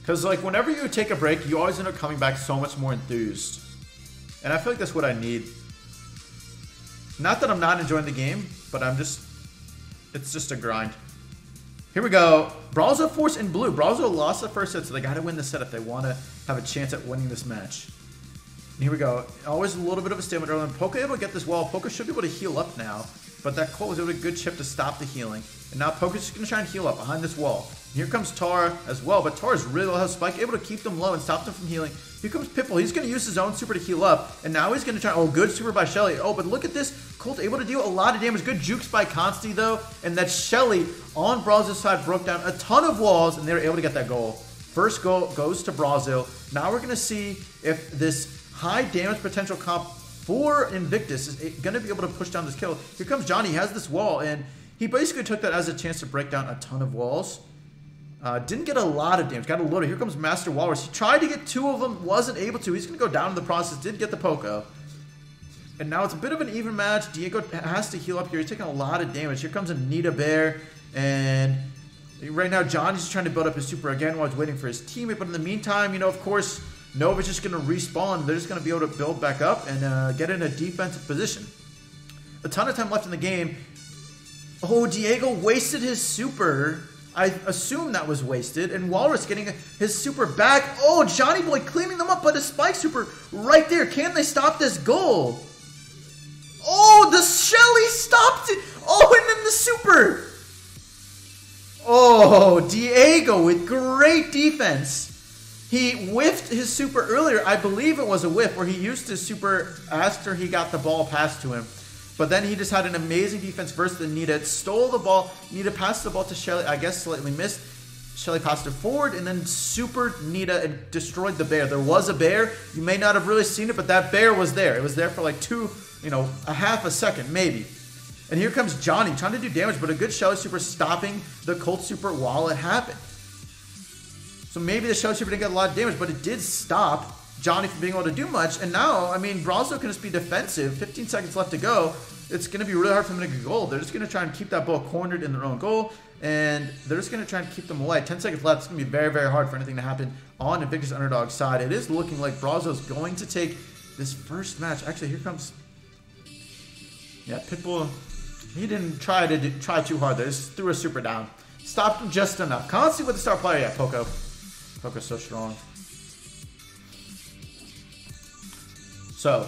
Speaker 1: Because, like, whenever you take a break, you always end up coming back so much more enthused. And I feel like that's what I need. Not that I'm not enjoying the game, but I'm just... It's just a grind. Here we go. brawlzil Force in blue. brawlzil lost the first set, so they got to win the set if they want to have a chance at winning this match. And here we go. Always a little bit of a stalemate early. Poco able to get this wall. Poco should be able to heal up now, but that Colt was able to get a good chip to stop the healing. And now Poco's just going to try and heal up behind this wall. And here comes Tara as well, but Tara's really low health. Spike able to keep them low and stop them from healing. Here comes Pitbull. He's going to use his own super to heal up, and now he's going to try... Oh, good super by Shelly. Oh, but look at this. Colt able to deal a lot of damage. Good jukes by Consti, though, and that Shelly on brawlzil's side broke down a ton of walls, and they were able to get that goal. First goal goes to brawlzil. Now we're going to see if this high damage potential comp for Invictus is going to be able to push down this kill. Here comes Johnny. He has this wall, and he basically took that as a chance to break down a ton of walls. Didn't get a lot of damage. Got a little. Here comes Master Walrus. He tried to get two of them. Wasn't able to. He's going to go down in the process. Did get the Poco. And now it's a bit of an even match. Diego has to heal up here. He's taking a lot of damage. Here comes Anita Bear. And right now, Johnny's trying to build up his super again while he's waiting for his teammate. But in the meantime, you know, of course, Nova's just going to respawn. They're just going to be able to build back up and get in a defensive position. A ton of time left in the game. Oh, Diego wasted his super. I assume that was wasted. And Walrus getting his super back. Oh, Johnny Boy cleaning them up, but his spike super right there. Can they stop this goal? Oh, the Shelly stopped it. Oh, and then the super. Oh, Diego with great defense. He whiffed his super earlier. I believe it was a whiff where he used his super after he got the ball passed to him. But then he just had an amazing defense versus the Nita. Stole the ball. Nita passed the ball to Shelly. I guess slightly missed. Shelly passed it forward and then super Nita and destroyed the bear. There was a bear. You may not have really seen it, but that bear was there. It was there for like a half a second, maybe. And here comes Johnny trying to do damage, but a good Shelly super stopping the Colt super while it happened. So maybe the Shelly super didn't get a lot of damage, but it did stop Johnny from being able to do much. And now, I mean, brawlzil can just be defensive. 15 seconds left to go. It's going to be really hard for them to get a goal. They're just going to try and keep that ball cornered in their own goal. And they're just going to try and keep them alive. 10 seconds left. It's going to be very, very hard for anything to happen on Invictus underdog side. It is looking like brawlzil is going to take this first match. Actually, here comes... Yeah, Pitbull... He didn't try too hard there. Just threw a super down. Stopped him just enough. Constantly with the star player. Yeah, Poco. Poco's so strong. So,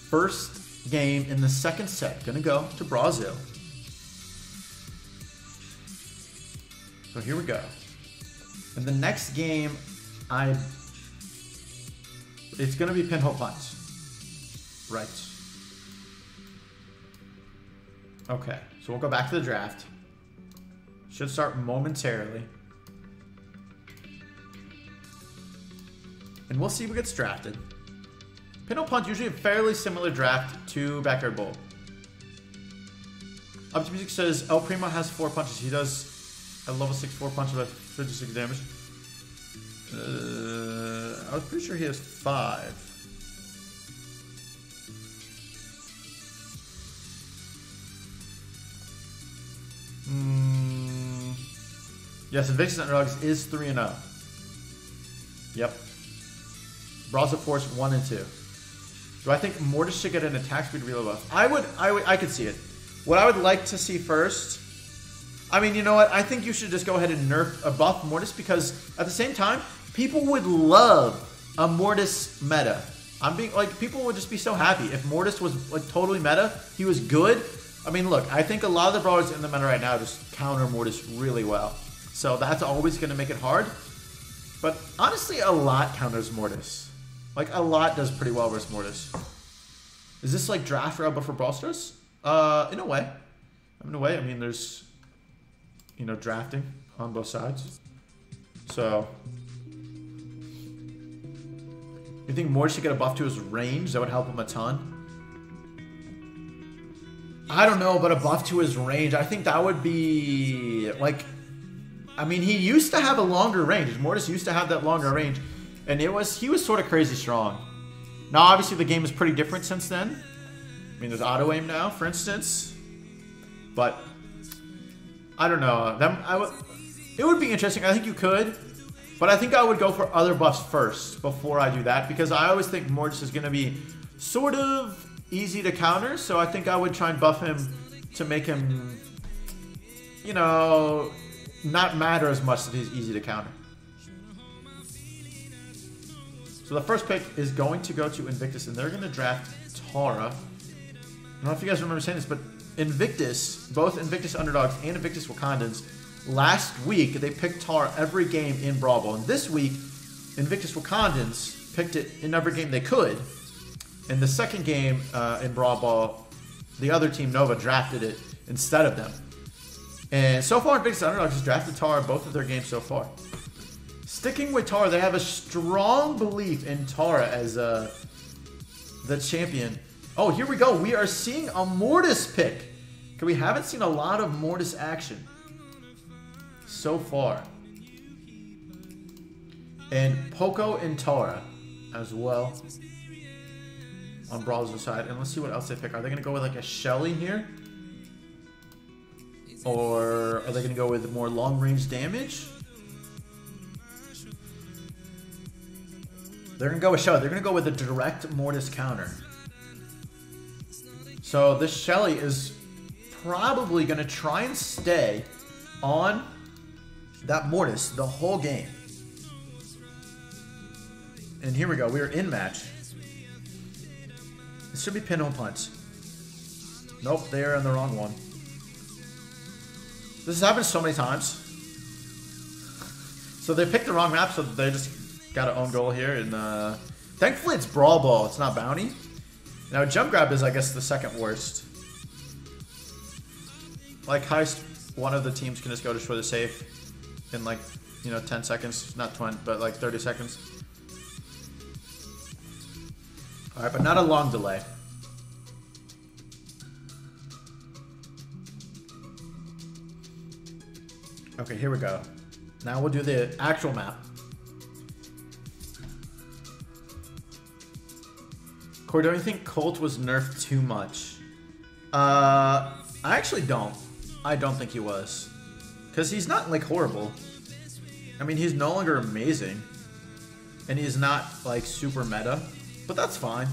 Speaker 1: first game in the second set. Gonna go to brawlzil. So here we go. In the next game, it's gonna be pinhole punch. Right. Okay, so we'll go back to the draft. Should start momentarily. And we'll see who gets drafted. Pinhole Punch, usually a fairly similar draft to Backyard Bowl. Up to Music says El Primo has 4 punches. He does a level 6 4 punch with 56 damage. I was pretty sure he has 5. Yes, Invictus Underdogs is 3-0. Yep. Brawlzil Force 1 and 2. Do I think Mortis should get an attack speed reload buff? I could see it. What I would like to see first, I mean, you know what? I think you should just go ahead and nerf a buff Mortis, because at the same time, people would love a Mortis meta. I'm being like, people would just be so happy if Mortis was like totally meta. He was good. I mean, look, I think a lot of the brawlers in the meta right now just counter Mortis really well. So that's always going to make it hard. But honestly, a lot counters Mortis. Like, a lot does pretty well versus Mortis. Is this like draft route but for Brawl Stars? In a way. In a way, I mean, there's, you know, drafting on both sides. So, you think Mortis should get a buff to his range? That would help him a ton. I don't know, but a buff to his range, I think that would be, like, I mean, he used to have a longer range. Mortis used to have that longer range, and he was sort of crazy strong. Now, obviously, the game is pretty different since then. I mean, there's auto-aim now, for instance. But, I don't know. It would be interesting. I think you could. But I think I would go for other buffs first before I do that, because I always think Mortis is going to be sort of easy to counter. So I think I would try and buff him to make him, you know, not matter as much that he's easy to counter. So the first pick is going to go to Invictus, and they're going to draft Tara. I don't know if you guys remember saying this, but Invictus, both Invictus Underdogs and Invictus Wakandans, last week they picked Tara every game in Brawl Ball. And this week, Invictus Wakandans picked it in every game they could. In the second game in Brawl Ball, the other team, Nova, drafted it instead of them. And so far, Invictus Underdogs has drafted Tara both of their games so far. Sticking with Tara, they have a strong belief in Tara as the champion. Oh, here we go. We are seeing a Mortis pick. Okay, we haven't seen a lot of Mortis action so far. And Poco and Tara as well on Brawlzil side. And let's see what else they pick. Are they going to go with like a Shelly here? Or are they going to go with more long-range damage? They're going to go with Shelly. They're going to go with a direct Mortis counter. So this Shelly is probably going to try and stay on that Mortis the whole game. And here we go. We are in match. This should be Pinhole Punch. Nope, they are on the wrong one. This has happened so many times. So they picked the wrong map, so they just got an own goal here. And thankfully it's Brawl Ball, it's not Bounty. Now Jump Grab is, I guess, the second worst. Like Heist, one of the teams can just go destroy the safe in like, you know, 10 seconds. Not 20, but like 30 seconds. Alright, but not a long delay. Okay, here we go. Now we'll do the actual map. Cory, don't you think Colt was nerfed too much? I actually don't. I don't think he was. Because he's not, like, horrible. I mean, he's no longer amazing. And he's not, like, super meta. But that's fine.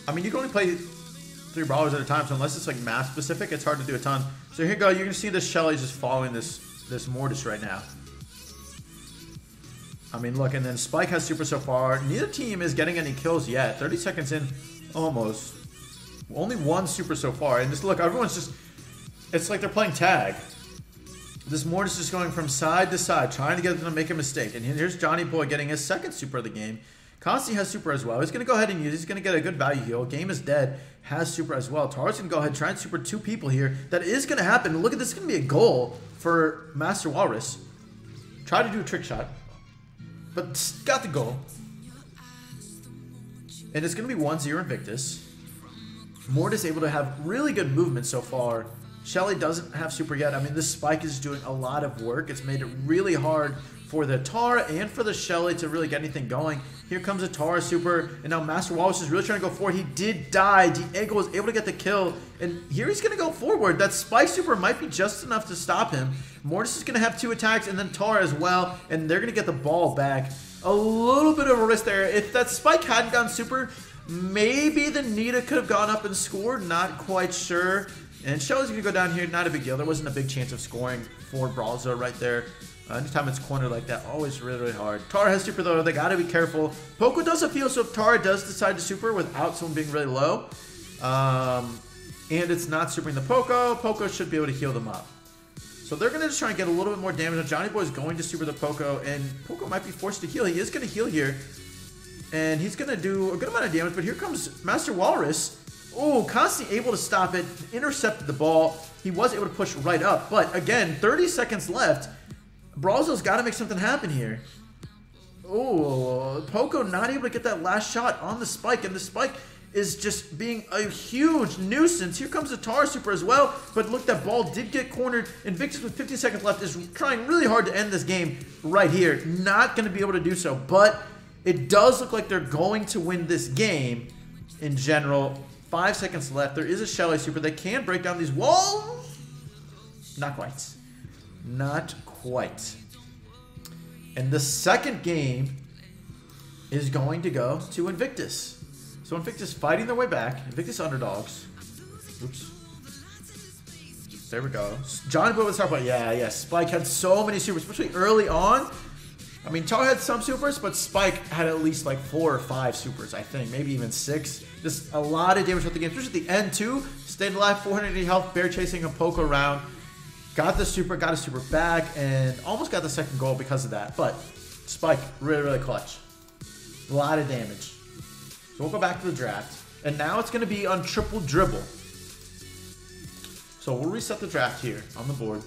Speaker 1: I mean, you can only play 3 brawlers at a time, so unless it's, like, map specific, it's hard to do a ton. So here you go. You can see this Shelly just following this Mortis right now. I mean, look, and then Spike has super so far. Neither team is getting any kills yet. 30 seconds in, almost. Only one super so far. And just look, everyone's just... It's like they're playing tag. This Mortis is just going from side to side, trying to get them to make a mistake. And here's Johnny Boy getting his second super of the game. Consti has super as well. He's going to go ahead and use it. He's going to get a good value heal. Game is dead. has super as well. Tara's going to go ahead and try and super 2 people here. That is going to happen. Look at this. It's going to be a goal for Master Walrus. Try to do a trick shot. But got the goal. And it's going to be 1-0 Invictus. Mortis able to have really good movement so far. Shelly doesn't have super yet. I mean, this spike is doing a lot of work. It's made it really hard for the Tara and for the Shelly to really get anything going. Here comes a Tara super, and now Master Wallace is really trying to go forward. He did die. Diego was able to get the kill, and here he's going to go forward. That spike super might be just enough to stop him. Mortis is going to have 2 attacks, and then Tara as well, and they're going to get the ball back. A little bit of a risk there. If that spike hadn't gone super, maybe the Nita could have gone up and scored. Not quite sure. And Shelly's going to go down here. Not a big deal. There wasn't a big chance of scoring for brawlzil right there. Anytime it's cornered like that, always really, really hard. Tara has super though. They got to be careful. Poco does appeal, so if Tara does decide to super without someone being really low, and it's not supering the Poco, Poco should be able to heal them up. So they're going to just try and get a little bit more damage. Johnny Boy is going to super the Poco, and Poco might be forced to heal. He is going to heal here, and he's going to do a good amount of damage, but here comes Master Walrus. Oh, constantly able to stop it, intercepted the ball. He was able to push right up, but again, 30 seconds left. brawlzil's got to make something happen here. Oh, Poco not able to get that last shot on the spike, and the spike is just being a huge nuisance. Here comes the Tara super as well, but look, that ball did get cornered. Invictus with 15 seconds left is trying really hard to end this game right here. Not going to be able to do so, but it does look like they're going to win this game in general. 5 seconds left. There is a Shelly super. They can break down these walls. Not quite. Not quite. And the second game is going to go to Invictus. So Invictus fighting their way back. Invictus underdogs. Oops. There we go. Johnny Boy was talking about, yeah. Spike had so many supers, especially early on. I mean, Tar had some supers, but Spike had at least like 4 or 5 supers, I think. Maybe even 6. Just a lot of damage with the game, especially at the end, too. Stayed alive, 480 health, bear chasing a Poco around. Got the super, got a super back, and almost got the second goal because of that. But Spike, really, really clutch. A lot of damage. So we'll go back to the draft. And now it's going to be on triple dribble. So we'll reset the draft here on the board.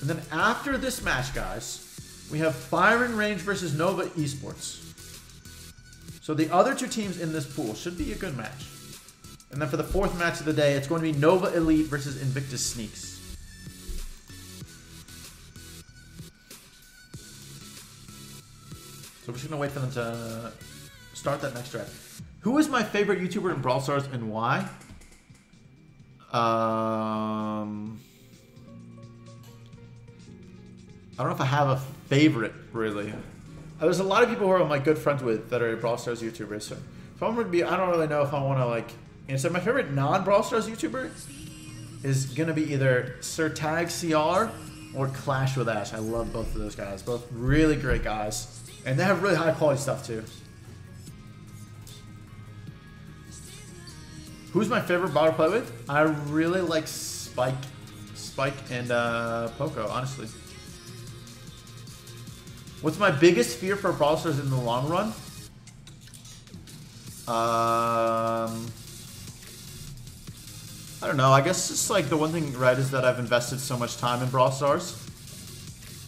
Speaker 1: And then after this match, guys, we have firingrange versus Nova Esports. So the other 2 teams in this pool should be a good match. And then for the 4th match of the day, it's going to be Nova Elite versus Invictus Sneaks. So we're just going to wait for them to start that next draft. Who is my favorite YouTuber in Brawl Stars and why? I don't know if I have a favorite, really. There's a lot of people who I'm like good friends with that are Brawl Stars YouTubers. So if I'm going to be, I don't really know if I want to like answer. My favorite non-Brawl Stars YouTuber is going to be either Sir Tag CR or Clash with Ash. I love both of those guys. Both really great guys. And they have really high quality stuff too. Who's my favorite bot to play with? I really like Spike and Poco, honestly. What's my biggest fear for Brawl Stars in the long run? I don't know. I guess just like the one thing, right, is that I've invested so much time in Brawl Stars.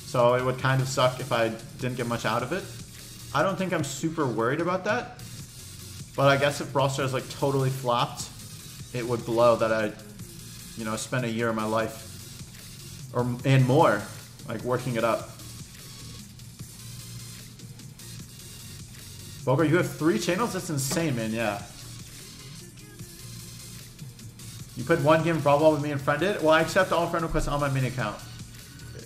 Speaker 1: So it would kind of suck if I didn't get much out of it. I don't think I'm super worried about that. But I guess if Brawl Stars like totally flopped, it would blow that I, you know, spent a year of my life and more like working it up. Boger, you have 3 channels? That's insane, man. Yeah. You put 1 game of Brawl Ball with me and friended? Well, I accept all friend requests on my mini account.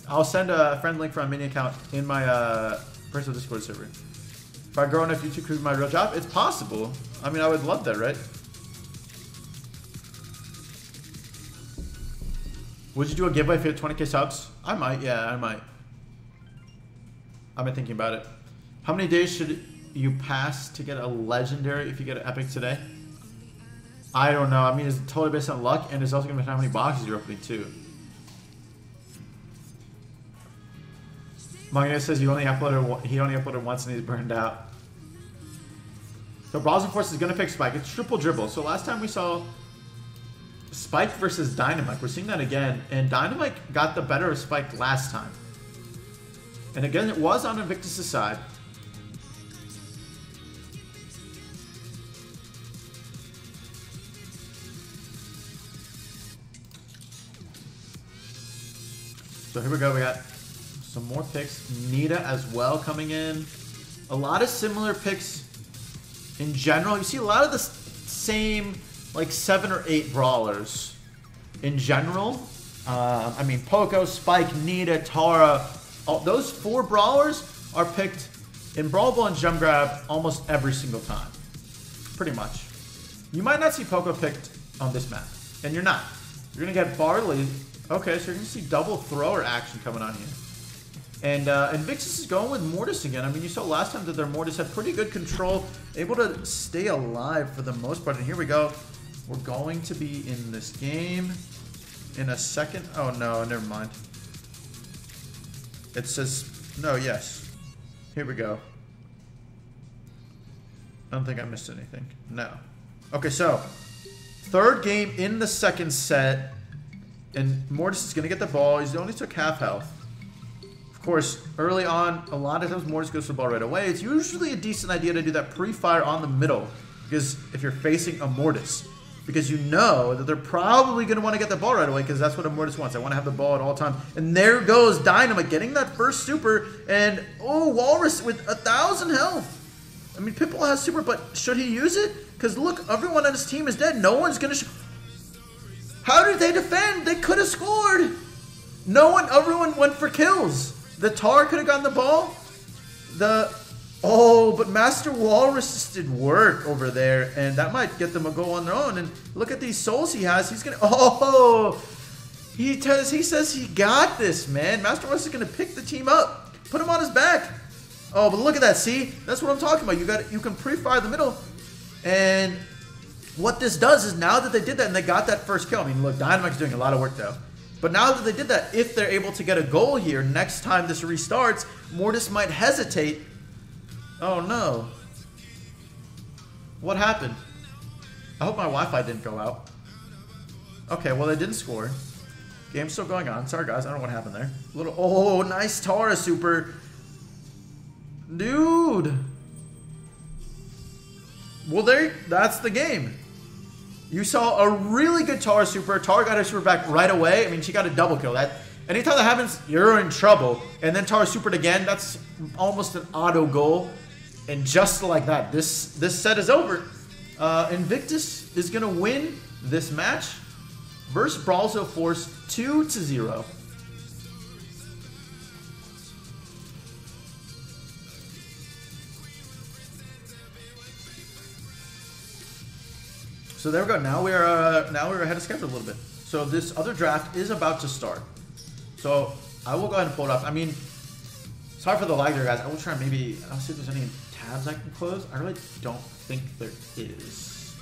Speaker 1: I'll send a friend link for my mini account in my personal Discord server. If I grow enough YouTube could be my real job, it's possible. I mean, I would love that, right? Would you do a giveaway if you had 20k subs? I might, yeah, I might. I've been thinking about it. How many days should you pass to get a legendary if you get an epic today? I don't know. I mean, it's totally based on luck, and it's also going to be how many boxes you're opening, too. Manga says he only uploaded once and he's burned out. So brawlzil Force is going to pick Spike. It's triple dribble. So last time we saw Spike versus Dynamite. We're seeing that again. And Dynamite got the better of Spike last time. And again, it was on Invictus' side. So here we go. We got some more picks. Nita as well coming in. A lot of similar picks in general. You see a lot of the same, like 7 or 8 brawlers in general. I mean, Poco, Spike, Nita, Tara. Those 4 brawlers are picked in Brawl Ball and Jump Grab almost every single time. Pretty much. You might not see Poco picked on this map. And you're not. You're going to get Barley. Okay, so you're going to see double thrower action coming on here. And Invictus is going with Mortis again. I mean, you saw last time that their Mortis had pretty good control, able to stay alive for the most part. And here we go. We're going to be in this game in a second. Oh, no, never mind. It says, no, yes. Here we go. I don't think I missed anything. No. Okay, so third game in the second set. And Mortis is going to get the ball. He only took half health. Of course, early on, a lot of times Mortis goes for the ball right away. It's usually a decent idea to do that pre-fire on the middle. Because if you're facing a Mortis. Because you know that they're probably going to want to get the ball right away. Because that's what a Mortis wants. I want to have the ball at all times. And there goes Dynamite getting that first super. And, oh, Walrus with 1,000 health. I mean, Pitbull has super, but should he use it? Because look, everyone on his team is dead. No one's going to... How did they defend? They could have scored. Everyone went for kills. The Tar could have gotten the ball. But Master Walrus did work over there, and that might get them a goal on their own. And look at these souls he has. He's gonna. He says he got this, man. Master Walrus is gonna pick the team up, put him on his back. Oh, but look at that. See, that's what I'm talking about. You can pre-fire the middle, and what this does is now that they did that and they got that first kill. I mean, look, Dynamite's doing a lot of work though. But now that they did that, if they're able to get a goal here, next time this restarts, Mortis might hesitate. Oh no. What happened? I hope my Wi-Fi didn't go out. Okay, well they didn't score. Game's still going on. Sorry guys, I don't know what happened there. Nice Tara super. Dude. Well, that's the game. You saw a really good Tara super. Tara got her super back right away. I mean, she got a double kill. Anytime that happens, you're in trouble. And then Tara supered again. That's almost an auto goal. And just like that, this set is over. Invictus is going to win this match versus brawlzil Force 2-0. So there we go. Now we're ahead of schedule a little bit. So this other draft is about to start. So I will go ahead and pull it up. I mean, sorry for the lag there, guys. I will try I'll see if there's any tabs I can close. I really don't think there is.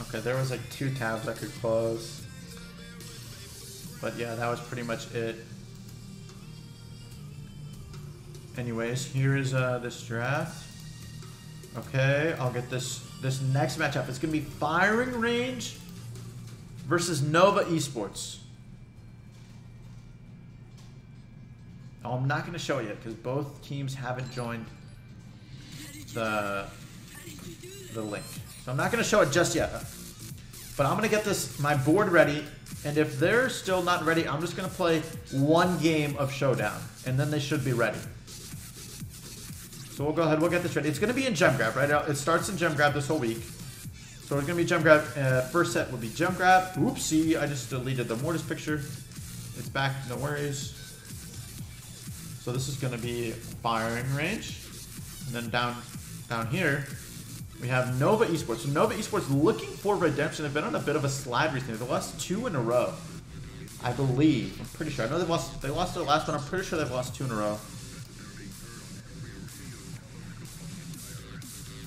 Speaker 1: Okay, there was like 2 tabs I could close. But yeah, that was pretty much it. Anyways, here is this draft. Okay, I'll get this next matchup. It's gonna be Firing Range versus Nova Esports. Oh, I'm not gonna show it yet because both teams haven't joined the link. So I'm not gonna show it just yet. But I'm gonna get my board ready, and if they're still not ready, I'm just gonna play 1 game of Showdown, and then they should be ready. So we'll go ahead, we'll get this ready. It's going to be in Gem Grab, right? It starts in Gem Grab this whole week. So it's going to be Gem Grab. First set will be Gem Grab. Oopsie, I just deleted the Mortis picture. It's back, no worries. So this is going to be Firing Range. And then down here, we have Nova Esports. So Nova Esports looking for redemption. They've been on a bit of a slide recently. They lost 2 in a row, I believe. I'm pretty sure. I know they lost their last one. I'm pretty sure they've lost 2 in a row.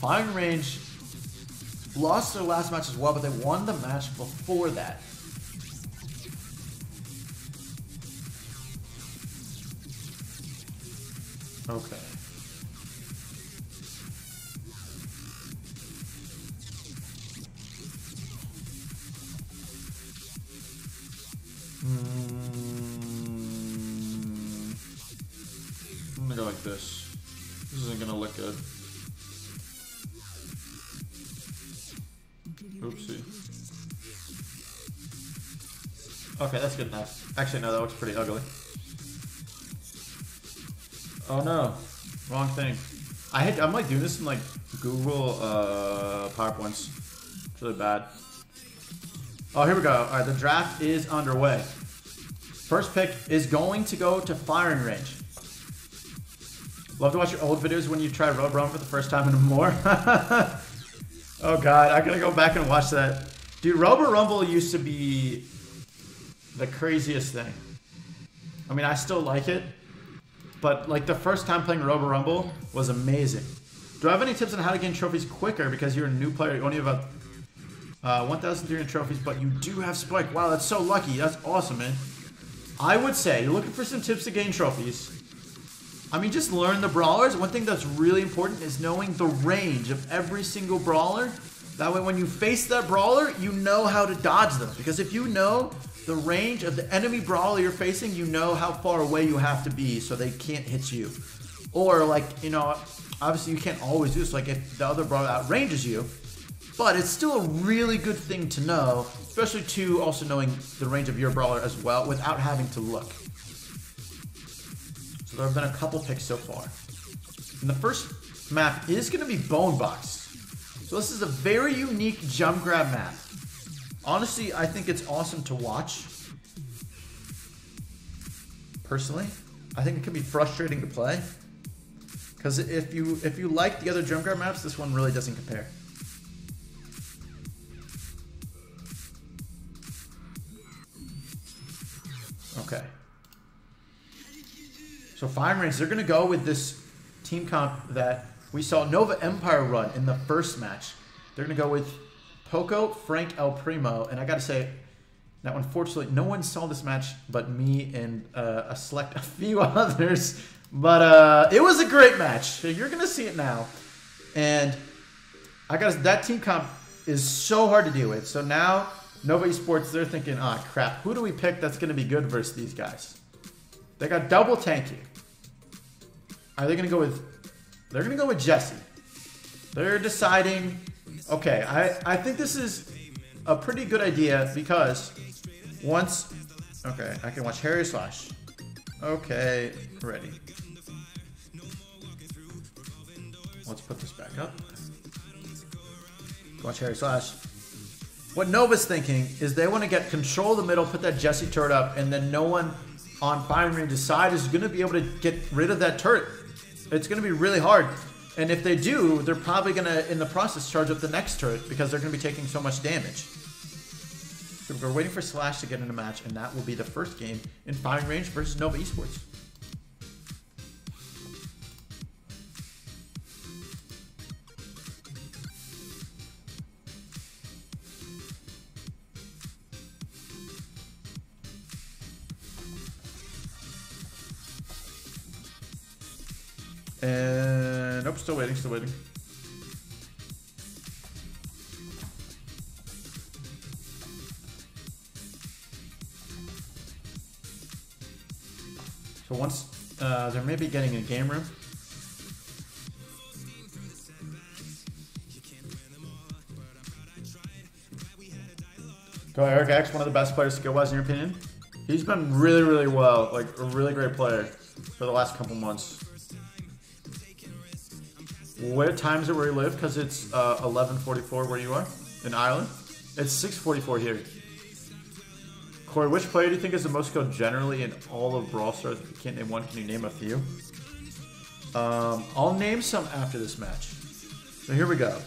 Speaker 1: Firing Range lost their last match as well, but they won the match before that. Okay. I'm gonna go like this. This isn't gonna look good. Oopsie. Okay, that's good enough. Actually, no, that looks pretty ugly. Oh no, wrong thing. I'm like doing this in like Google PowerPoints. It's really bad. Oh, here we go. All right, the draft is underway. First pick is going to go to firing range. Love to watch your old videos when you try Road Run for the first time and more. Oh god, I'm gonna go back and watch that. Dude, Robo Rumble used to be the craziest thing. I mean, I still like it, but like the first time playing Robo Rumble was amazing. Do I have any tips on how to gain trophies quicker? Because you're a new player, you only have about 1,300 trophies, but you do have Spike. Wow, that's so lucky. That's awesome, man. I would say you're looking for some tips to gain trophies. I mean, just learn the brawlers. One thing that's really important is knowing the range of every single brawler. That way, when you face that brawler, you know how to dodge them. Because if you know the range of the enemy brawler you're facing, you know how far away you have to be so they can't hit you. Or like, you know, obviously you can't always do this, like if the other brawler outranges you. But it's still a really good thing to know, especially to also knowing the range of your brawler as well without having to look. So there have been a couple picks so far. And the first map is going to be Bone Box. So this is a very unique jump grab map. Honestly, I think it's awesome to watch. Personally, I think it can be frustrating to play. Because if you like the other jump grab maps, this one really doesn't compare. Okay. So firing range, they're going to go with this team comp that we saw Nova Empire run in the first match. They're going to go with Poco, Frank, El Primo, and I got to say, now unfortunately, no one saw this match but me and a few others. But it was a great match. You're going to see it now. And I got that team comp is so hard to deal with. So now Nova Esports, they're thinking, ah, crap, who do we pick that's going to be good versus these guys? They got double tanky. Are they going to go with... They're going to go with Jesse. They're deciding... Okay, I think this is a pretty good idea because once... Okay, I can watch Harry Slash. Okay, ready. Let's put this back up. Watch Harry Slash. What Nova's thinking is they want to get control of the middle, put that Jesse turret up, and then no one on firing range side is going to be able to get rid of that turret. It's going to be really hard. And if they do, they're probably going to, in the process, charge up the next turret because they're going to be taking so much damage. So we're waiting for Slash to get in a match, and that will be the first game in firing range versus Nova Esports. And nope, still waiting, still waiting. So once they're maybe getting a game room. Go Eric X, one of the best players skill-wise in your opinion. He's been really, really well, like a really great player for the last couple months. What time is it where you live? Because it's 11:44 where you are in Ireland. It's 6:44 here. Cory, which player do you think is the most skilled generally in all of Brawl Stars? If you can't name one, can you name a few? I'll name some after this match. So here we go.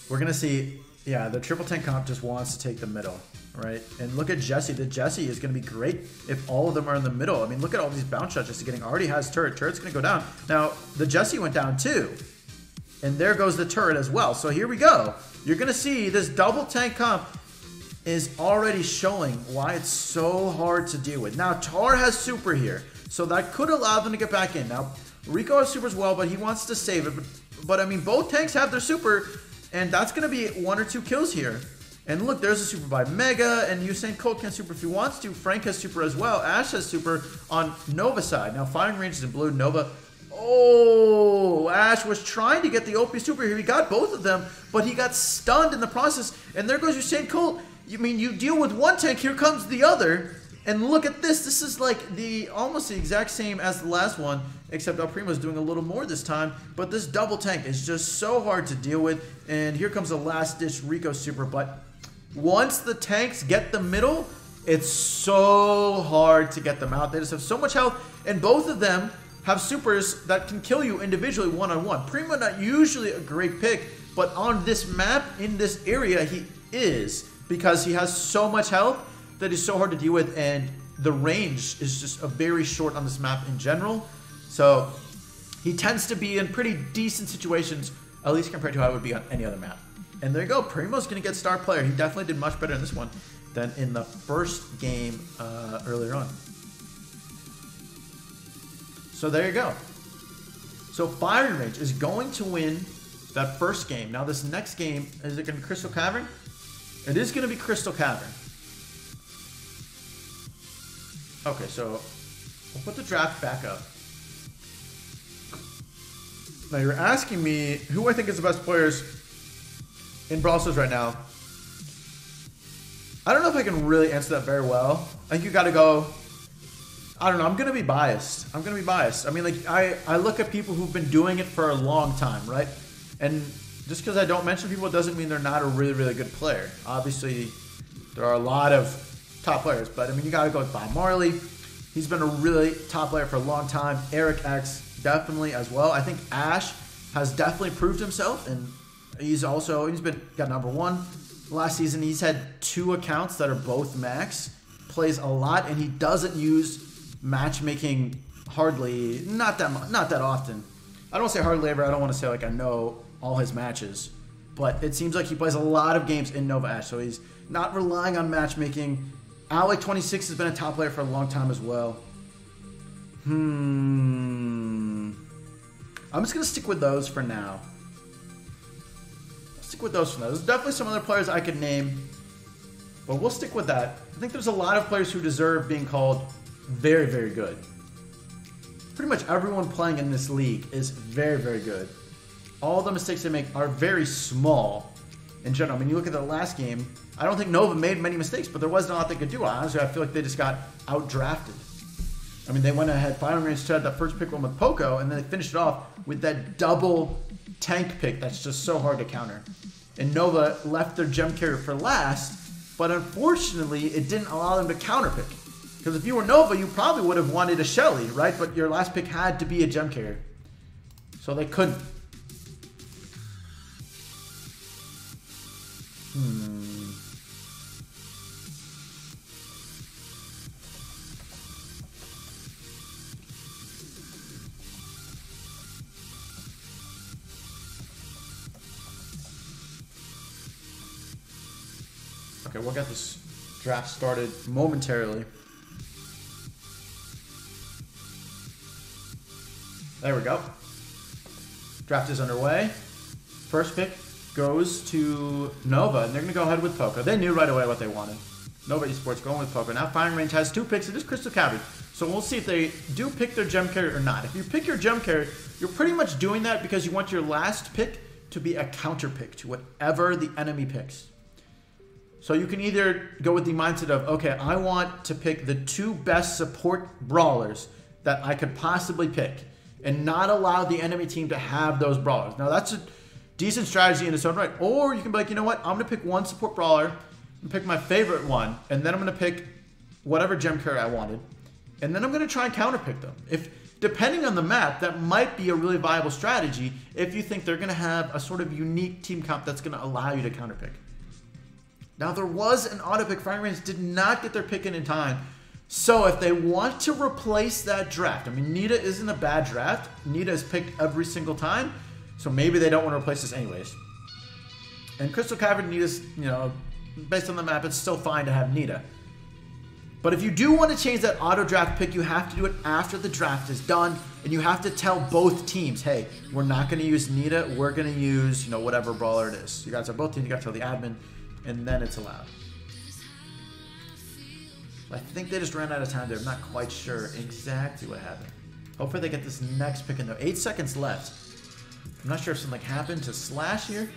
Speaker 1: We're gonna see. Yeah, the triple tank comp just wants to take the middle, right? And look at Jesse. The Jesse is going to be great if all of them are in the middle. I mean, look at all these bounce shots Jesse getting. Already has turret. Turret's going to go down. Now, the Jesse went down too. And there goes the turret as well. So here we go. You're going to see this double tank comp is already showing why it's so hard to deal with. Now, Tar has super here. So that could allow them to get back in. Now, Rico has super as well, but he wants to save it. But I mean, both tanks have their super, and that's going to be 1 or 2 kills here. And look, there's a super by Mega, and Usain Colt can super if he wants to. Frank has super as well. Ash has super on Nova's side. Now, firing range is in blue. Nova. Oh, Ash was trying to get the OP super here. He got both of them, but he got stunned in the process. And there goes Usain Colt. You mean you deal with one tank, here comes the other. And look at this. This is like almost the exact same as the last one, except El Primo's doing a little more this time. But this double tank is just so hard to deal with. And here comes the last ditch Rico super. But once the tanks get the middle, it's so hard to get them out. They just have so much health, and both of them have supers that can kill you individually one-on-one. Primo not usually a great pick, but on this map, in this area, he is, because he has so much health that is so hard to deal with, and the range is just very short on this map in general. So he tends to be in pretty decent situations, at least compared to how it would be on any other map. And there you go. Primo's going to get star player. He definitely did much better in this one than in the first game earlier on. So there you go. So Firing Range is going to win that first game. Now this next game, is it going to be Crystal Cavern? It is going to be Crystal Cavern. Okay, so we'll put the draft back up. Now you're asking me who I think is the best players in Brawl Stars right now. I don't know if I can really answer that very well. I think you got to go. I don't know. I'm going to be biased. I mean, like, I look at people who've been doing it for a long time, right? And just because I don't mention people doesn't mean they're not a really, really good player. Obviously, there are a lot of top players, but I mean, you got to go with Bob Marley. He's been a really top player for a long time. Eric X, definitely as well. I think Ash has definitely proved himself, and he's got #1 last season. He's had 2 accounts that are both max, plays a lot, and he doesn't use matchmaking hardly, not that often. I don't say hardly ever. I don't want to say like I know all his matches, but it seems like he plays a lot of games in Nova Ash, so he's not relying on matchmaking. Alec26 has been a top player for a long time as well. I'm just gonna stick with those for now. There's definitely some other players I could name, but we'll stick with that. I think there's a lot of players who deserve being called very, very good. Pretty much everyone playing in this league is very, very good. All the mistakes they make are very small in general. I mean, you look at the last game, I don't think Nova made many mistakes, but there wasn't a lot they could do. Honestly, I feel like they just got out-drafted. I mean, they went ahead, Firing Range tried that first pick one with Poco, and then they finished it off with that double tank pick that's just so hard to counter. And Nova left their gem carrier for last, but unfortunately, it didn't allow them to counter pick. Because if you were Nova, you probably would have wanted a Shelly, right? But your last pick had to be a gem carrier. So they couldn't. Okay, we'll get this draft started momentarily. There we go. Draft is underway. First pick goes to Nova, and they're going to go ahead with Poco. They knew right away what they wanted. Nova Esports going with Poco. Now Firing Range has 2 picks. It is Crystal Cavern. So we'll see if they do pick their gem carrier or not. If you pick your gem carrier, you're pretty much doing that because you want your last pick to be a counter pick to whatever the enemy picks. So you can either go with the mindset of, okay, I want to pick the 2 best support brawlers that I could possibly pick and not allow the enemy team to have those brawlers. Now that's a decent strategy in its own right. Or you can be like, you know what, I'm gonna pick 1 support brawler and pick my favorite one, and then I'm gonna pick whatever gem carrier I wanted, and then I'm gonna try and counter pick them. Depending on the map, that might be a really viable strategy if you think they're gonna have a sort of unique team comp that's gonna allow you to counter pick. Now, there was an auto pick. Firing Range did not get their pick in time. So if they want to replace that draft, I mean, Nita isn't a bad draft. Nita is picked every single time. So maybe they don't want to replace this anyways. And Crystal Cavern, Nita's, you know, based on the map, it's still fine to have Nita. But if you do want to change that auto draft pick, you have to do it after the draft is done, and you have to tell both teams, hey, we're not going to use Nita, we're going to use, you know, whatever brawler it is. You guys are both teams, you got to tell the admin, and then it's allowed. I think they just ran out of time there. I'm not quite sure exactly what happened. Hopefully they get this next pick in there. 8 seconds left. I'm not sure if something happened to Slash here.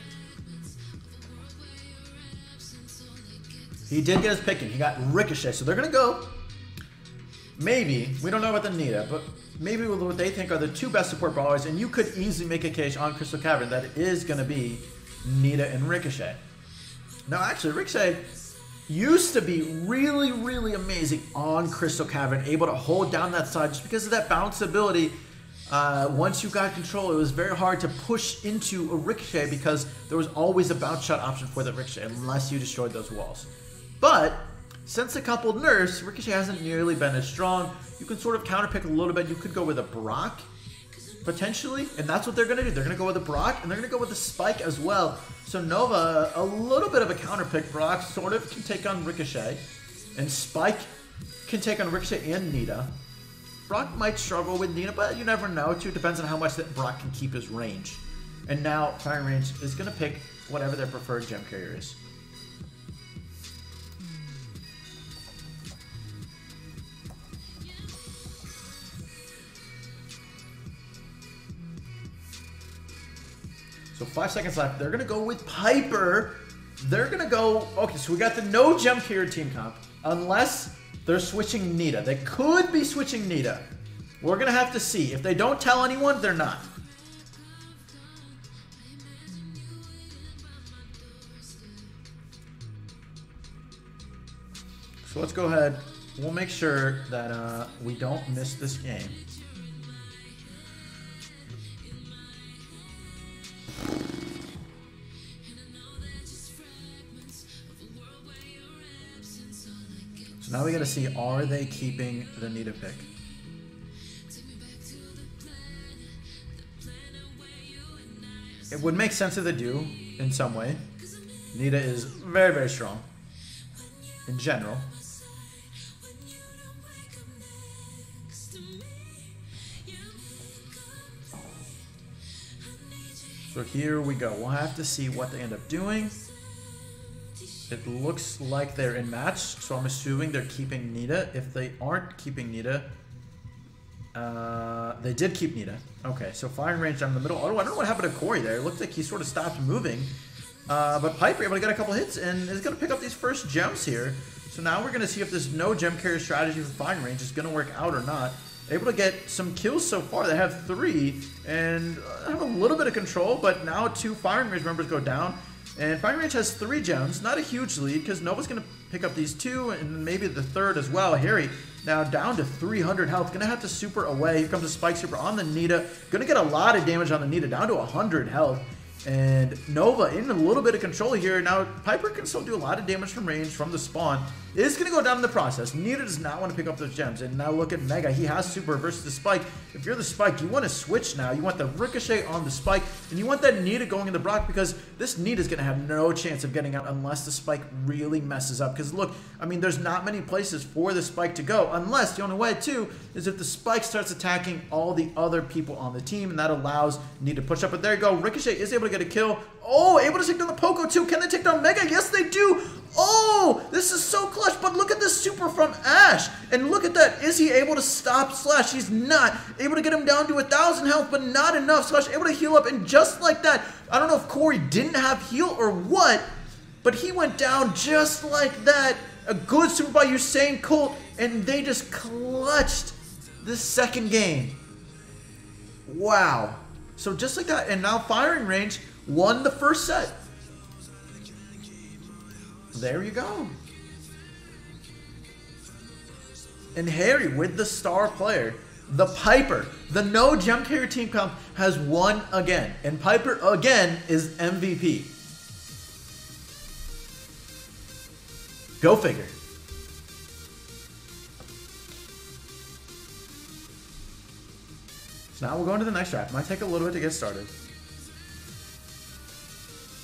Speaker 1: He did get his pick in. He got Ricochet. So they're going to go. Maybe. We don't know about the Nita, but maybe with what they think are the 2 best support brawlers. And you could easily make a case on Crystal Cavern that it is going to be Nita and Ricochet. Now, actually, Ricochet used to be really, really amazing on Crystal Cavern, able to hold down that side just because of that bounce ability. Once you got control, it was very hard to push into a Ricochet because there was always a bounce shot option for the Ricochet unless you destroyed those walls. But since a couple nerfs, Ricochet hasn't nearly been as strong. You can sort of counterpick a little bit. You could go with a Brock, potentially, and that's what they're going to do. They're going to go with a Brock, and they're going to go with a Spike as well. So Nova, a little bit of a counterpick. Brock sort of can take on Ricochet, and Spike can take on Ricochet and Nita. Brock might struggle with Nita, but you never know, too. It depends on how much that Brock can keep his range. And now Firing Range is going to pick whatever their preferred gem carrier is. So 5 seconds left. They're going to go with Piper. They're going to go... Okay, so we got the no gem carrier team comp. Unless they're switching Nita. They could be switching Nita. We're going to have to see. If they don't tell anyone, they're not. So let's go ahead. We'll make sure that we don't miss this game. So now we got to see, are they keeping the Nita pick? It would make sense if they do, in some way. Nita is very, very strong. In general. So here we go. We'll have to see what they end up doing. It looks like they're in match, so I'm assuming they're keeping Nita. If they aren't keeping Nita, they did keep Nita. Okay, so Firing Range down in the middle. Oh, I don't know what happened to Cory there. It looked like he sort of stopped moving. But Piper able to get a couple hits and is going to pick up these first gems here. So now we're going to see if this no gem carrier strategy for Firing Range is going to work out or not. Able to get some kills so far. They have 3 and have a little bit of control, but now 2 Firing Range members go down. And Firing Range has 3 gems. Not a huge lead because Nova's going to pick up these 2 and maybe the 3rd as well. Harry now down to 300 health. Going to have to super away. Here comes a Spike Super on the Nita. Going to get a lot of damage on the Nita. Down to 100 health. And Nova in a little bit of control here. Now, Piper can still do a lot of damage from range from the spawn. It is going to go down in the process. Nita does not want to pick up those gems. And now look at Mega. He has Super versus the Spike. If you're the Spike, you want to switch now. You want the Ricochet on the Spike. And you want that Nita going in the Brock because this Nita is going to have no chance of getting out unless the Spike really messes up. Because look, I mean, there's not many places for the Spike to go. Unless the only way, too, is if the Spike starts attacking all the other people on the team. And that allows Nita to push up. But there you go. Ricochet is able to get a kill. Oh, able to take down the Poco too. Can they take down Mega? Yes, they do. Oh, this is so clutch. But look at this super from Ash. And look at that. Is he able to stop Slash? He's not. Able to get him down to 1,000 health, but not enough. Slash able to heal up. And just like that, I don't know if Cory didn't have heal or what, but he went down just like that. A good super by Usain Colt. And they just clutched the second game. Wow. So just like that. And now Firing Range won the first set. There you go. And Harry with the star player, the Piper, the no gem carrier team comp has won again. And Piper again is MVP. Go figure. So now we'll go into the next draft. Might take a little bit to get started.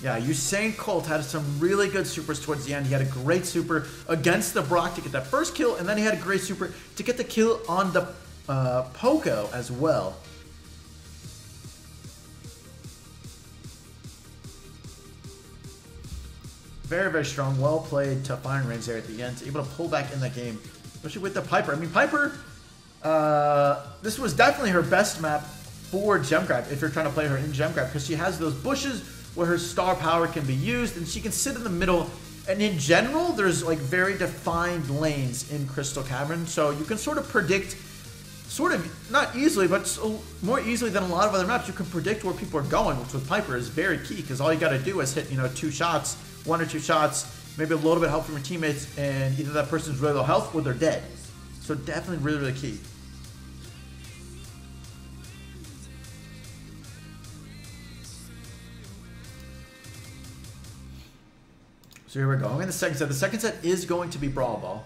Speaker 1: Yeah, Usain Colt had some really good supers towards the end. He had a great super against the Brock to get that first kill, and then he had a great super to get the kill on the Poco as well. Very, very strong. Well played to firing range there at the end. Able to pull back in that game, especially with the Piper. I mean, Piper, this was definitely her best map for gem grab if you're trying to play her in gem grab, because she has those bushes where her star power can be used, and she can sit in the middle. And in general, there's like very defined lanes in Crystal Cavern, so you can sort of predict, sort of not easily, but more easily than a lot of other maps. You can predict where people are going, which with Piper is very key, because all you got to do is hit, you know, 2 shots, 1 or 2 shots, maybe a little bit of help from your teammates, and either that person's really low health or they're dead. So definitely really, really key. So here we go. I'm in the second set. The second set is going to be Brawl Ball.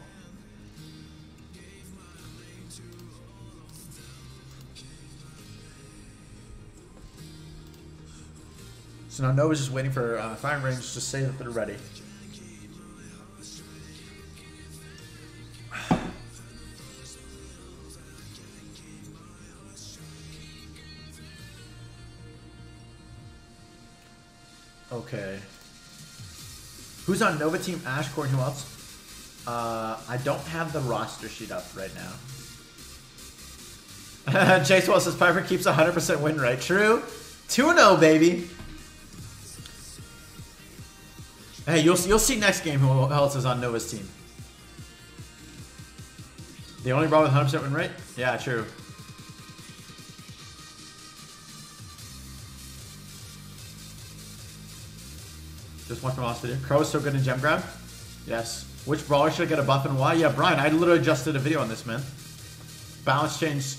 Speaker 1: So now Nova's just waiting for firing range to say that they're ready. Okay. Who's on Nova team? Ash, Cory, who else? I don't have the roster sheet up right now. Chase Wall says Piper keeps 100% win rate. True. 2-0, baby. Hey, you'll see next game who else is on Nova's team. The only brawl with 100% win rate? Yeah, true. Just watch my last video. Crow is so good in gem grab. Yes. Which brawler should I get a buff and why? Yeah, Brian, I literally just did a video on this, man. Balance change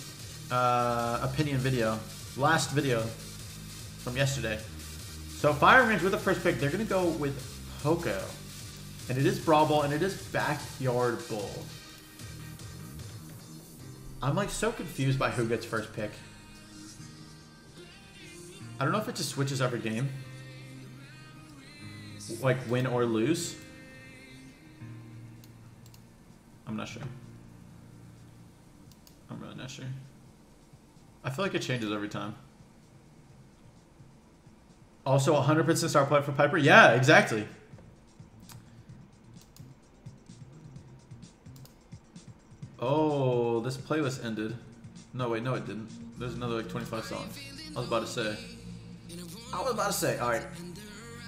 Speaker 1: opinion video. Last video from yesterday. So firing range with the first pick, they're gonna go with Poco. And it is Brawl Ball and it is Backyard Bull. I'm like so confused by who gets first pick. I don't know if it just switches every game. Like win or lose. I'm not sure. I'm really not sure. I feel like it changes every time. Also 100% star play for Piper. Yeah, exactly. Oh, this playlist ended. No, wait, no it didn't. There's another like 25 songs. I was about to say. All right.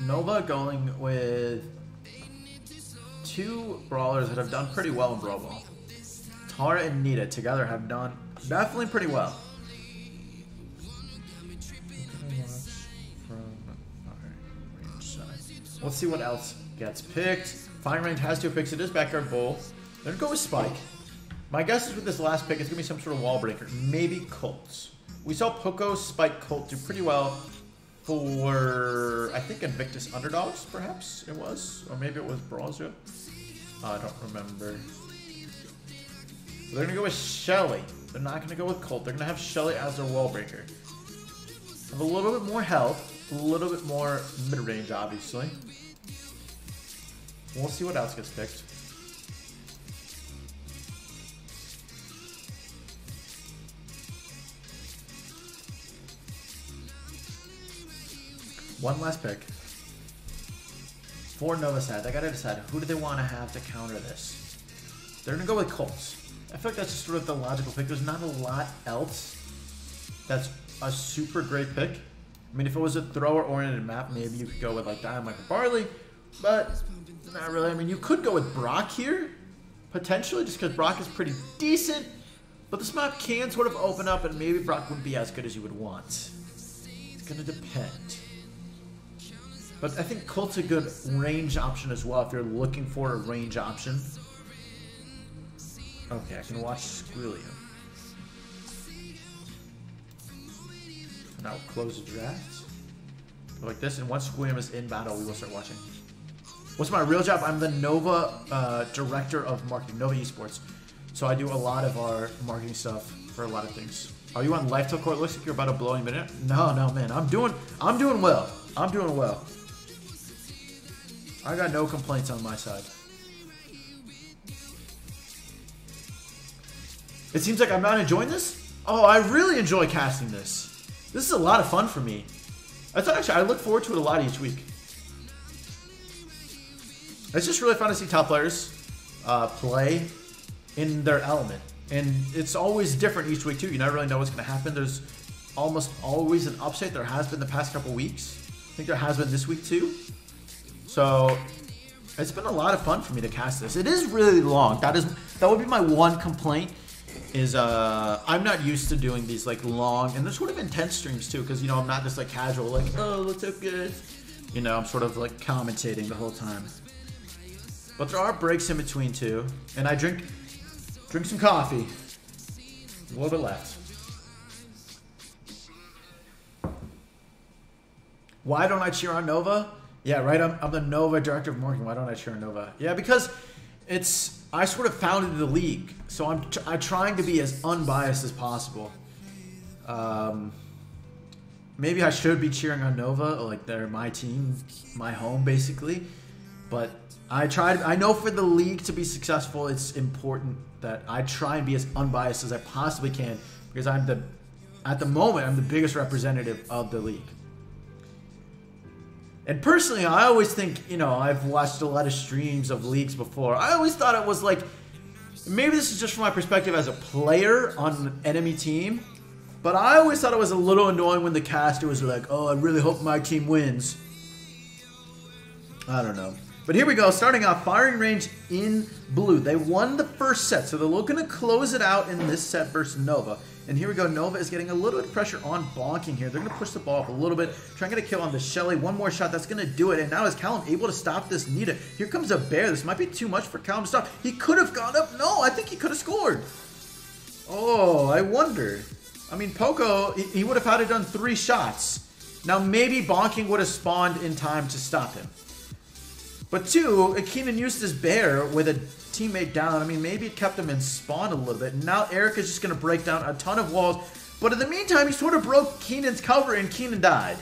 Speaker 1: Nova going with 2 brawlers that have done pretty well in Brawl Ball. Tara and Nita together have done definitely pretty well. Let's see what else gets picked. Firing range has 2 picks. It is Backyard Bull. They're going to go with Spike. My guess is with this last pick, it's going to be some sort of wall breaker. Maybe Colts. We saw Poco, Spike, Colt do pretty well for, I think, Invictus underdogs, perhaps it was. Or maybe it was brawlzil. I don't remember. So they're going to go with Shelly. They're not going to go with Colt. They're going to have Shelly as their wall breaker. Have a little bit more health. A little bit more mid-range, obviously. We'll see what else gets picked. One last pick. For Nova side, I gotta decide who do they want to have to counter this. They're gonna go with Colts. I feel like that's just sort of the logical pick. There's not a lot else that's a super great pick. I mean, if it was a thrower-oriented map, maybe you could go with like Dynamite or Barley, but not really. I mean, you could go with Brock here, potentially, just because Brock is pretty decent, but this map can sort of open up, and maybe Brock wouldn't be as good as you would want. It's gonna depend. But I think Colt's a good range option as well if you're looking for a range option. Okay, I can watch Squilliam. Now close the draft. Like this, and once Squilliam is in battle, we will start watching. What's my real job? I'm the Nova director of marketing, Nova Esports. So I do a lot of our marketing stuff for a lot of things. Are you on live till Court? Looks like you're about to blow a minute. No, man. I'm doing well. I'm doing well. I got no complaints on my side. It seems like I'm not enjoying this. Oh, I really enjoy casting this. This is a lot of fun for me. I look forward to it a lot each week. It's just really fun to see top players play in their element. And it's always different each week too. You never really know what's going to happen. There's almost always an upset. There has been the past couple weeks. I think there has been this week too. So it's been a lot of fun for me to cast this. It is really long. That would be my one complaint. Is I'm not used to doing these like long and they're sort of intense streams too, because you know I'm not just like casual like, oh, looks so good. You know, I'm sort of like commentating the whole time. But there are breaks in between too, and I drink some coffee. A little bit left. Why don't I cheer on Nova? Yeah, right. I'm the Nova director of marketing. Why don't I cheer on Nova? Yeah, because I sort of founded the league, so I'm trying to be as unbiased as possible. Maybe I should be cheering on Nova, like they're my team, my home, basically. But I know for the league to be successful, it's important that I try and be as unbiased as I possibly can, because at the moment, I'm the biggest representative of the league. And personally, I always think, you know, I've watched a lot of streams of leagues before. I always thought it was like, maybe this is just from my perspective as a player on an enemy team, but I always thought it was a little annoying when the caster was like, oh, I really hope my team wins. I don't know. But here we go, starting off, firing range in blue. They won the first set, so they're looking to close it out in this set versus Nova. And here we go, Nova is getting a little bit of pressure on bonking here. They're going to push the ball up a little bit, trying to get a kill on the Shelly. One more shot, that's going to do it. And now is Callum able to stop this Nita? Here comes a bear. This might be too much for Callum to stop. He could have gone up. No, I think he could have scored. Oh, I wonder. I mean, Poco, he would have had to done 3 shots. Now, maybe bonking would have spawned in time to stop him. But 2, Keenan used his bear with a teammate down. I mean, maybe it kept him in spawn a little bit. Now Eric is just going to break down a ton of walls. But in the meantime, he sort of broke Keenan's cover and Keenan died.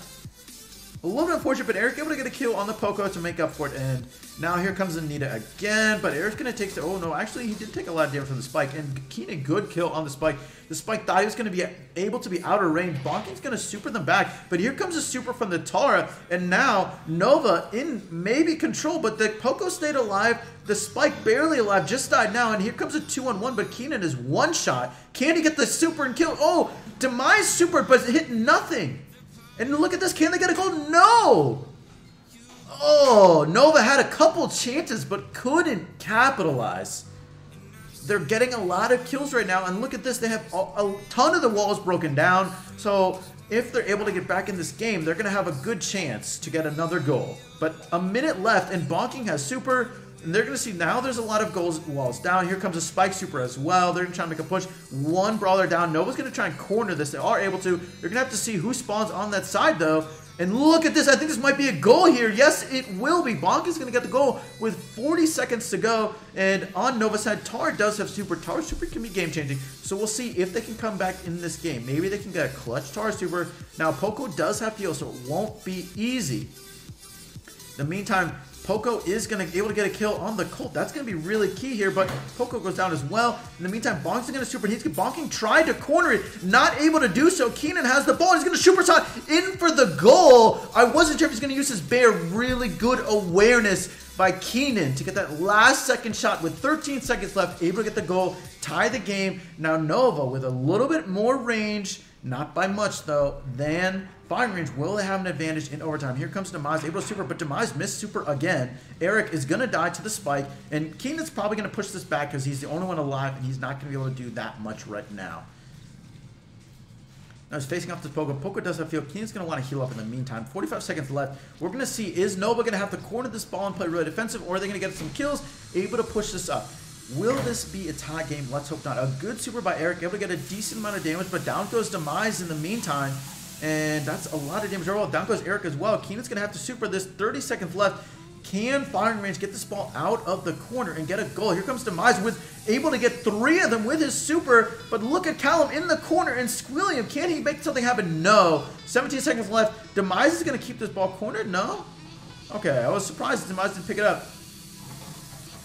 Speaker 1: A little bit unfortunate, but Eric able to get a kill on the Poco to make up for it. And now here comes Anita again, but Eric's going to take the... Oh, no, actually, he did take a lot of damage from the spike. And Keenan, good kill on the spike. The spike thought he was going to be able to be out of range. Bonking's going to super them back, but here comes a super from the Tara. And now Nova in maybe control, but the Poco stayed alive. The spike barely alive, just died now. And here comes a 2-on-1, but Keenan is one shot. Can he get the super and kill? Oh, Demise super, but hit nothing. And look at this. Can they get a goal? No! Oh, Nova had a couple chances, but couldn't capitalize. They're getting a lot of kills right now. And look at this. They have a ton of the walls broken down. So if they're able to get back in this game, they're going to have a good chance to get another goal. But a minute left, and Bonking has super... And they're going to see now there's a lot of walls down. Here comes a spike super as well. They're going to try to make a push. One brawler down. Nova's going to try and corner this. They are able to. You're going to have to see who spawns on that side, though. And look at this. I think this might be a goal here. Yes, it will be. Bonk is going to get the goal with 40 seconds to go. And on Nova's side, Tar does have super. Tar super can be game-changing. So we'll see if they can come back in this game. Maybe they can get a clutch Tar super. Now, Poco does have heal, so it won't be easy. In the meantime, Poco is going to be able to get a kill on the Colt. That's going to be really key here, but Poco goes down as well. In the meantime, Bonk's going to super. Bonking tried to corner it, not able to do so. Keenan has the ball. He's going to super shot in for the goal. I wasn't sure if he's going to use his bear. Really good awareness by Keenan to get that last second shot with 13 seconds left. Able to get the goal, tie the game. Now Nova with a little bit more range, not by much though, than firing range. Will they have an advantage in overtime? Here comes Demise, able to super, but Demise missed super again. Eric is going to die to the spike, and Keenan's probably going to push this back because he's the only one alive, and he's not going to be able to do that much right now. Now he's facing off this Poco. Poco does have field. Keenan's going to want to heal up in the meantime. 45 seconds left. We're going to see, is Nova going to have to corner this ball and play really defensive, or are they going to get some kills, able to push this up? Will this be a tie game? Let's hope not. A good super by Eric, able to get a decent amount of damage, but down goes Demise in the meantime. And that's a lot of damage overall. Down goes Eric as well. Keenan's going to have to super this. 30 seconds left. Can firing range get this ball out of the corner and get a goal? Here comes Demise with able to get 3 of them with his super. But look at Callum in the corner and squealing him. Can he make something happen? No. 17 seconds left. Demise is going to keep this ball cornered? No. Okay, I was surprised Demise didn't pick it up.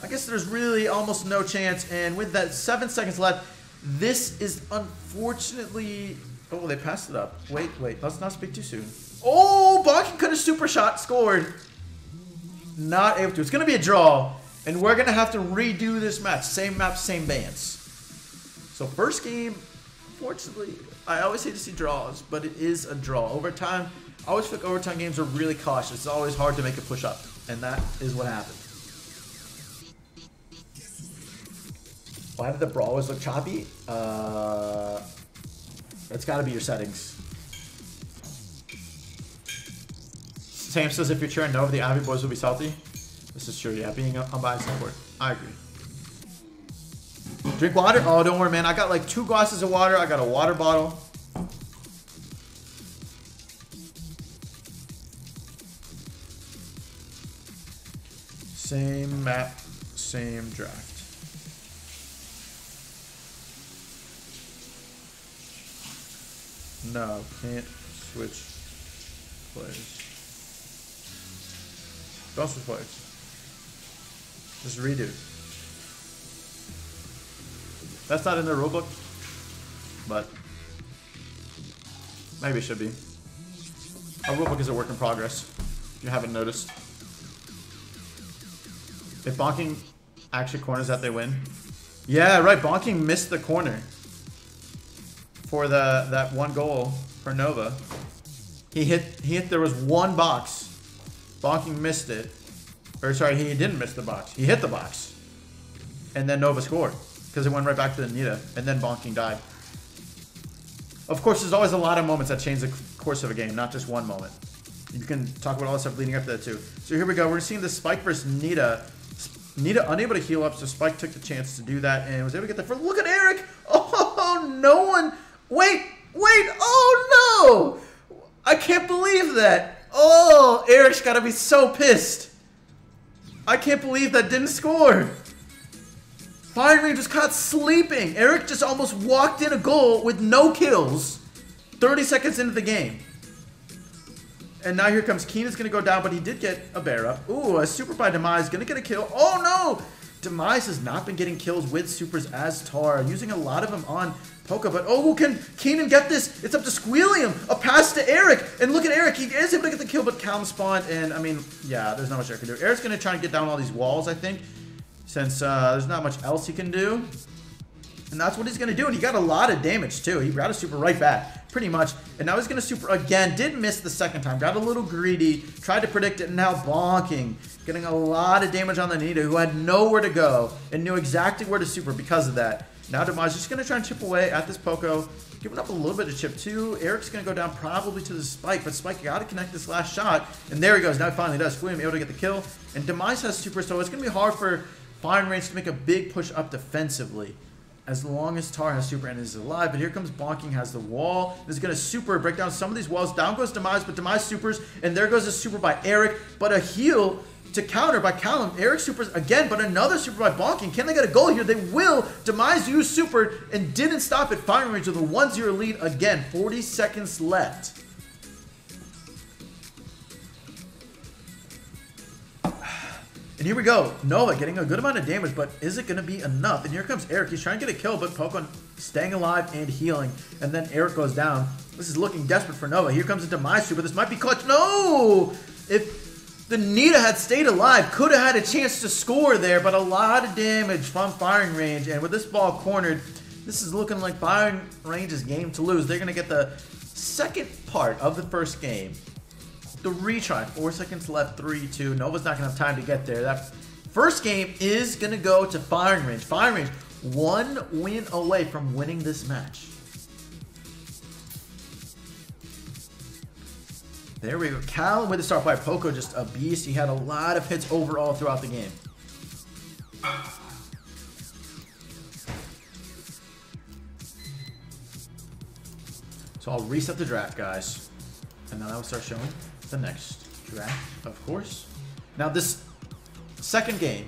Speaker 1: I guess there's really almost no chance. And with that 7 seconds left, this is unfortunately... Oh, they passed it up. Wait. Let's not speak too soon. Oh, Bonky could have super shot, scored. Not able to. It's going to be a draw. And we're going to have to redo this match. Same map, same bands. So first game, unfortunately, I always hate to see draws, but it is a draw. Overtime, I always feel like overtime games are really cautious. It's always hard to make a push up. And that is what happened. Why did the Brawl always look choppy? It's got to be your settings. Sam says if you're cheering no, the Ivy boys will be salty. This is true, yeah. Being unbiased support. I agree. Drink water? Oh, don't worry, man. I got like 2 glasses of water. I got a water bottle. Same map, same draft. No, can't switch players. Don't switch players. Just redo. That's not in the rulebook, but maybe it should be. Our rulebook is a work in progress, if you haven't noticed. If bonking actually corners that, they win. Yeah, right, bonking missed the corner for that 1 goal for Nova. He hit, there was 1 box. Bonking missed it. Or sorry, he didn't miss the box. He hit the box. And then Nova scored. Because it went right back to the Nita. And then bonking died. Of course, there's always a lot of moments that change the course of a game, not just one moment. You can talk about all the stuff leading up to that too. So here we go. We're seeing the Spike versus Nita. Nita unable to heal up, so Spike took the chance to do that and was able to get the first. Look at Eric! Oh, no one... Wait! Oh, no! I can't believe that! Oh, Eric's gotta be so pissed. I can't believe that didn't score. Firingrange was caught sleeping. Eric just almost walked in a goal with no kills 30 seconds into the game. And now here comes Keenan's going to go down, but he did get a bear up. Ooh, a super by Demise. Going to get a kill. Oh, no! Demise has not been getting kills with supers as Tar. Using a lot of them on Poca. But, oh, can Keenan get this? It's up to Squealium. A pass to Eric. And look at Eric. He is able to get the kill, but Calum spawned. And, I mean, yeah, there's not much Eric can do. Eric's going to try and get down all these walls, I think. Since there's not much else he can do. And that's what he's going to do. And he got a lot of damage, too. He got a super right back, pretty much. And now he's going to super again. Did miss the second time. Got a little greedy. Tried to predict it. And now bonking. Getting a lot of damage on the Nita, who had nowhere to go. And knew exactly where to super because of that. Now Demise just going to try and chip away at this Poco. Giving up a little bit of chip, too. Eric's going to go down probably to the Spike. But Spike got to connect this last shot. And there he goes. Now he finally does. William able to get the kill. And Demise has super, so it's going to be hard for firingrange to make a big push up defensively. As long as Tar has super and is alive. But here comes bonking, has the wall. This is going to super break down some of these walls. Down goes Demise, but Demise supers. And there goes a super by Eric. But a heal to counter by Callum. Eric supers again, but another super by bonking. Can they get a goal here? They will. Demise used super and didn't stop it. Firingrange with a 1-0 lead again. 40 seconds left. And here we go. Nova getting a good amount of damage, but is it going to be enough? And here comes Eric. He's trying to get a kill, but Pokemon staying alive and healing. And then Eric goes down. This is looking desperate for Nova. Here comes into my super. This might be clutch. No! If the Nita had stayed alive, could have had a chance to score there, but a lot of damage from firingrange. And with this ball cornered, this is looking like firingrange's game to lose. They're going to get the second part of the first game. The retry, 4 seconds left, 3-2. Nova's not going to have time to get there. That first game is going to go to firingrange. Firingrange, 1 win away from winning this match. There we go. Callum with the start by Poco, just a beast. He had a lot of hits overall throughout the game. So I'll reset the draft, guys. And then I will start showing the next draft, of course. Now this second game,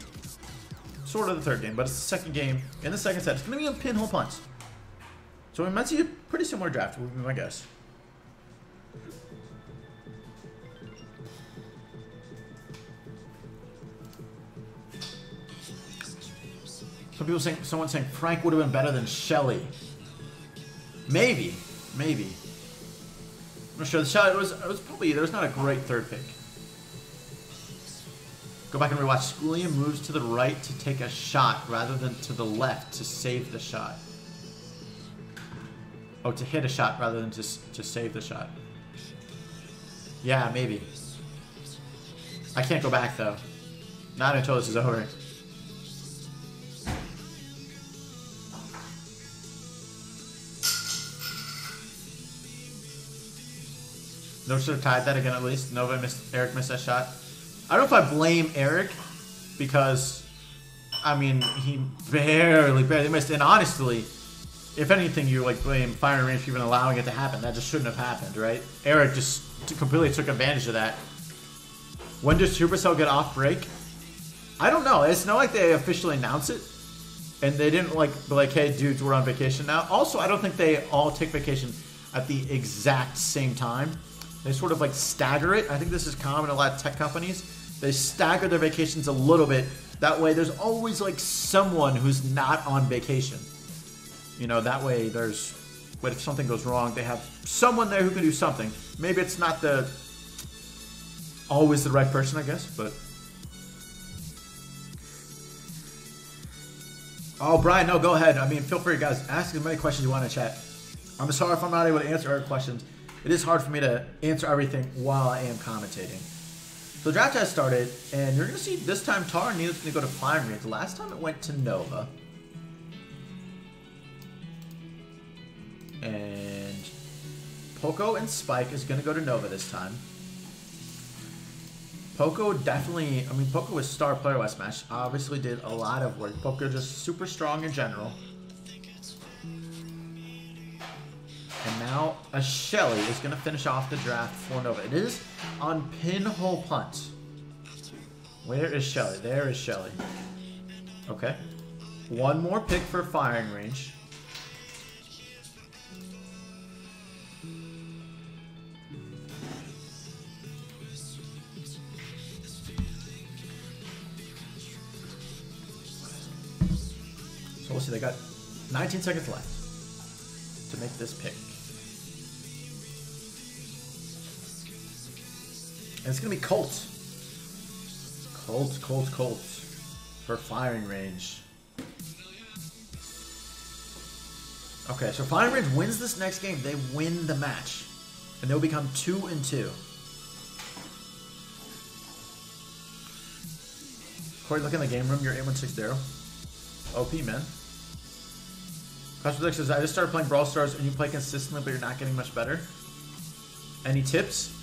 Speaker 1: sort of the third game, but it's the second game in the second set. It's going to be a pinhole punch. So we might see a pretty similar draft, would be my guess. Some people saying, someone saying Frank would have been better than Shelly. Maybe. Maybe. I'm not sure. The Shelly, it was probably, there was not a great third pick. Go back and rewatch. Schoolian moves to the right to take a shot rather than to the left to save the shot. Oh, to hit a shot rather than to save the shot. Yeah, maybe. I can't go back, though. Not until this is over. Nova should have tied that again at least. Eric missed that shot. I don't know if I blame Eric because, I mean, he barely missed. And honestly, if anything, you like blame firing range for even allowing it to happen. That just shouldn't have happened, right? Eric just completely took advantage of that. When does Supercell get off break? I don't know. It's not like they officially announce it. And they didn't like be like, hey, dudes, we're on vacation now. Also, I don't think they all take vacation at the exact same time. They sort of like stagger it. I think this is common in a lot of tech companies. They stagger their vacations a little bit. That way there's always like someone who's not on vacation. You know, that way there's, but if something goes wrong, they have someone there who can do something. Maybe it's not always the right person, I guess, but. Oh, Brian, no, go ahead. I mean, feel free, guys. Ask as many questions you want to chat. I'm sorry if I'm not able to answer our questions. It is hard for me to answer everything while I am commentating. So the draft has started, and you're going to see this time Tar needs to go to Flying Range. Last time it went to Nova. And Poco and Spike is going to go to Nova this time. Poco definitely, I mean, Poco was star player last match. Obviously did a lot of work. Poco just super strong in general. And now a Shelly is going to finish off the draft for Nova. It is on pinhole punt. Where is Shelly? There is Shelly. Okay. One more pick for firing range. So we'll see. They got 19 seconds left to make this pick. And it's going to be Colt. Colt for firing range. Okay, so firing range wins this next game. They win the match. And they'll become 2-2. Cory, look in the game room. You're 8160. OP, man. Clash says, I just started playing Brawl Stars and you play consistently, but you're not getting much better. Any tips?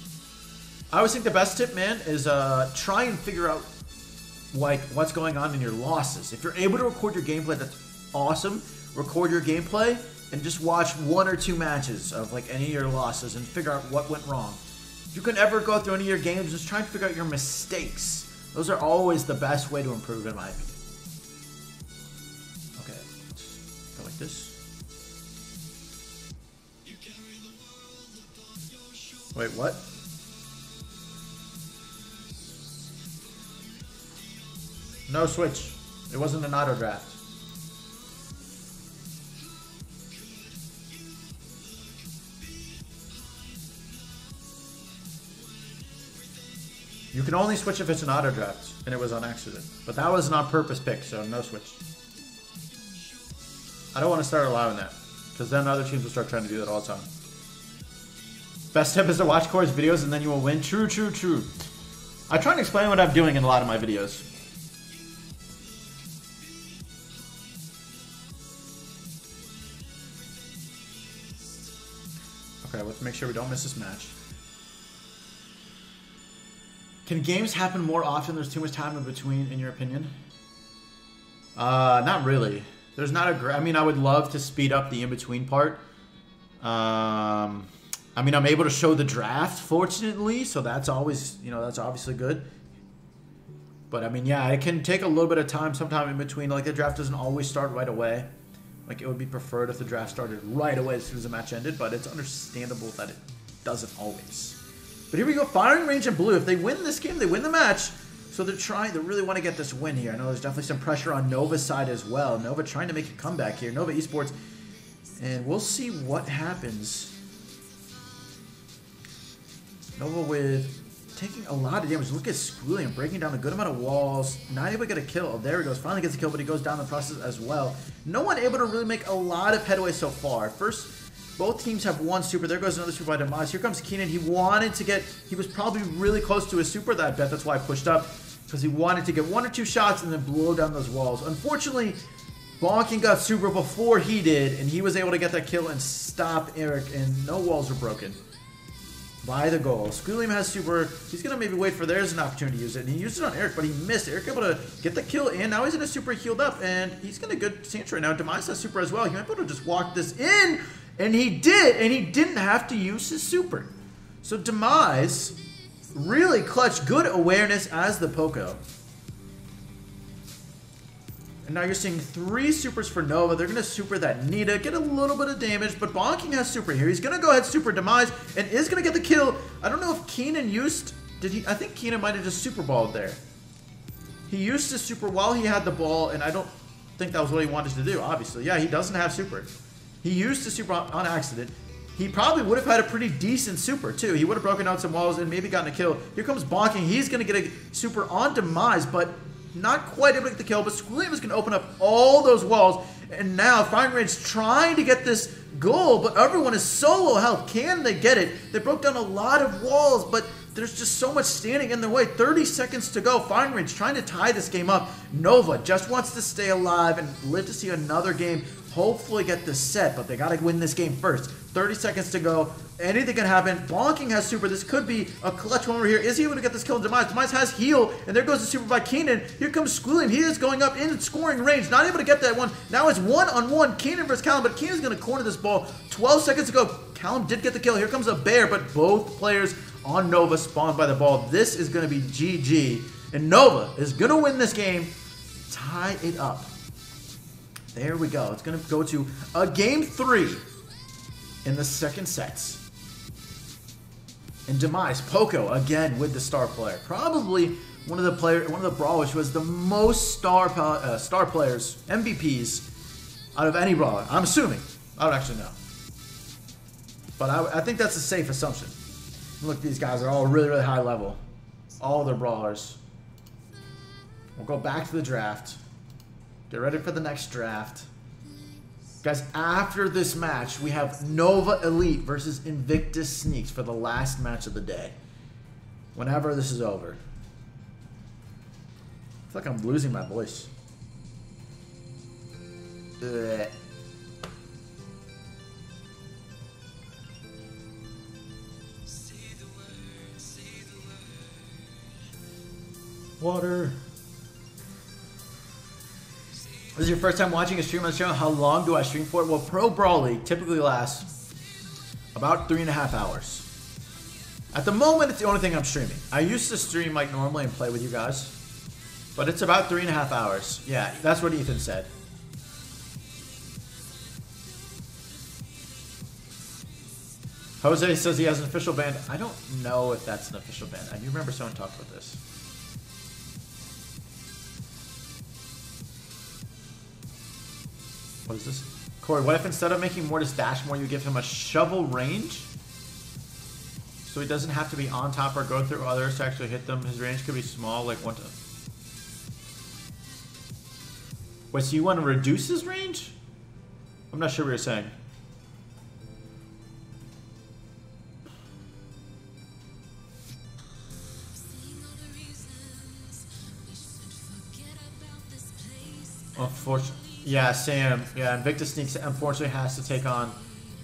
Speaker 1: I always think the best tip, man, is try and figure out like what's going on in your losses. If you're able to record your gameplay, that's awesome. Record your gameplay and just watch 1 or 2 matches of like any of your losses and figure out what went wrong. If you can ever go through any of your games, just try and figure out your mistakes. Those are always the best way to improve, in my opinion. Okay, let's go like this. Wait, what? No switch. It wasn't an auto draft. You can only switch if it's an auto draft, and it was on accident. But that was an on-purpose pick, so no switch. I don't want to start allowing that, because then other teams will start trying to do that all the time. Best tip is to watch Cory's videos, and then you will win. True, true, true. I try and explain what I'm doing in a lot of my videos. Okay, let's make sure we don't miss this match. Can games happen more often? There's too much time in between, in your opinion? Not really. There's not a I mean, I would love to speed up the in-between part. I mean, I'm able to show the draft, fortunately, so that's always, you know, that's obviously good. But, I mean, yeah, it can take a little bit of time sometime in between. Like, the draft doesn't always start right away. Like, it would be preferred if the draft started right away as soon as the match ended, but it's understandable that it doesn't always. But here we go, firing range and blue. If they win this game, they win the match. So they really want to get this win here. I know there's definitely some pressure on Nova's side as well. Nova trying to make a comeback here. Nova Esports. And we'll see what happens. Nova with taking a lot of damage. Look at Squilliam breaking down a good amount of walls. Not able to get a kill. Oh, there he goes. Finally gets a kill, but he goes down the process as well. No one able to really make a lot of headway so far. First, both teams have one super. There goes another super by Demise. Here comes Keenan. He wanted to get... He was probably really close to his super. I bet that's why I pushed up. Because he wanted to get 1 or 2 shots and then blow down those walls. Unfortunately, Bonking got super before he did. And he was able to get that kill and stop Eric. And no walls were broken by the goal. Squilliam has super. He's going to maybe wait for there's an opportunity to use it. And he used it on Eric, but he missed. Eric able to get the kill in. Now he's in a super healed up. And he's going to good stance right now. Demise has super as well. He might be able to just walk this in. And he did. And he didn't have to use his super. So Demise really clutch. Good awareness as the Poco. And now you're seeing 3 supers for Nova. They're going to super that Nita. Get a little bit of damage. But Bonking has super here. He's going to go ahead super Demise. And is going to get the kill. I don't know if Keenan used... Did he? I think Keenan might have just super balled there. He used his super while he had the ball. And I don't think that was what he wanted to do, obviously. Yeah, he doesn't have super. He used his super on accident. He probably would have had a pretty decent super, too. He would have broken out some walls and maybe gotten a kill. Here comes Bonking. He's going to get a super on Demise, but not quite able to get the kill. But Squilliam is going to open up all those walls. And now firingrange trying to get this goal, but everyone is so low health. Can they get it? They broke down a lot of walls, but there's just so much standing in their way. 30 seconds to go. firingrange trying to tie this game up. Nova just wants to stay alive and live to see another game. Hopefully get this set, but they got to win this game first. 30 seconds to go. Anything can happen. Bonking has super. This could be a clutch one over here. Is he able to get this kill on Demise? Demise has heal, and there goes the super by Keenan. Here comes Squilliam. He is going up in scoring range. Not able to get that one. Now it's 1-on-1. Keenan versus Callum, but Keenan's going to corner this ball. 12 seconds to go. Callum did get the kill. Here comes a bear, but both players on Nova spawned by the ball. This is going to be GG, and Nova is going to win this game. Tie it up. There we go. It's going to go to a game 3 in the second sets. And Demise, Poco, again with the star player. Probably one of the brawlers who has the most star players, MVPs, out of any brawler. I'm assuming. I don't actually know. But I think that's a safe assumption. Look, these guys are all really, really high level. All their brawlers. We'll go back to the draft. Get ready for the next draft. Guys, after this match, we have Nova Elite versus Invictus Sneaks for the last match of the day. Whenever this is over. I feel like I'm losing my voice. Ugh. Water. This is your first time watching a stream on the channel. How long do I stream for? Well, Pro Brawl League typically lasts about 3.5 hours. At the moment, it's the only thing I'm streaming. I used to stream like normally and play with you guys. But it's about 3.5 hours. Yeah, that's what Ethan said. Jose says he has an official ban. I don't know if that's an official ban. I do remember someone talked about this. What is this? Cory, what if instead of making Mortis dash more, you give him a shovel range? So he doesn't have to be on top or go through others to actually hit them. His range could be small, like one to... Wait, so you want to reduce his range? I'm not sure what you're saying. Unfortunately. Yeah, Sam. Yeah, Invictus Sneaks unfortunately has to take on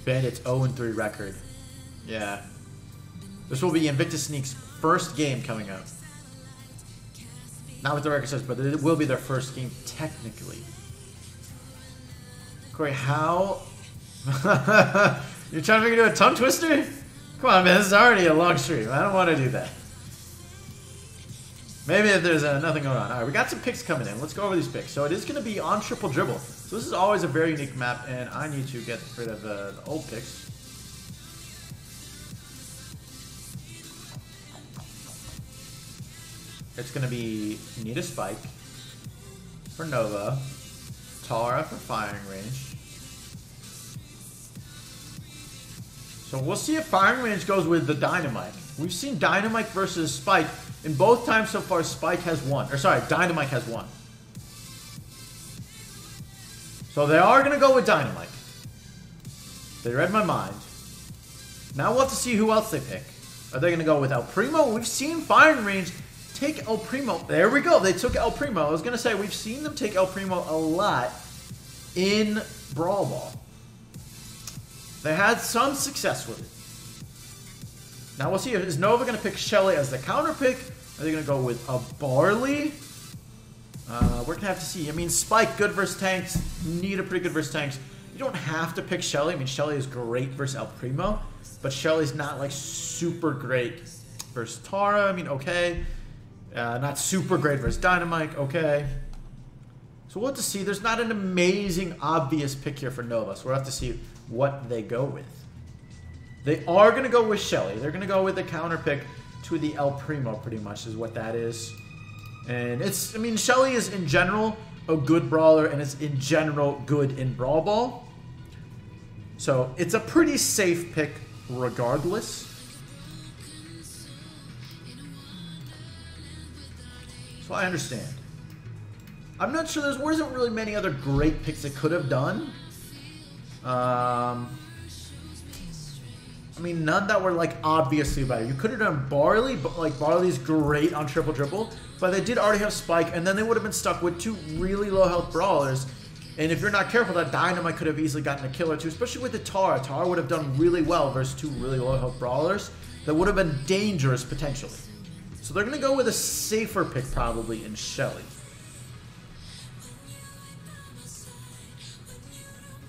Speaker 1: Bandit's 0-3 record. Yeah. This will be Invictus Sneaks' first game coming up. Not what the record says, but it will be their first game technically. Cory, how... You're trying to make it do a tongue twister? Come on, man. This is already a long stream. I don't want to do that. Maybe if there's nothing going on. All right, we got some picks coming in. Let's go over these picks. So it is going to be on triple dribble. So this is always a very unique map, and I need to get rid of the old picks. it's going to be Need a Spike for Nova, Tara for firing range. So we'll see if firing range goes with the Dynamite. We've seen Dynamite versus Spike. In both times so far, Spike has won. Or sorry, Dynamite has won. So they are going to go with Dynamite. They read my mind. Now we'll have to see who else they pick. Are they going to go with El Primo? We've seen firing range take El Primo. There we go. They took El Primo. I was going to say, we've seen them take El Primo a lot in Brawl Ball. They had some success with it. Now we'll see. Is Nova going to pick Shelly as the counter pick? Are they going to go with a Barley? We're going to have to see. I mean, Spike, good versus tanks. Need a pretty good versus tanks. You don't have to pick Shelly. I mean, Shelly is great versus El Primo. But Shelly's not, like, super great versus Tara. I mean, okay. Not super great versus Dynamite. Okay. So we'll have to see. There's not an amazing, obvious pick here for Nova. So we'll have to see what they go with. They are going to go with Shelly. They're going to go with the counter pick to the El Primo, pretty much, is what that is. And it's, I mean, Shelly is, in general, a good brawler, and it's, in general, good in Brawl Ball. So it's a pretty safe pick regardless. So I understand. I'm not sure there wasn't really many other great picks they could have done. I mean, none that were, like, obviously better. You could have done Barley, but, like, Barley's great on triple-triple. But they did already have Spike, and then they would have been stuck with two really low-health brawlers. And if you're not careful, that Dynamite could have easily gotten a kill or two, especially with the Tara. Tara would have done really well versus two really low-health brawlers. That would have been dangerous, potentially. So they're going to go with a safer pick, probably, in Shelly.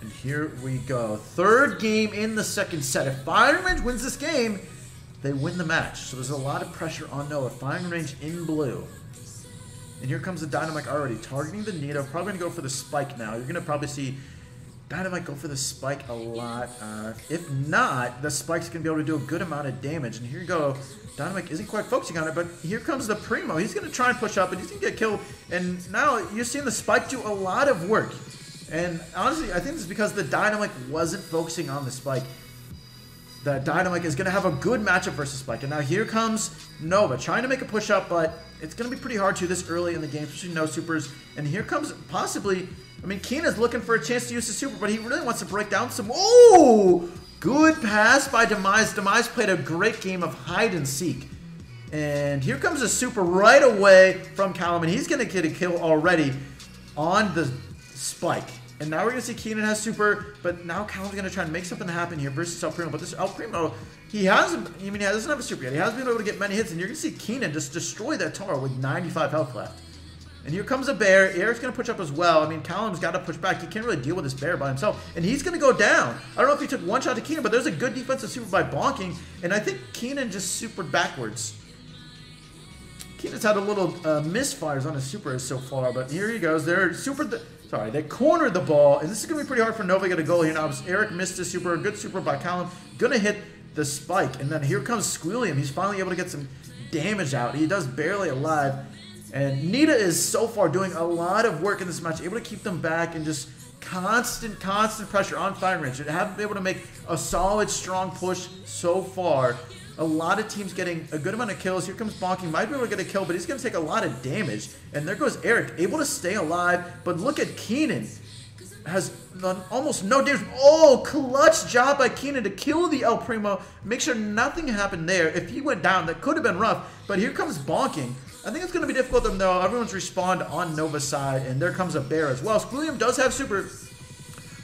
Speaker 1: And here we go. Third game in the second set. If firing range wins this game, they win the match. So there's a lot of pressure on Noah. Firing range in blue. And here comes the Dynamite already. Targeting the Nito. Probably going to go for the Spike now. You're going to probably see Dynamite go for the Spike a lot. If not, the Spike's going to be able to do a good amount of damage. And here you go. Dynamite isn't quite focusing on it, but here comes the Primo. He's going to try and push up, and he's going to get killed. And now you're seeing the Spike do a lot of work. And honestly, I think it's because the Dynamite wasn't focusing on the Spike. That Dynamite is going to have a good matchup versus Spike. And now here comes Nova, trying to make a push up, but it's going to be pretty hard to this early in the game, especially no supers. And here comes possibly, I mean, Keena's looking for a chance to use the super, but he really wants to break down some. Oh! Good pass by Demise. Demise played a great game of hide and seek. And here comes a super right away from Callum, and he's going to get a kill already on the Spike. And now we're going to see Keenan has super, but now Callum's going to try and make something happen here versus El Primo. But this El Primo, he hasn't, I mean, he doesn't have a super yet. He hasn't been able to get many hits, and you're going to see Keenan just destroy that Tara with 95 health left. And here comes a bear. Eric's going to push up as well. I mean, Callum's got to push back. He can't really deal with this bear by himself. And he's going to go down. I don't know if he took one shot to Keenan, but there's a good defensive super by bonking. And I think Keenan just supered backwards. Keenan's had a little misfires on his super so far, but here he goes. They're super. Sorry, they cornered the ball, and this is going to be pretty hard for Nova to get a goal here now. Eric missed his super, a good super by Callum. Going to hit the Spike, and then here comes Squilliam. He's finally able to get some damage out. He does barely alive, and Nita is so far doing a lot of work in this match, able to keep them back and just constant pressure on firing range. They haven't been able to make a solid, strong push so far. A lot of teams getting a good amount of kills. Here comes Bonking. Might be able to get a kill, but he's going to take a lot of damage. And there goes Eric, able to stay alive. But look at Keenan. Has done almost no damage. Oh, clutch job by Keenan to kill the El Primo. Make sure nothing happened there. If he went down, that could have been rough. But here comes Bonking. I think it's going to be difficult for them, though. Everyone's respawned on Nova's side. And there comes a bear as well. Squilliam does have super.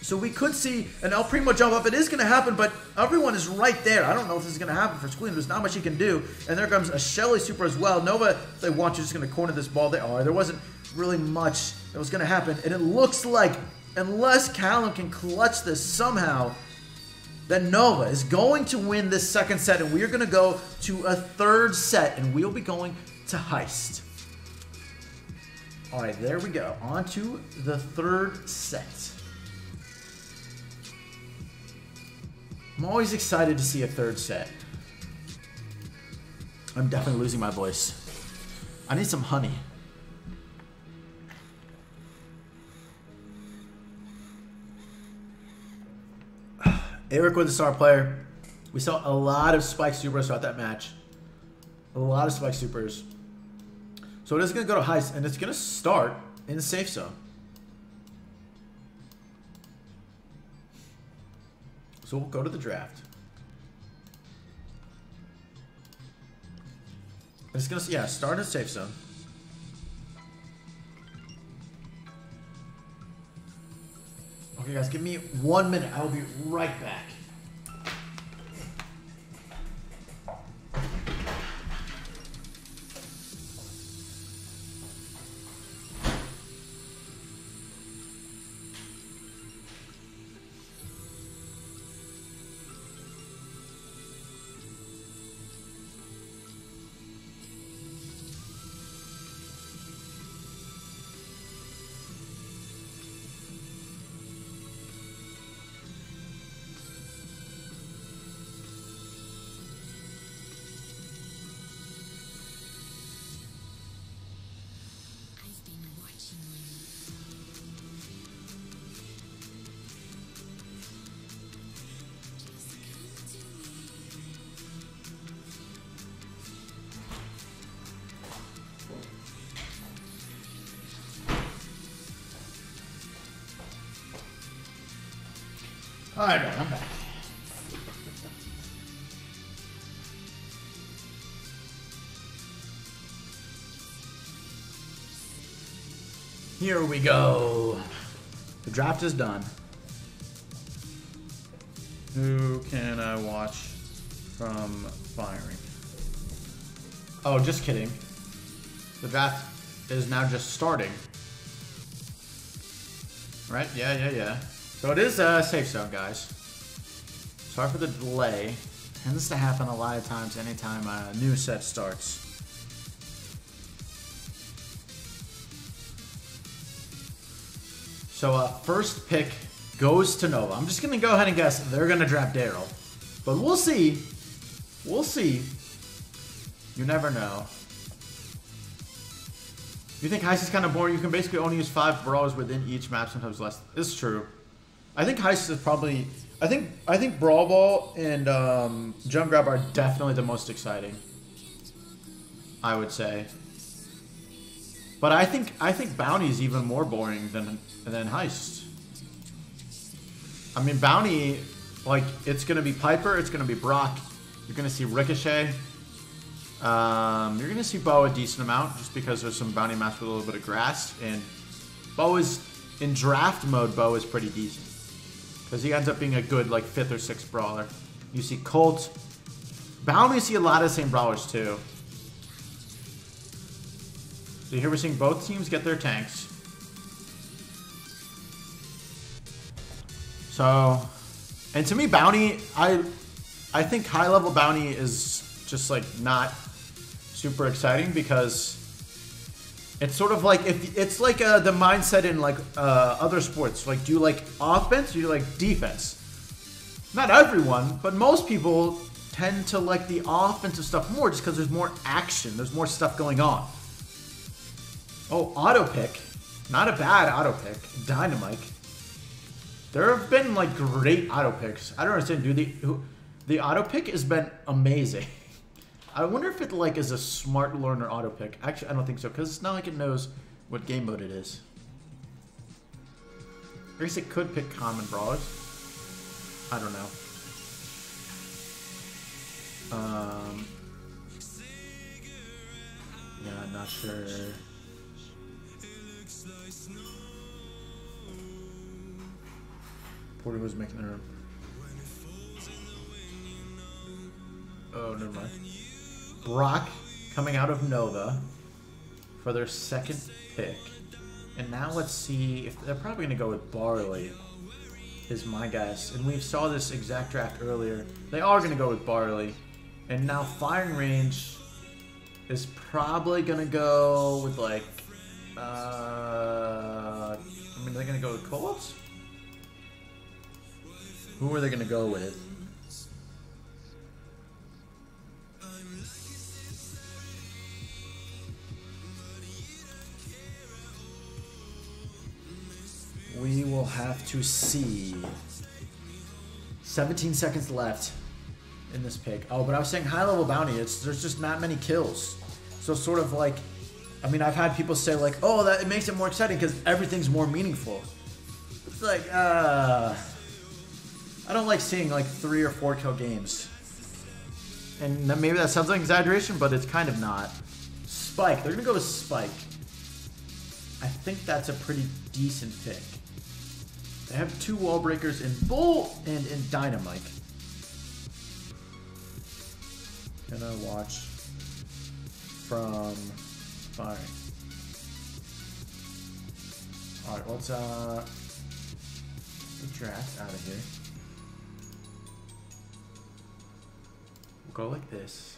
Speaker 1: So we could see an El Primo jump up. It is going to happen, but everyone is right there. I don't know if this is going to happen for Squilliam. There's not much he can do. And there comes a Shelly super as well. Nova, if they want to, just going to corner this ball. They are. There wasn't really much that was going to happen. And it looks like, unless Callum can clutch this somehow, that Nova is going to win this second set. And we are going to go to a third set. And we'll be going to Heist. All right, there we go. On to the third set. I'm always excited to see a third set. I'm definitely losing my voice. I need some honey. Eric was the star player. We saw a lot of Spike Supers throughout that match. A lot of Spike Supers. So it is going to go to Heist, and it's going to start in the safe zone. So we'll go to the draft. It's going to, yeah, start in the safe zone. Okay, guys, give me 1 minute. I will be right back. Alright, I'm back. Here we go. The draft is done. Who can I watch from firing? Oh, just kidding. The draft is now just starting. Right? Yeah. So it is a safe zone, guys. Sorry for the delay. Tends to happen a lot of times anytime a new set starts. So first pick goes to Nova. I'm just going to go ahead and guess they're going to draft Daryl. But we'll see. We'll see. You never know. You think Heist is kind of boring? You can basically only use 5 brawlers within each map, sometimes less. This is true. I think Heist is probably... I think Brawl Ball and Jump Grab are definitely the most exciting. I would say. But I think Bounty is even more boring than Heist. I mean, Bounty, like, it's going to be Piper, it's going to be Brock. You're going to see Ricochet. You're going to see Bo a decent amount, just because there's some Bounty maps with a little bit of grass. And Bo is, in draft mode, Bo is pretty decent. Because he ends up being a good, like, 5th or 6th brawler. You see Colt. Bounty, you see a lot of the same brawlers, too. So here we're seeing both teams get their tanks. So, and to me, Bounty, I think high-level Bounty is just, like, not super exciting because it's sort of like, if it's like the mindset in, like, other sports. Like, do you like offense or do you like defense? Not everyone, but most people tend to like the offensive stuff more just because there's more action. There's more stuff going on. Oh, auto pick. Not a bad auto pick. Dynamite. There have been, like, great auto picks. I don't understand, dude. The auto pick has been amazing. I wonder if it, like, is a smart learner auto pick. Actually, I don't think so, because it's not like it knows what game mode it is. I guess it could pick common brawlers. I don't know. Yeah, I'm not sure. Cory was making their own. Oh, never mind. Brock coming out of Nova for their second pick. And now let's see if they're probably going to go with Barley, is my guess. And we saw this exact draft earlier. They are going to go with Barley. And now firing range is probably going to go with, like, I mean, they're going to go with Colts? Who are they going to go with? will have to see. 17 seconds left in this pick. Oh, but I was saying high level bounty. There's just not many kills. So sort of like, I mean, I've had people say like, oh, that it makes it more exciting because everything's more meaningful. It's like, I don't like seeing like 3 or 4 kill games. And maybe that sounds like exaggeration, but it's kind of not. Spike. They're going to go with Spike. I think that's a pretty decent pick. They have 2 wall breakers in Bull and in Dynamite. Gonna watch from Fire. Alright, let's get your ass out of here. We'll go like this.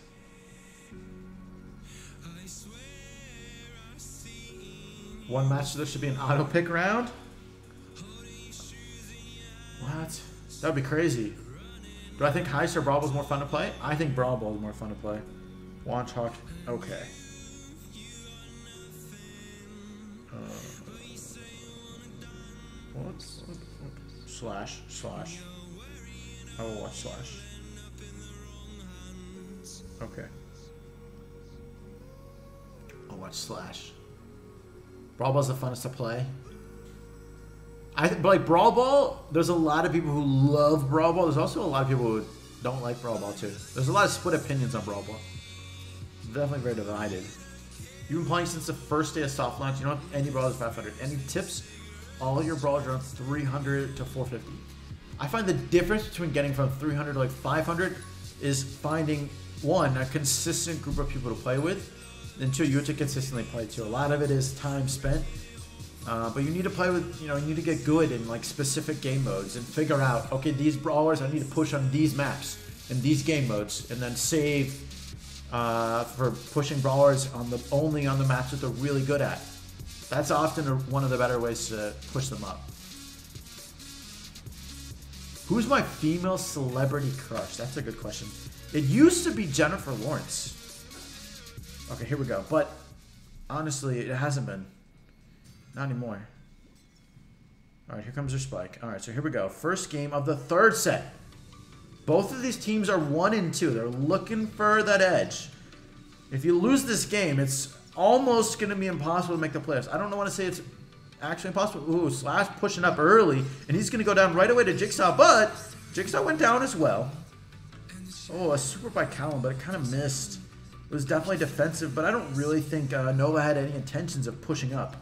Speaker 1: One match, so there should be an auto pick round. What? That would be crazy. Do I think Heist or Brawl Ball is more fun to play? I think Brawl Ball is more fun to play. Launch Hawk. Okay. What? Slash. I will watch Slash. Okay. I'll watch Slash. Brawl Ball's the funnest to play. But like Brawl Ball, there's a lot of people who love Brawl Ball. There's also a lot of people who don't like Brawl Ball too. There's a lot of split opinions on Brawl Ball. Definitely very divided. You've been playing since the first day of soft launch. You don't have any brawlers 500. Any tips? All your brawlers are on 300 to 450. I find the difference between getting from 300 to like 500 is finding, one, a consistent group of people to play with, and two, you have to consistently play too. A lot of it is time spent. But you need to play with, you need to get good in like specific game modes and figure out, okay, these brawlers I need to push on these maps in these game modes, and then save for pushing brawlers only on the maps that they're really good at. That's often one of the better ways to push them up. Who's my female celebrity crush? That's a good question. It used to be Jennifer Lawrence. Okay, here we go. But honestly, it hasn't been. Not anymore. Alright, here comes their Spike. Alright, so here we go. First game of the third set. Both of these teams are 1 and 2. They're looking for that edge. If you lose this game, it's almost going to be impossible to make the playoffs. I don't want to say it's actually impossible. Ooh, Slash pushing up early, and he's going to go down right away to Jigsaw, but Jigsaw went down as well. Oh, a super by Callum, but it kind of missed. It was definitely defensive, but I don't really think Nova had any intentions of pushing up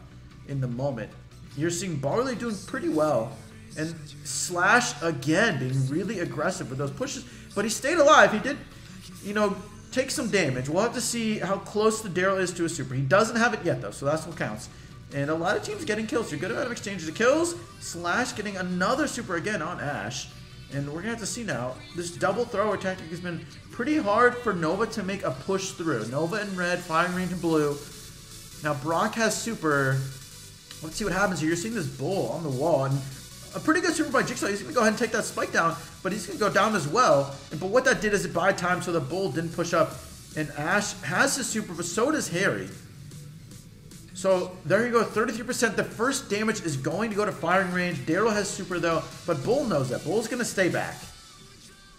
Speaker 1: in the moment. You're seeing Barley doing pretty well, and Slash again being really aggressive with those pushes, but he stayed alive. He did, take some damage. We'll have to see how close the Daryl is to a super. He doesn't have it yet though, so that's what counts. And a lot of teams getting kills. You're good amount of exchanges of kills. Slash getting another super again on Ash, and we're gonna have to see now. This double thrower tactic has been pretty hard for Nova to make a push through. Nova in red, firing range in blue. Now Brock has super. Let's see what happens here. You're seeing this bull on the wall, and a pretty good super by Jigsaw. He's going to go ahead and take that spike down, but he's going to go down as well. But what that did is it buy time so the bull didn't push up. And Ash has his super, but so does Harry. So there you go, 33%. The first damage is going to go to firing range. Daryl has super though, but Bull knows that. Bull's going to stay back,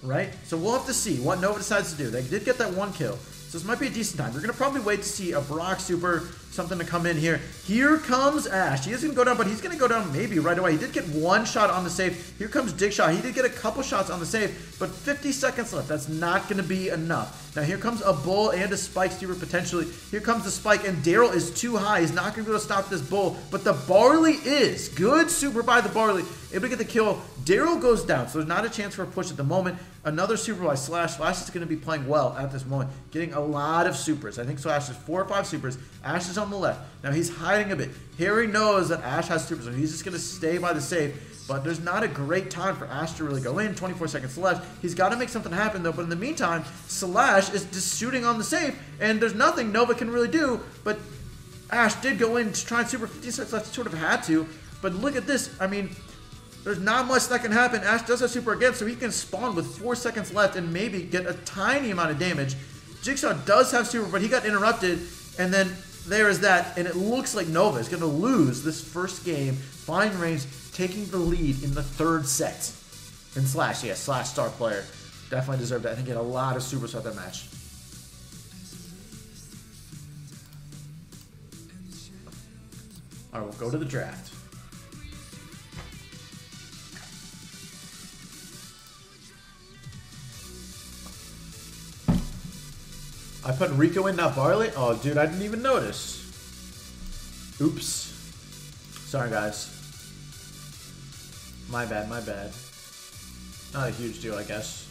Speaker 1: right? So we'll have to see what Nova decides to do. They did get that 1 kill. So this might be a decent time. You're going to probably wait to see a Brock super, something to come in here. Here comes Ash. He is going to go down, but he's going to go down maybe right away. He did get 1 shot on the save. Here comes Digshot. He did get a couple shots on the save, but 50 seconds left. That's not going to be enough. Now here comes a Bull and a Spike super potentially. Here comes the Spike, and Daryl is too high. He's not going to be able to stop this Bull, but the Barley is. Good super by the Barley. Able to get the kill. Daryl goes down, so there's not a chance for a push at the moment. Another super by Slash. Slash is going to be playing well at this moment, getting a lot of supers. I think Slash has 4 or 5 supers. Ash is on the left. Now he's hiding a bit. Harry knows that Ash has supers, so he's just going to stay by the save. But there's not a great time for Ash to really go in. 24 seconds left. He's got to make something happen, though. But in the meantime, Slash is just shooting on the save, and there's nothing Nova can really do. But Ash did go in to try and super 50 seconds left. Sort of had to. But look at this. I mean, there's not much that can happen. Ash does have super again, so he can spawn with 4 seconds left and maybe get a tiny amount of damage. Jigsaw does have super, but he got interrupted, and then there is that, and it looks like Nova is going to lose this first game. Fine range taking the lead in the 3rd set. And Slash, yeah, Slash star player. Definitely deserved that. I think he had a lot of superstars that match. Alright, we'll go to the draft. I put Rico in, not Barley? Oh, dude, I didn't even notice. Oops. Sorry, guys. My bad, my bad. Not a huge deal, I guess.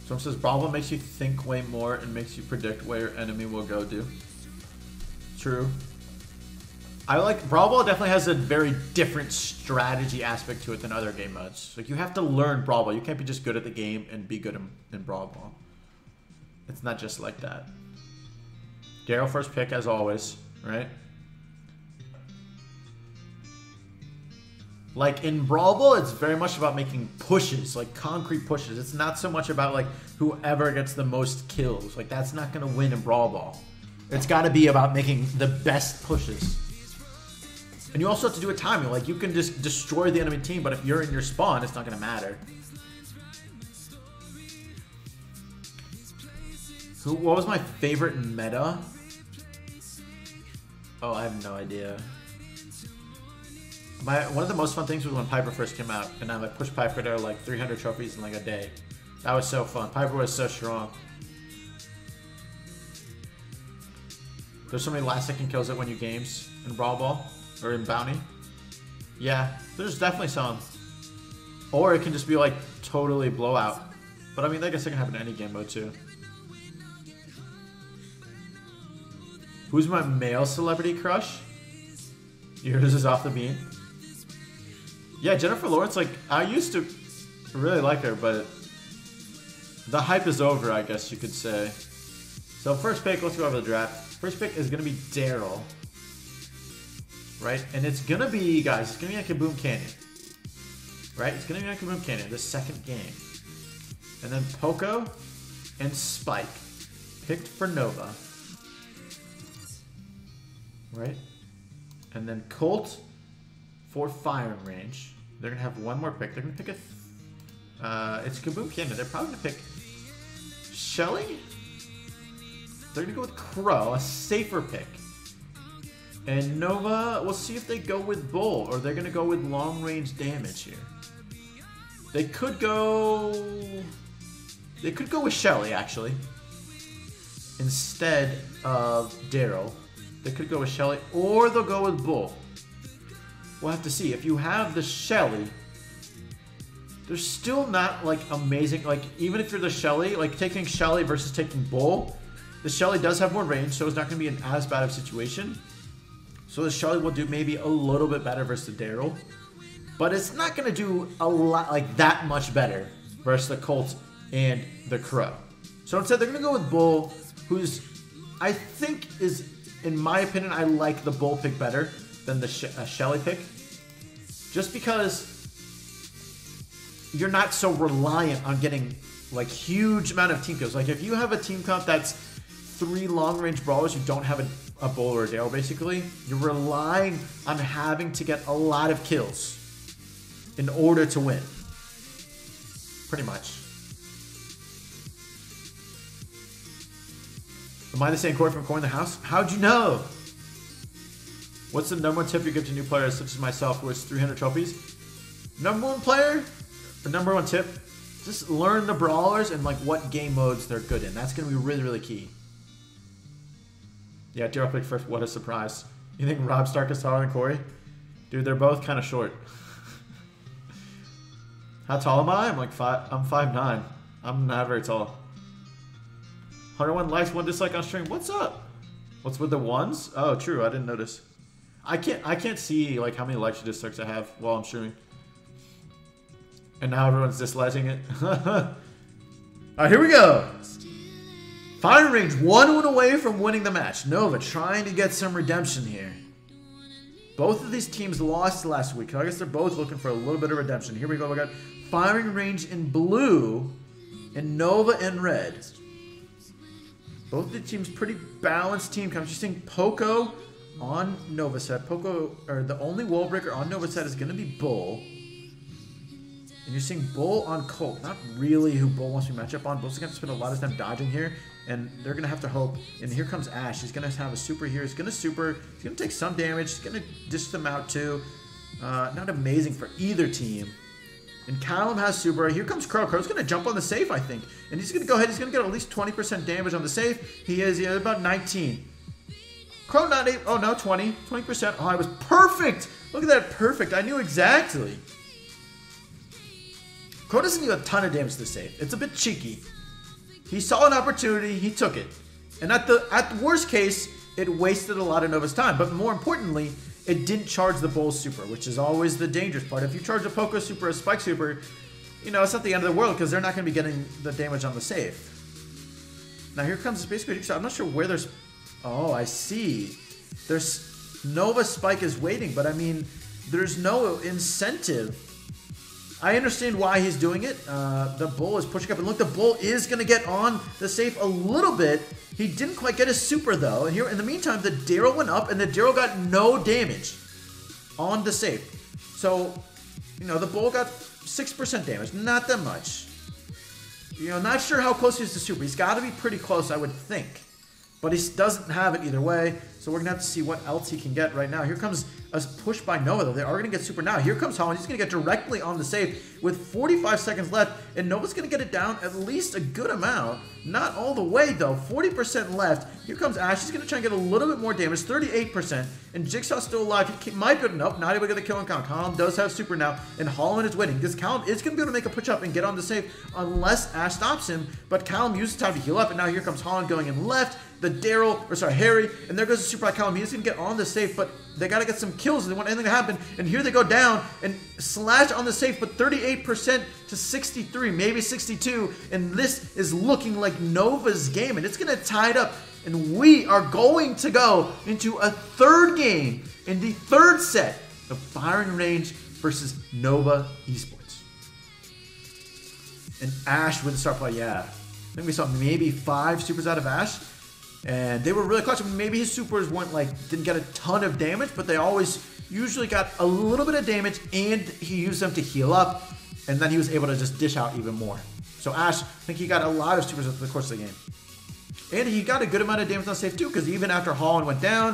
Speaker 1: Someone says Brawl makes you think way more and makes you predict where your enemy will go to. True. I like Brawl Ball definitely has a very different strategy aspect to it than other game modes. Like you have to learn Brawl Ball. You can't be just good at the game and be good in Brawl Ball. It's not just like that. Daryl first pick as always, right? Like in Brawl Ball, it's very much about making pushes, like concrete pushes. It's not so much about like whoever gets the most kills. Like that's not gonna win in Brawl Ball. It's got to be about making the best pushes. And you also have to do a timing. Like, you can just destroy the enemy team, but if you're in your spawn, it's not going to matter. What was my favorite meta? Oh, I have no idea. One of the most fun things was when Piper first came out, and I like pushed Piper to like 300 trophies in like a day. That was so fun. Piper was so strong. There's so many last-second kills that win you games in Brawl Ball or in Bounty. Yeah, there's definitely some. Or it can just be like totally blowout. But I mean, I guess that can happen in any game mode too. Who's my male celebrity crush? Yours is off the beam. Yeah, Jennifer Lawrence. Like I used to really like her, but the hype is over, I guess you could say. So first pick, let's go over the draft. First pick is going to be Daryl, right? And it's going to be, guys, it's going to be like Kaboom Canyon, right? It's going to be like Kaboom Canyon, the second game. And then Poco and Spike picked for Nova, right? And then Colt for firing range. They're going to have one more pick. They're going to pick it's Kaboom Canyon. They're probably going to pick Shelly. They're going to go with Crow, a safer pick. And Nova, we'll see if they go with Bull, or they're going to go with long-range damage here. They could go with Shelly, actually. Instead of Daryl. They could go with Shelly, or they'll go with Bull. We'll have to see. If you have the Shelly, they're still not, like, amazing. Like, even if you're the Shelly, like, taking Shelly versus taking Bull, the Shelly does have more range, so it's not going to be an as bad of situation. So the Shelly will do maybe a little bit better versus the Daryl. But it's not going to do a lot, like that much better versus the Colt and the Crow. So instead, they're going to go with Bull, who's, I think is, in my opinion, I like the Bull pick better than the Shelly pick. Just because you're not so reliant on getting like huge amount of team kills. Like if you have a team count that's 3 long-range brawlers who don't have a Bull or a Daryl, basically, you're relying on having to get a lot of kills in order to win. Pretty much. Am I the same Cory from Cory in the House? How'd you know? What's the #1 tip you give to new players such as myself who has 300 trophies? #1 player? Or #1 tip? Just learn the brawlers and like what game modes they're good in. That's going to be really, really key. Yeah, Daryl picked first. What a surprise. You think Rob Stark is taller than Cory? Dude, they're both kind of short. How tall am I? I'm 5'9". I'm not very tall. 101 likes, 1 dislike on stream. What's up? What's with the ones? Oh, true. I didn't notice. I can't see like how many likes or dislikes I have while I'm streaming. And now everyone's disliking it. Alright, here we go. Firing range, 1 win away from winning the match. Nova trying to get some redemption here. Both of these teams lost last week. I guess they're both looking for a little bit of redemption. Here we go. We got Firing Range in blue and Nova in red. Both of the teams pretty balanced team comes. You're seeing Poco on Nova set. Poco, or the only wall breaker on Nova set is going to be Bull. And you're seeing Bull on Colt. Not really who Bull wants to match up on. Bull's going to spend a lot of time dodging here. And they're going to have to hope. And here comes Ash. He's going to have a super here. He's going to super. He's going to take some damage. He's going to dish them out too. Not amazing for either team. And Callum has super. Here comes Crow. Crow's going to jump on the safe, I think. And he's going to go ahead. He's going to get at least 20% damage on the safe. He is about 19. Crow not 8. Oh, no, 20. 20%. Oh, I was perfect. Look at that. Perfect. I knew exactly. Crow doesn't do a ton of damage to the safe. It's a bit cheeky. He saw an opportunity. He took it. And at the worst case, it wasted a lot of Nova's time. But more importantly, it didn't charge the Bull super, which is always the dangerous part. If you charge a Poco super or a Spike super, you know, it's not the end of the world because they're not going to be getting the damage on the safe. Now here comes Space Ghost. I'm not sure where there's... Oh, I see. There's... Nova Spike is waiting, but I mean, there's no incentive. I understand why he's doing it. The Bull is pushing up. And look, the Bull is going to get on the safe a little bit. He didn't quite get his super, though. And here, in the meantime, the Daryl went up, and the Daryl got no damage on the safe. So, you know, the Bull got 6% damage. Not that much. You know, not sure how close he is to super. He's got to be pretty close, I would think. But he doesn't have it either way. So we're going to have to see what else he can get right now. Here comes a push by Nova, though. They are going to get super now. Here comes Holland. He's going to get directly on the safe with 45 seconds left. And Nova's going to get it down at least a good amount. Not all the way, though. 40% left. Here comes Ash. He's going to try and get a little bit more damage. 38%. And Jigsaw's still alive. He might be... Nope, not able to get the kill on Callum. Callum does have super now. And Holland is winning. Because Callum is going to be able to make a push up and get on the safe unless Ash stops him. But Callum uses time to heal up. And now here comes Holland going in left. The Daryl, or sorry, Harry, and there goes the super by Callum. He's going to get on the safe, but they got to get some kills. They want anything to happen. And here they go down and slash on the safe, but 38% to 63, maybe 62. And this is looking like Nova's game, and it's going to tie it up. And we are going to go into a third game in the third set of Firing Range versus Nova Esports. And Ash with the start play, yeah. I think we saw maybe 5 supers out of Ash. And they were really clutch. I mean, maybe his supers didn't get a ton of damage, but they always usually got a little bit of damage, and he used them to heal up, and then he was able to just dish out even more. So Ash, I think he got a lot of supers over the course of the game. And he got a good amount of damage on safe too, because even after Holland went down,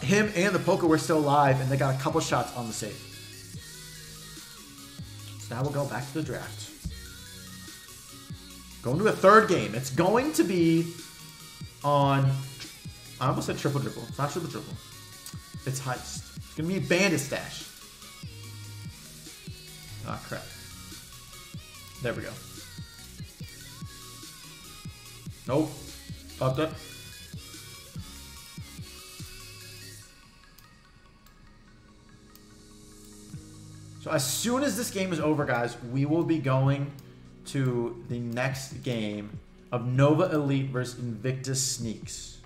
Speaker 1: him and the Poker were still alive, and they got a couple shots on the safe. So now we'll go back to the draft. Going to a third game. It's going to be on, I almost said triple dribble. It's not triple dribble. It's Heist. It's gonna be Bandit Stash. Ah, crap. There we go. Nope. Popped up. So as soon as this game is over, guys, we will be going to the next game of Nova Elite versus Invictus Sneaks.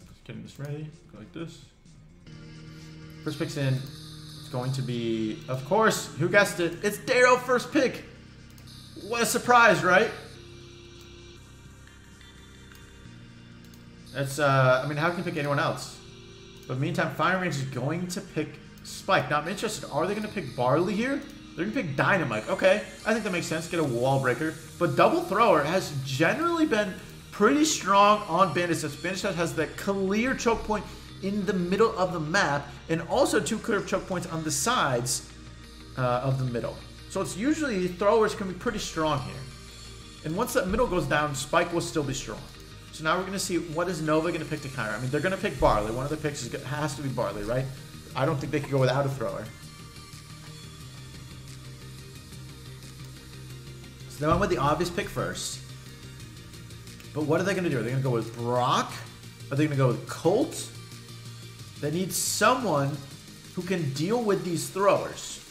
Speaker 1: Just getting this ready. Go like this. First pick's in. It's going to be, of course, who guessed it? It's Daryl first pick. What a surprise, right? It's, I mean, how can you pick anyone else? But meantime, Firing Range is going to pick Spike. Now, I'm interested. Are they going to pick Barley here? They're going to pick Dynamite. Okay, I think that makes sense. Get a wall breaker. But Double Thrower has generally been pretty strong on Bandit Sets. Bandit Sets has that clear choke point in the middle of the map, and also 2 clear choke points on the sides of the middle. So it's usually throwers can be pretty strong here. And once that middle goes down, Spike will still be strong. So now we're going to see what is Nova going to pick to counter. I mean, they're going to pick Barley. One of the picks has to be Barley, right? I don't think they could go without a thrower. So they went with the obvious pick first. But what are they going to do? Are they going to go with Brock? Are they going to go with Colt? They need someone who can deal with these throwers.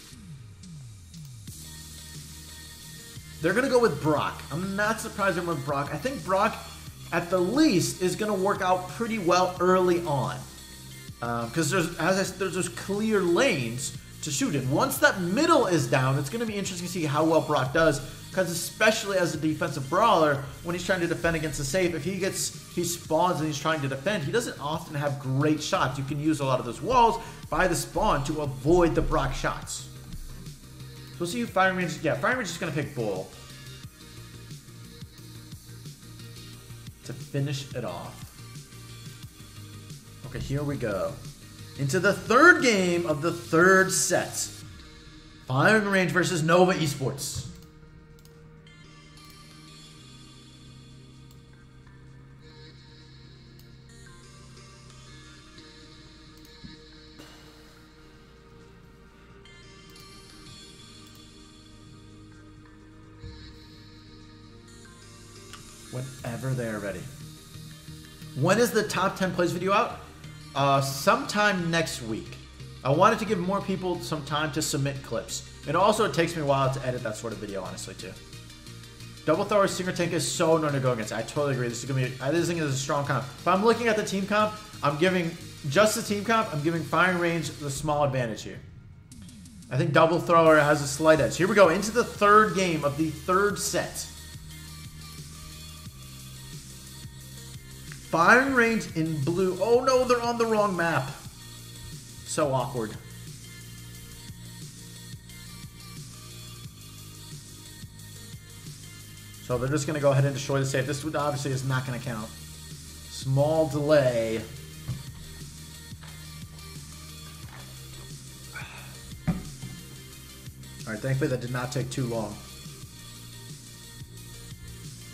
Speaker 1: They're going to go with Brock. I'm not surprised they went with Brock. I think Brock, at the least, is going to work out pretty well early on. Because there's those clear lanes to shoot in. Once that middle is down, it's going to be interesting to see how well Brock does. Because especially as a defensive brawler, when he's trying to defend against the safe, if he spawns and he's trying to defend, he doesn't often have great shots. You can use a lot of those walls by the spawn to avoid the Brock shots. So we'll see who Firing Range. Yeah, Firing Range is going to pick Bull to finish it off. Okay, here we go. Into the third game of the third set. Firing Range versus Nova Esports. Whenever they're ready. When is the top 10 plays video out? Sometime next week. I wanted to give more people some time to submit clips. And also it takes me a while to edit that sort of video, honestly, too. Double Thrower Stinger Tank is so known to go against. I totally agree. This is gonna be. I think it's a strong comp. If I'm looking at the team comp, I'm giving just the team comp. I'm giving Firing Range the small advantage here. I think Double Thrower has a slight edge. Here we go into the third game of the third set. Firing Range in blue. Oh no, they're on the wrong map. So awkward. So they're just going to go ahead and destroy the safe. This obviously is not going to count. Small delay. Alright, thankfully that did not take too long.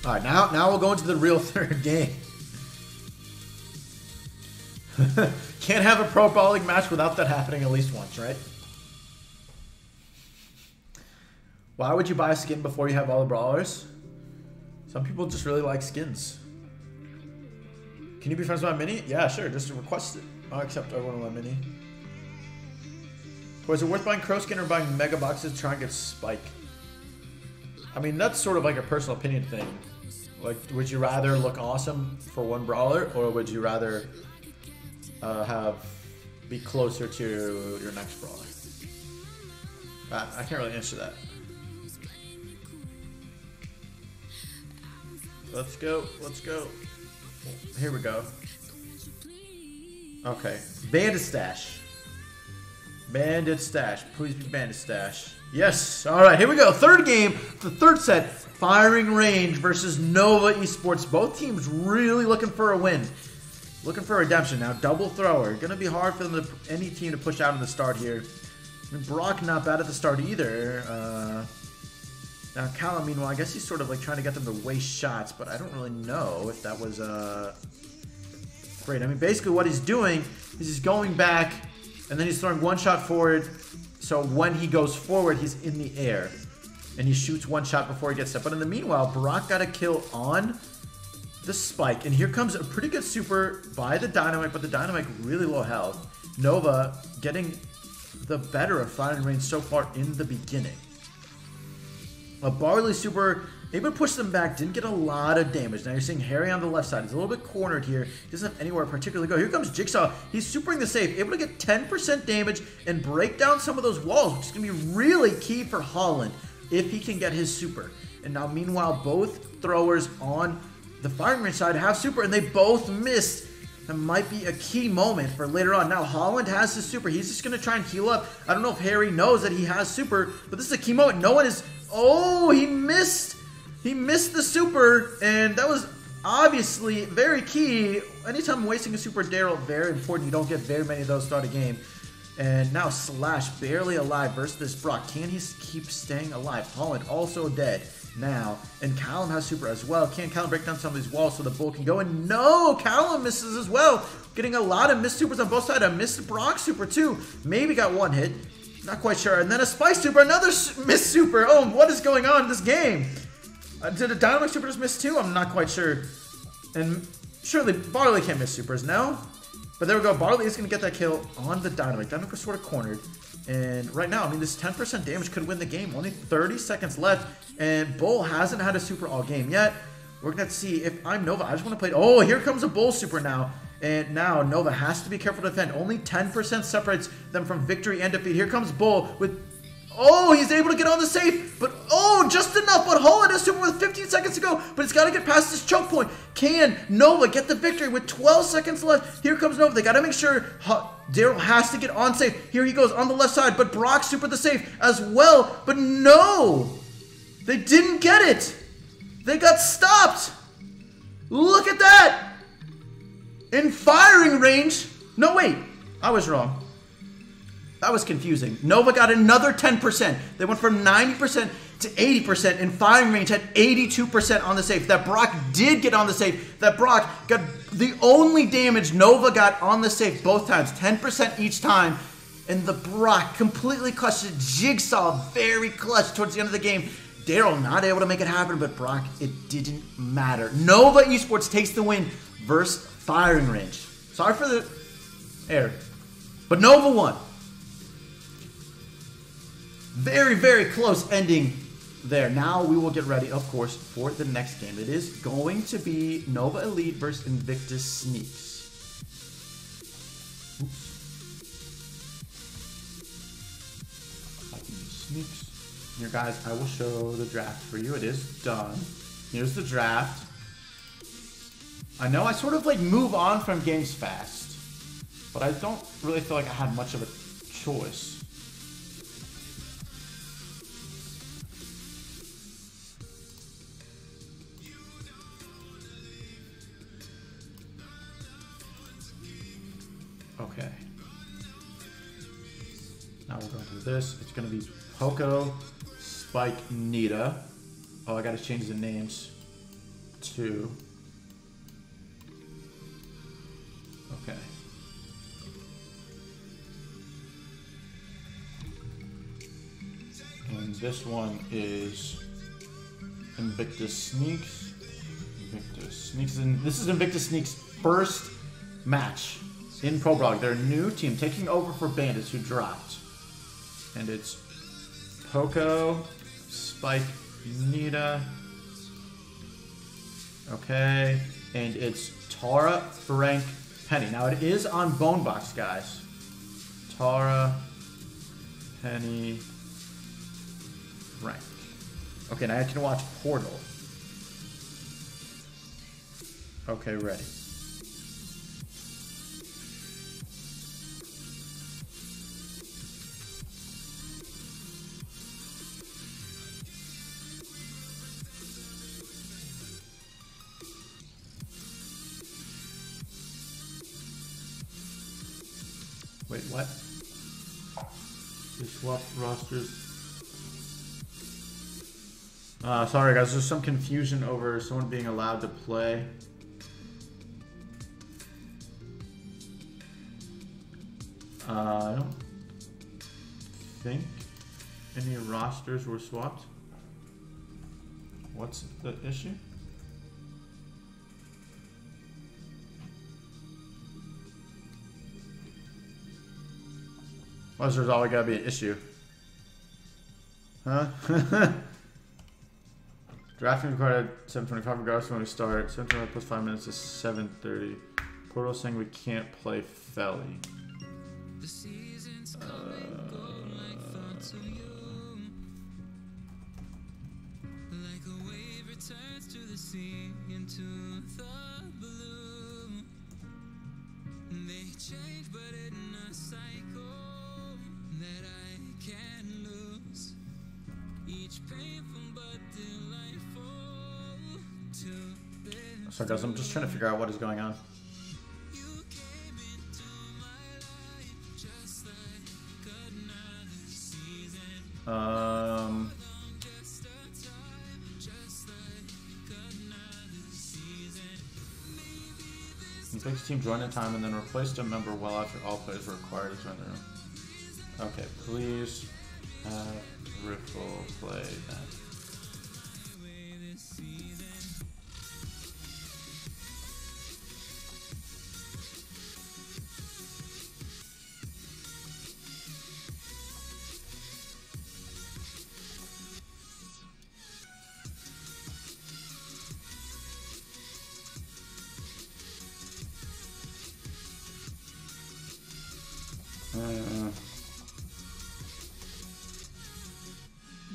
Speaker 1: Alright, now we'll go into the real third game. Can't have a Pro Brawl League match without that happening at least once, right? Why would you buy a skin before you have all the brawlers? Some people just really like skins. Can you be friends with my mini? Yeah, sure. Just request it. I'll accept everyone with my mini. Or is it worth buying Crow skin or buying mega boxes to try and get Spike? I mean, that's sort of like a personal opinion thing. Like, would you rather look awesome for one brawler, or would you rather be closer to your next brawler? I can't really answer that. Let's go. Let's go. Here we go. Okay. Bandit Stash. Bandit Stash. Please be Bandit Stash. Yes. All right. Here we go. Third game. The third set. Firing Range versus Nova Esports. Both teams really looking for a win. Looking for redemption. Now, Double Thrower. Going to be hard for them to, any team to push out in the start here. I mean, Brock not bad at the start either. Now, Callum, meanwhile, I guess he's sort of like trying to get them to waste shots, but I don't really know if that was great. I mean, basically what he's doing is he's going back, and then he's throwing one shot forward, so when he goes forward, he's in the air, and he shoots one shot before he gets up. But in the meanwhile, Brock got a kill on the Spike, and here comes a pretty good super by the Dynamite, but the Dynamite really low health. Nova getting the better of Firing Range so far in the beginning. A Barley super able to push them back, didn't get a lot of damage. Now you're seeing Harry on the left side. He's a little bit cornered here. He doesn't have anywhere particularly to go. Here comes Jigsaw. He's supering the safe, able to get 10% damage and break down some of those walls, which is going to be really key for Holland if he can get his super. And now meanwhile, both throwers on the Firing Range side have super, and they both missed. That might be a key moment for later on. Now Holland has his super. He's just going to try and heal up. I don't know if Harry knows that he has super, but this is a key moment. No one is... Oh, he missed. He missed the super, and that was obviously very key. Anytime wasting a super Daryl, very important. You don't get very many of those start a game. And now Slash barely alive versus this Brock. Can he keep staying alive? Holland also dead now, and Callum has super as well. Can Callum break down some of these walls so the Bull can go? And no, Callum misses as well. Getting a lot of missed supers on both sides. I missed Brock super too. Maybe got one hit. Not quite sure. And then a Spike super, another miss super. Oh, what is going on in this game? Did a Dynamite super just miss too? I'm not quite sure. And Surely Barley can't miss supers, no? But there we go. Barley is going to get that kill on the Dynamite. Dynamite was sort of cornered. And right now, I mean, this 10% damage could win the game. Only 30 seconds left. And Bull hasn't had a super all game yet. We're going to see if I'm Nova. I just want to play. Oh, here comes a Bull super now. And now Nova has to be careful to defend. Only 10% separates them from victory and defeat. Here comes Bull with... Oh, he's able to get on the safe, but oh, just enough. But Holland has super with 15 seconds to go, but he's got to get past this choke point. Can Nova get the victory with 12 seconds left? Here comes Nova. They got to make sure Daryl has to get on safe. Here he goes on the left side, but Brock super the safe as well. But no, they didn't get it. They got stopped. Look at that. In firing range. No, wait, I was wrong. That was confusing. Nova got another 10%. They went from 90% to 80%, and firing range had 82% on the safe. That Brock did get on the safe. That Brock got the only damage Nova got on the safe both times, 10% each time. And the Brock completely clutched it. Jigsaw very clutch towards the end of the game. Daryl not able to make it happen, but Brock, it didn't matter. Nova Esports takes the win versus firing range. Sorry for the error, but Nova won. Very, very close ending there. Now we will get ready, of course, for the next game. It is going to be Nova Elite versus Invictus Sneaks. Oops. Sneaks. Here, guys, I will show the draft for you. It is done. Here's the draft. I know I sort of like move on from games fast, but I don't really feel like I had much of a choice. Okay. Now we're going through this. It's going to be Poco, Spike, Nita. Oh, I got to change the names to... Okay. And this one is Invictus Sneaks. Invictus Sneaks. And this is Invictus Sneaks' first match in Pro Brawl League. Their new team taking over for Bandits who dropped. And it's Poco, Spike, Nita. Okay. And it's Tara, Frank, Penny. Now it is on Bonebox, guys. Tara, Penny, Frank. Okay, now I can watch Portal. Okay, ready. Wait, what? They swapped rosters. Sorry guys, there's some confusion over someone being allowed to play. I don't think any rosters were swapped. What's the issue? Why is there's always gotta be an issue? Huh? Drafting required at 7:25 regardless of when we start. 7:25 plus 5 minutes is 7:30. Portal saying we can't play Felly. So guys, I'm just trying to figure out what is going on. Invictus team join in time and then replaced a member well after all players were required to join the room. Okay, please have Ripple play that.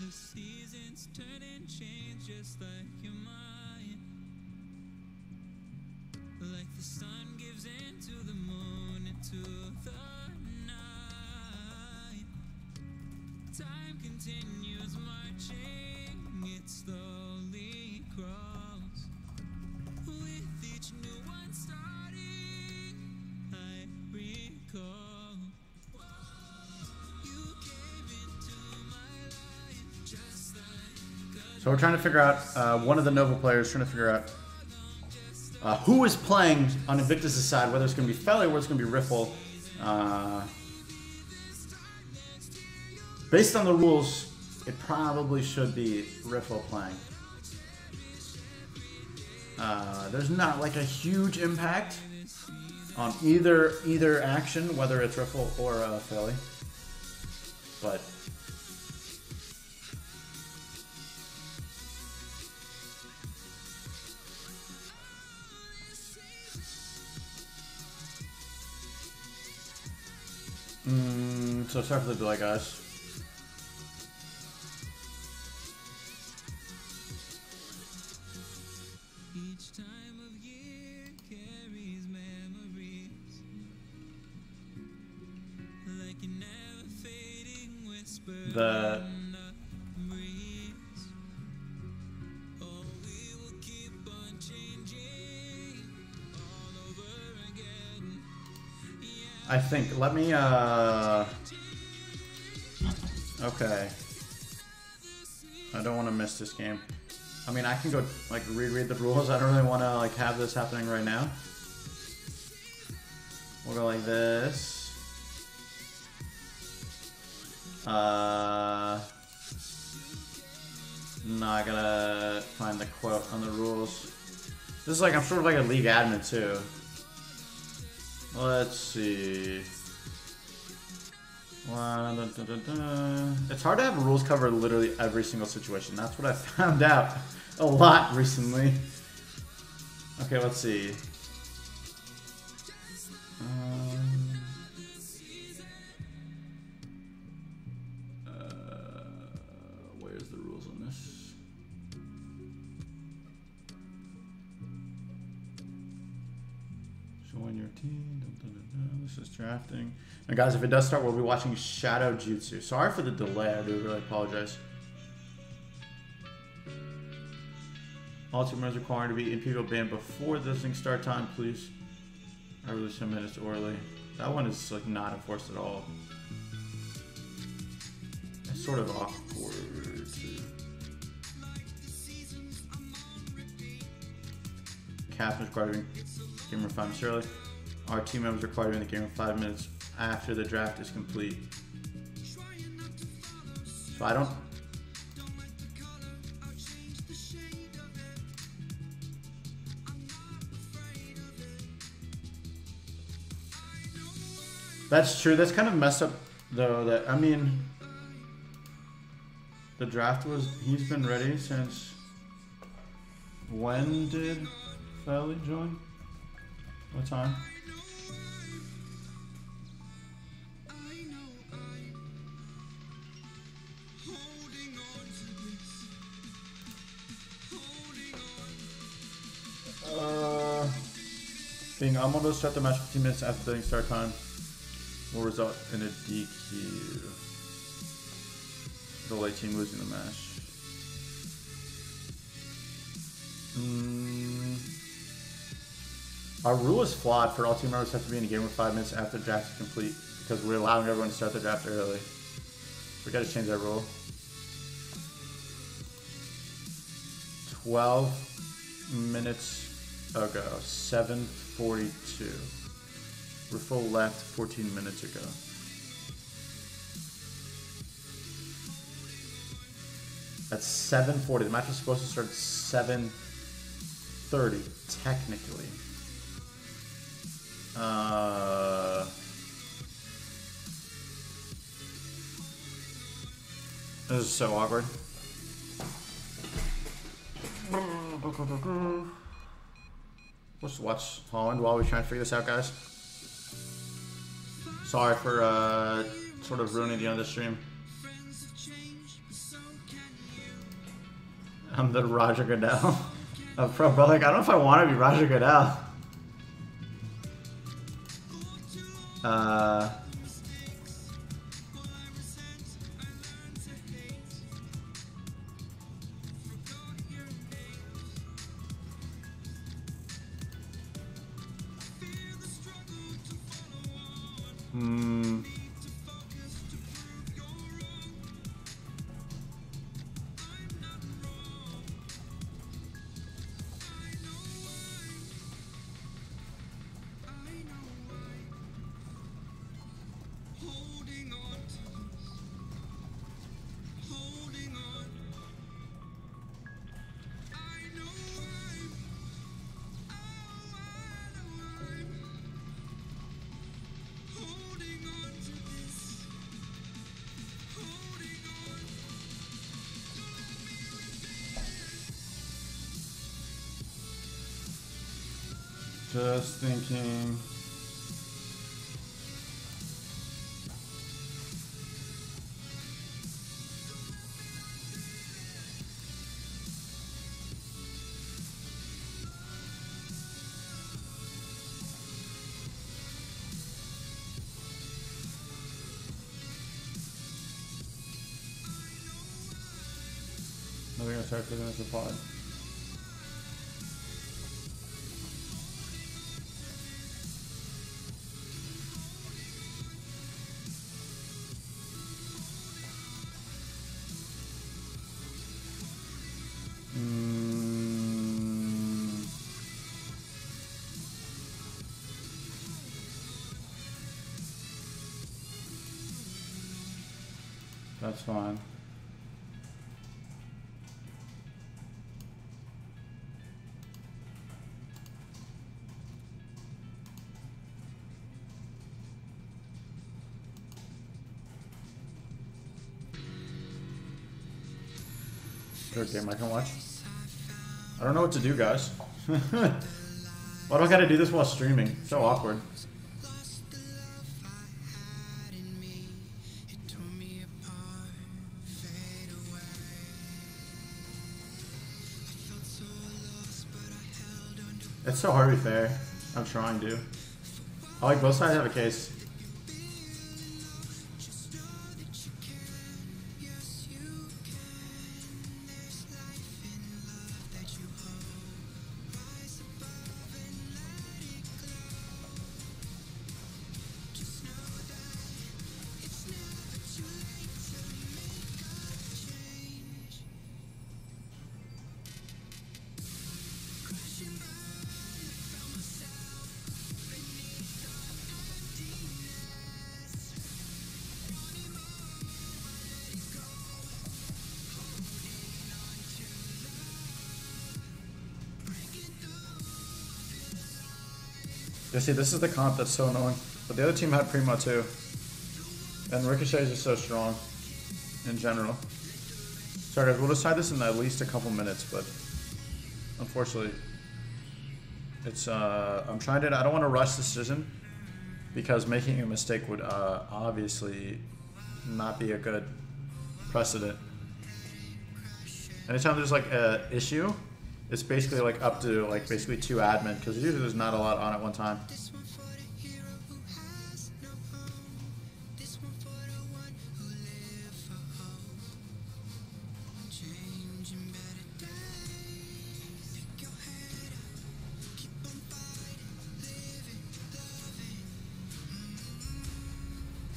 Speaker 2: seasons turn and change just like your mind. Like the sun gives into the moon, into the night. Time continues marching, it slowly crawls. With each new one starting, I recall. You came into my life just like
Speaker 1: So we're trying to figure out, one of the Nova players trying to figure out who is playing on Invictus' side, whether it's going to be Felly or whether it's going to be Riffle. Based on the rules, it probably should be Riffle playing. There's not like a huge impact on either action, whether it's Riffle or Felly. But so sorry for the delay, guys.
Speaker 2: each time of year carries memories, like a never fading whisper in the breeze. Oh, we will keep on changing all over again.
Speaker 1: I think, let me, okay. I don't want to miss this game. I mean, I can go, like, reread the rules. I don't really want to, like, have this happening right now. We'll go like this. No, I gotta find the quote on the rules. This is like, I'm sort of like a league admin, too. Let's see. It's hard to have rules cover literally every single situation. That's what I found out a lot recently. Okay, let's see. Where's the rules on this? Join your team. This is drafting. Now, guys, if it does start, we'll be watching Shadow Jutsu. Sorry for the delay. I do really apologize. All team members required to be in people banned before the listening start time, please. I release 10 minutes early. That one is like not enforced at all. It's sort of awkward. Captain's required to be in game 5 minutes early. Our team members are required to be in the game 5 minutes after the draft is complete. So I don't. That's true. That's kind of messed up, though. That, I mean, the draft was. He's been ready since. When did Felly join? What time? Being unable to start the match 15 minutes after the start time will result in a DQ. The late team losing the match. Our rule is flawed for all team members have to be in a game with 5 minutes after the draft is complete because we're allowing everyone to start the draft early. We gotta change that rule. 12 minutes ago, 7:42. We're full left 14 minutes ago. That's 7:40. The match was supposed to start at 7:30, technically. This is so awkward. Let's watch Holland while we try to figure this out, guys. Sorry for sort of ruining the end of the stream. I'm the Roger Goodell of Pro Brawl League. I don't know if I want to be Roger Goodell. Just thinking. Nothing gonna start putting this apart. That's fine. Good game I can watch. I don't know what to do, guys. Why do I gotta do this while streaming? So awkward. It's so hard to be fair. I'm trying to. I like both sides have a case. You see, this is the comp that's so annoying. But the other team had Primo too. And Ricochet's just so strong in general. Sorry guys, we'll decide this in at least a couple minutes, but unfortunately, it's I'm trying to. I don't want to rush the decision because making a mistake would obviously not be a good precedent. Anytime there's like a issue, it's basically like up to like basically 2 admin because usually there's not a lot on at one time.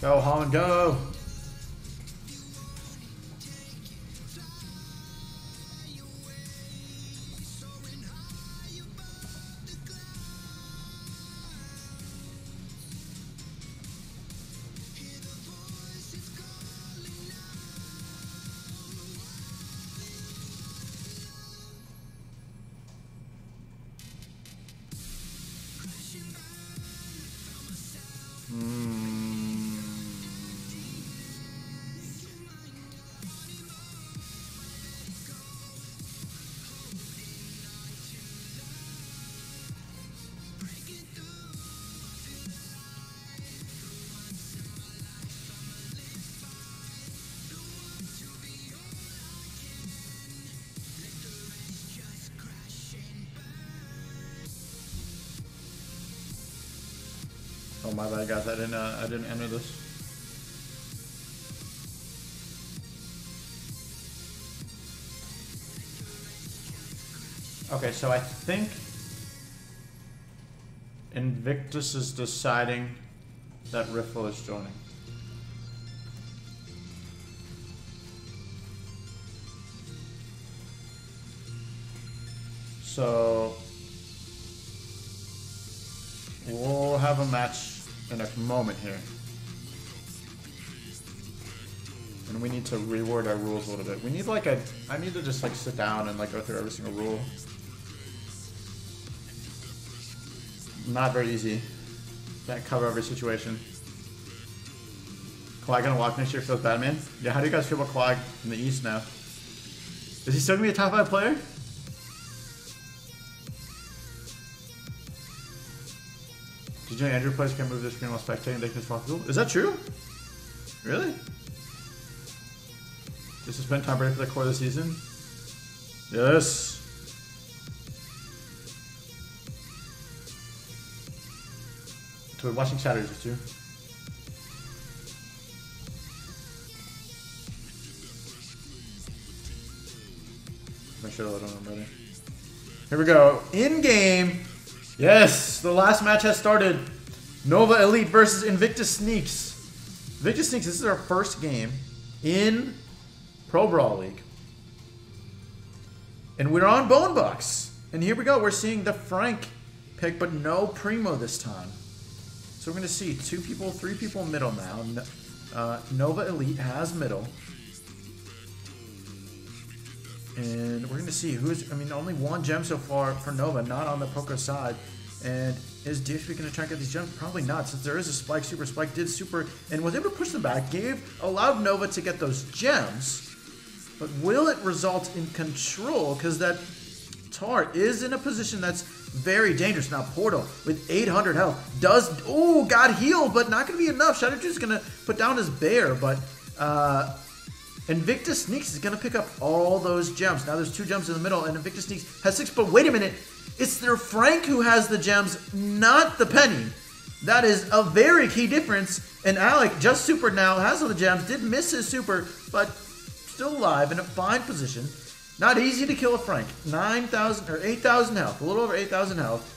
Speaker 1: Go Holland, go! Oh my bad, guys. I didn't enter this. Okay, so I think Invictus is deciding that Riffle is joining. So we'll have a match in a moment here. And we need to reword our rules a little bit. We need like I need to just like sit down and like go through every single rule. Not very easy. Can't cover every situation. Quag gonna walk next year feels bad, man. Yeah, how do you guys feel about Quag in the East now? Is he still gonna be a top 5 player? Did you know Andrew players can't move their screen while spectating? They can swap people? Is that true? Really? Just to spend time ready for the core of the season? Yes. So we're watching Shatters with you. Make sure to let them know I'm ready. Here we go. In game. Yes, the last match has started. Nova Elite versus Invictus Sneaks. Invictus Sneaks, this is our first game in Pro Brawl League. And we're on Bone Box. And here we go. We're seeing the Frank pick, but no Primo this time. So we're going to see 2 people, 3 people middle now. Nova Elite has middle. And we're going to see who's, I mean, only 1 gem so far for Nova, not on the Poco side. And is DXP going to try and get these gems? Probably not, since there is a spike. Super Spike did super, and was able to push them back. Allowed Nova to get those gems. But will it result in control? Because that Tar is in a position that's very dangerous. Now Portal with 800 health does, oh, got healed, but not going to be enough. Shadow Juice is going to put down his bear, but Invictus Sneaks is going to pick up all those gems. Now there's 2 gems in the middle, and Invictus Sneaks has 6, but wait a minute. It's their Frank who has the gems, not the Penny. That is a very key difference. And Alec just super now, has all the gems, did miss his super, but still alive in a fine position. Not easy to kill a Frank. 9,000 or 8,000 health, a little over 8,000 health.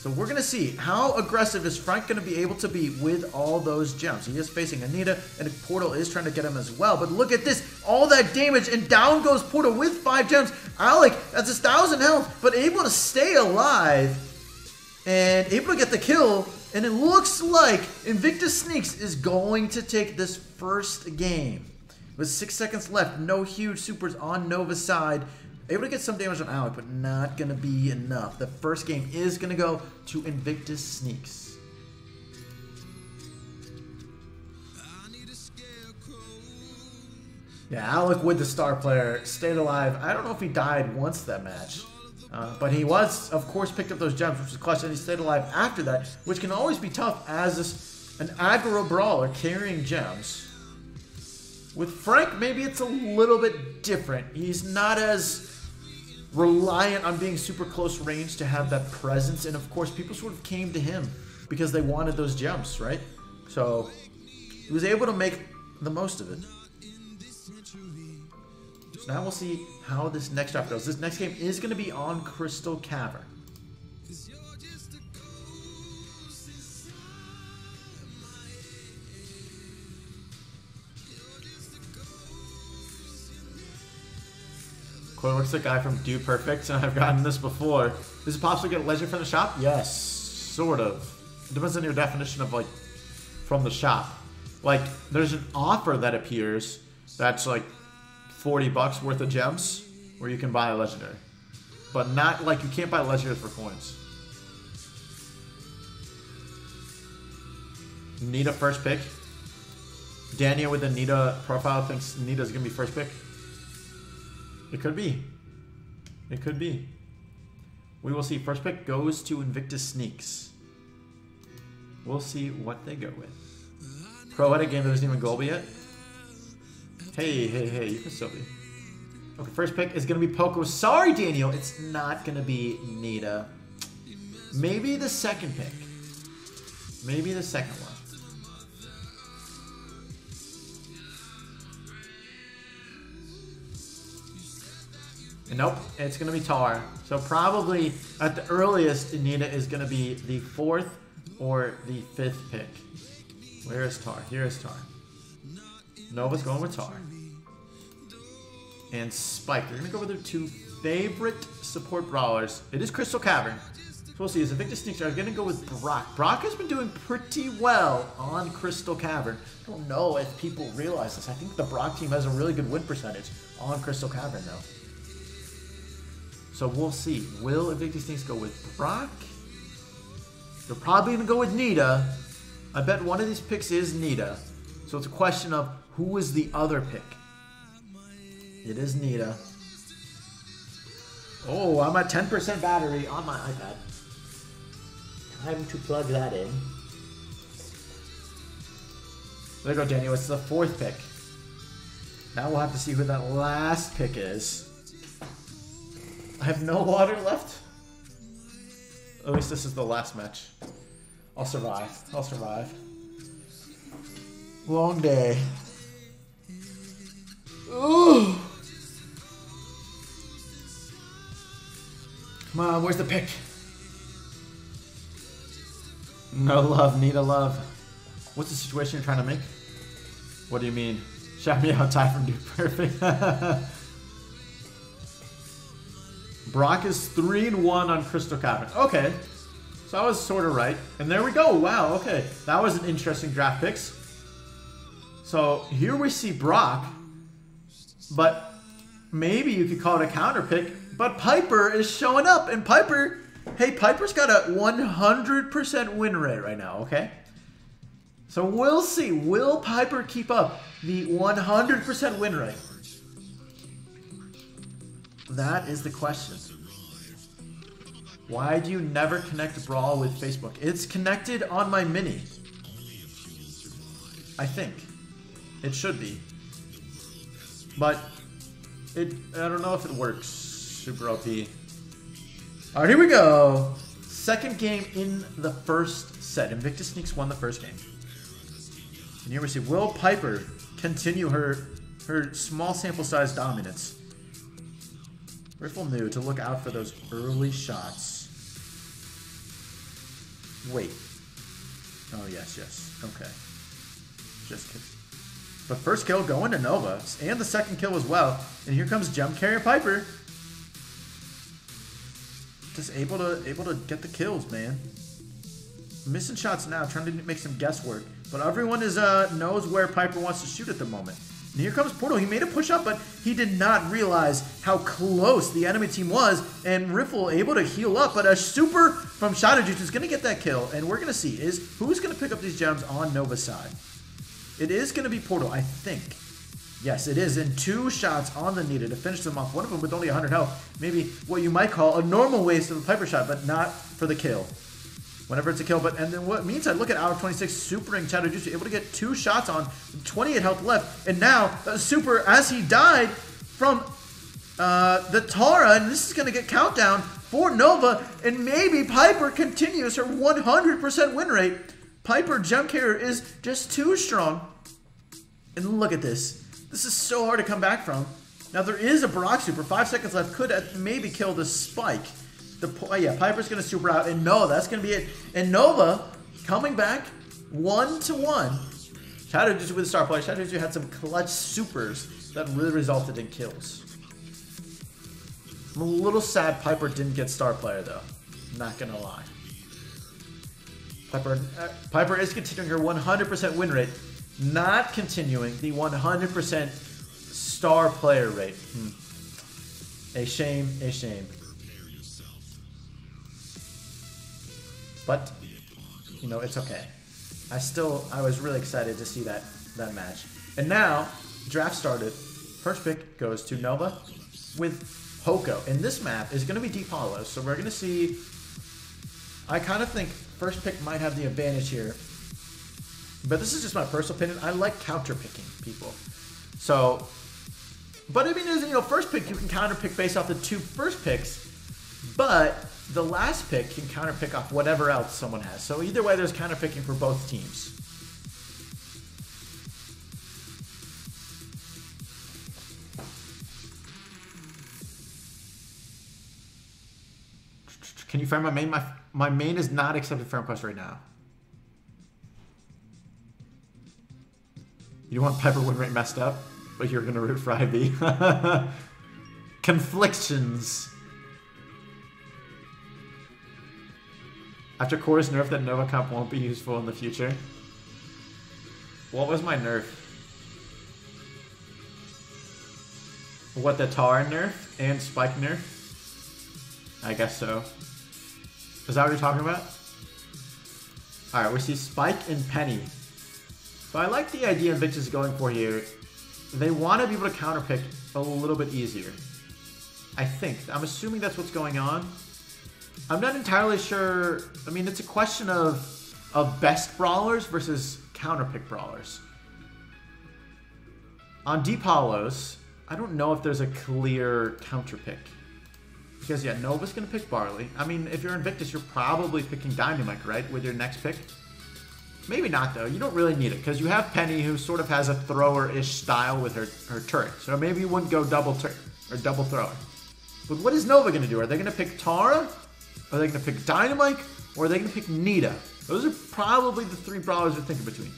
Speaker 1: So we're going to see how aggressive is Frank going to be able to be with all those gems. He is facing Anita, and Portal is trying to get him as well. But look at this. All that damage, and down goes Portal with 5 gems. Alec, that's 1,000 health, but able to stay alive and able to get the kill. And it looks like Invictus Sneaks is going to take this first game. With 6 seconds left, no huge supers on Nova's side. Able to get some damage on Alec, but not going to be enough. The first game is going to go to Invictus Sneaks. Yeah, Alec with the star player stayed alive. I don't know if he died once that match. But he was, of course, picked up those gems, which was clutch, and he stayed alive after that, which can always be tough as an aggro brawler carrying gems. With Frank, maybe it's a little bit different. He's not as reliant on being super close range to have that presence, and of course people sort of came to him because they wanted those gems, right? So he was able to make the most of it. So now we'll see how this next draft goes. This next game is going to be on Crystal Cavern. Cory looks like a guy from Do Perfect, and I've gotten this before. Is it possible to get legend from the shop? Yes, sort of. It depends on your definition of, like, from the shop. Like, there's an offer that appears that's, like, 40 bucks worth of gems where you can buy a legendary. But not, like, you can't buy legendaries for coins. Nita first pick. Daniel with the Nita profile thinks Nita's going to be first pick. It could be. It could be. We will see. First pick goes to Invictus Sneaks. We'll see what they go with. Pro had a game that isn't even Golby yet. Hey, you can still be. Okay, first pick is going to be Poco. Sorry, Daniel. It's not going to be Nita. Maybe the second pick. Maybe the second one. And nope, it's going to be Tar. So probably at the earliest, Nita is going to be the 4th or the 5th pick. Where is Tar? Here is Tar. Nova's going with Tar. And Spike. They're going to go with their 2 favorite support brawlers. It is Crystal Cavern. So we'll see. As Invictus sneaks, are going to go with Brock. Brock has been doing pretty well on Crystal Cavern. I don't know if people realize this. I think the Brock team has a really good win percentage on Crystal Cavern, though. So we'll see. Will Invictus Sneaks go with Brock? They're probably going to go with Nita. I bet one of these picks is Nita. So it's a question of who is the other pick. It is Nita. Oh, I'm at 10% battery on my iPad. Time to plug that in. There you go, Daniel. It's the 4th pick. Now we'll have to see who that last pick is. I have no water left. At least this is the last match. I'll survive. I'll survive. Long day. Ooh. Come on, where's the pick? No love, need a love. What's the situation you're trying to make? What do you mean? Shout me out, Ty from Dude Perfect. Brock is 3-1 on Crystal Cavern. Okay, so I was sort of right. And there we go. Wow, okay. That was an interesting draft picks. So here we see Brock, but maybe you could call it a counter pick. But Piper is showing up, and Piper, hey, Piper's got a 100% win rate right now, okay? So we'll see. Will Piper keep up the 100% win rate? That is the question. Why do you never connect Brawl with Facebook? It's connected on my Mini. I think. It should be. But I don't know if it works. Super OP. Alright, here we go. Second game in the first set. Invictus Sneaks won the first game. And here we see, will Piper continue her small sample size dominance? Riffle knew to look out for those early shots. Wait. Oh, yes, yes. Okay. Just kidding. But first kill going to Nova. And the second kill as well. And here comes Gem Carrier Piper. Just able to get the kills, man. Missing shots now, trying to make some guesswork. But everyone knows where Piper wants to shoot at the moment. And here comes Portal. He made a push up, but he did not realize how close the enemy team was. And Riffle able to heal up, but a super from Shadow Juice is going to get that kill. And we're going to see who's going to pick up these gems on Nova's side. It is going to be Portal, I think. Yes, it is. And 2 shots on the Nita to finish them off. One of them with only 100 health. Maybe what you might call a normal waste of a Piper shot, but not for the kill. Whenever it's a kill, and then what means I look at hour 26, supering Shadow Juice, able to get 2 shots on, 28 health left, and now Super, as he died from the Tara, and this is going to get countdown for Nova, and maybe Piper continues her 100% win rate. Piper Gem Carrier is just too strong, and look at this. This is so hard to come back from. Now there is a Brock Super, 5 seconds left, could maybe kill the Spike. Yeah, Piper's going to super out, and no, that's going to be it. And Nova coming back 1-1. Shadow Juice with a star player. Shadow Juice had some clutch supers that really resulted in kills. I'm a little sad Piper didn't get star player though. Not going to lie. Piper is continuing her 100% win rate, not continuing the 100% star player rate. A shame, a shame. But, you know, it's okay. I was really excited to see that match. And now, draft started. First pick goes to Nova with Hoko. And this map is going to be Deep Hollow. So we're going to see, I kind of think first pick might have the advantage here. But this is just my personal opinion. I like counter picking people. So, but I mean, you know, first pick, you can counter pick based off the 2 first picks. But the last pick can counter pick off whatever else someone has. So either way, there's counter picking for both teams. Can you find my main? My main is not accepting friend request right now. You don't want Piper win rate messed up, but you're gonna root for IB. Conflictions. After Cory's nerf, that Nova comp won't be useful in the future. What was my nerf? What, the Tar nerf and Spike nerf? I guess so. Is that what you're talking about? Alright, we see Spike and Penny. So I like the idea Invictus is going for here. They want to be able to counterpick a little bit easier. I think. I'm assuming that's what's going on. I'm not entirely sure. I mean, it's a question of best brawlers versus counterpick brawlers. On Deep Hollows, I don't know if there's a clear counterpick. Because, yeah, Nova's going to pick Barley. I mean, if you're Invictus, you're probably picking Dynamite, right? With your next pick. Maybe not, though. You don't really need it. Because you have Penny, who sort of has a thrower-ish style with her turret. So maybe you wouldn't go double thrower. But what is Nova going to do? Are they going to pick Tara? Are they going to pick Dynamite? Or are they going to pick Nita? Those are probably the three brawlers you're thinking between.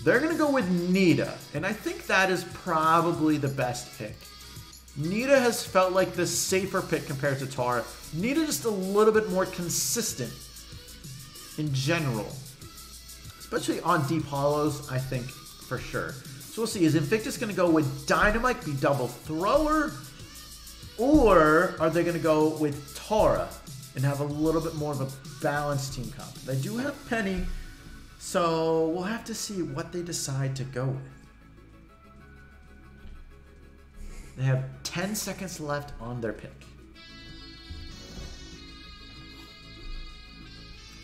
Speaker 1: They're going to go with Nita. And I think that is probably the best pick. Nita has felt like the safer pick compared to Tara. Nita just a little bit more consistent in general. Especially on Deep Hollows, I think, for sure. So we'll see. Is Invictus going to go with Dynamite, be double thrower? Or are they going to go with Tara and have a little bit more of a balanced team comp? They do have Penny, so we'll have to see what they decide to go with. They have 10 seconds left on their pick.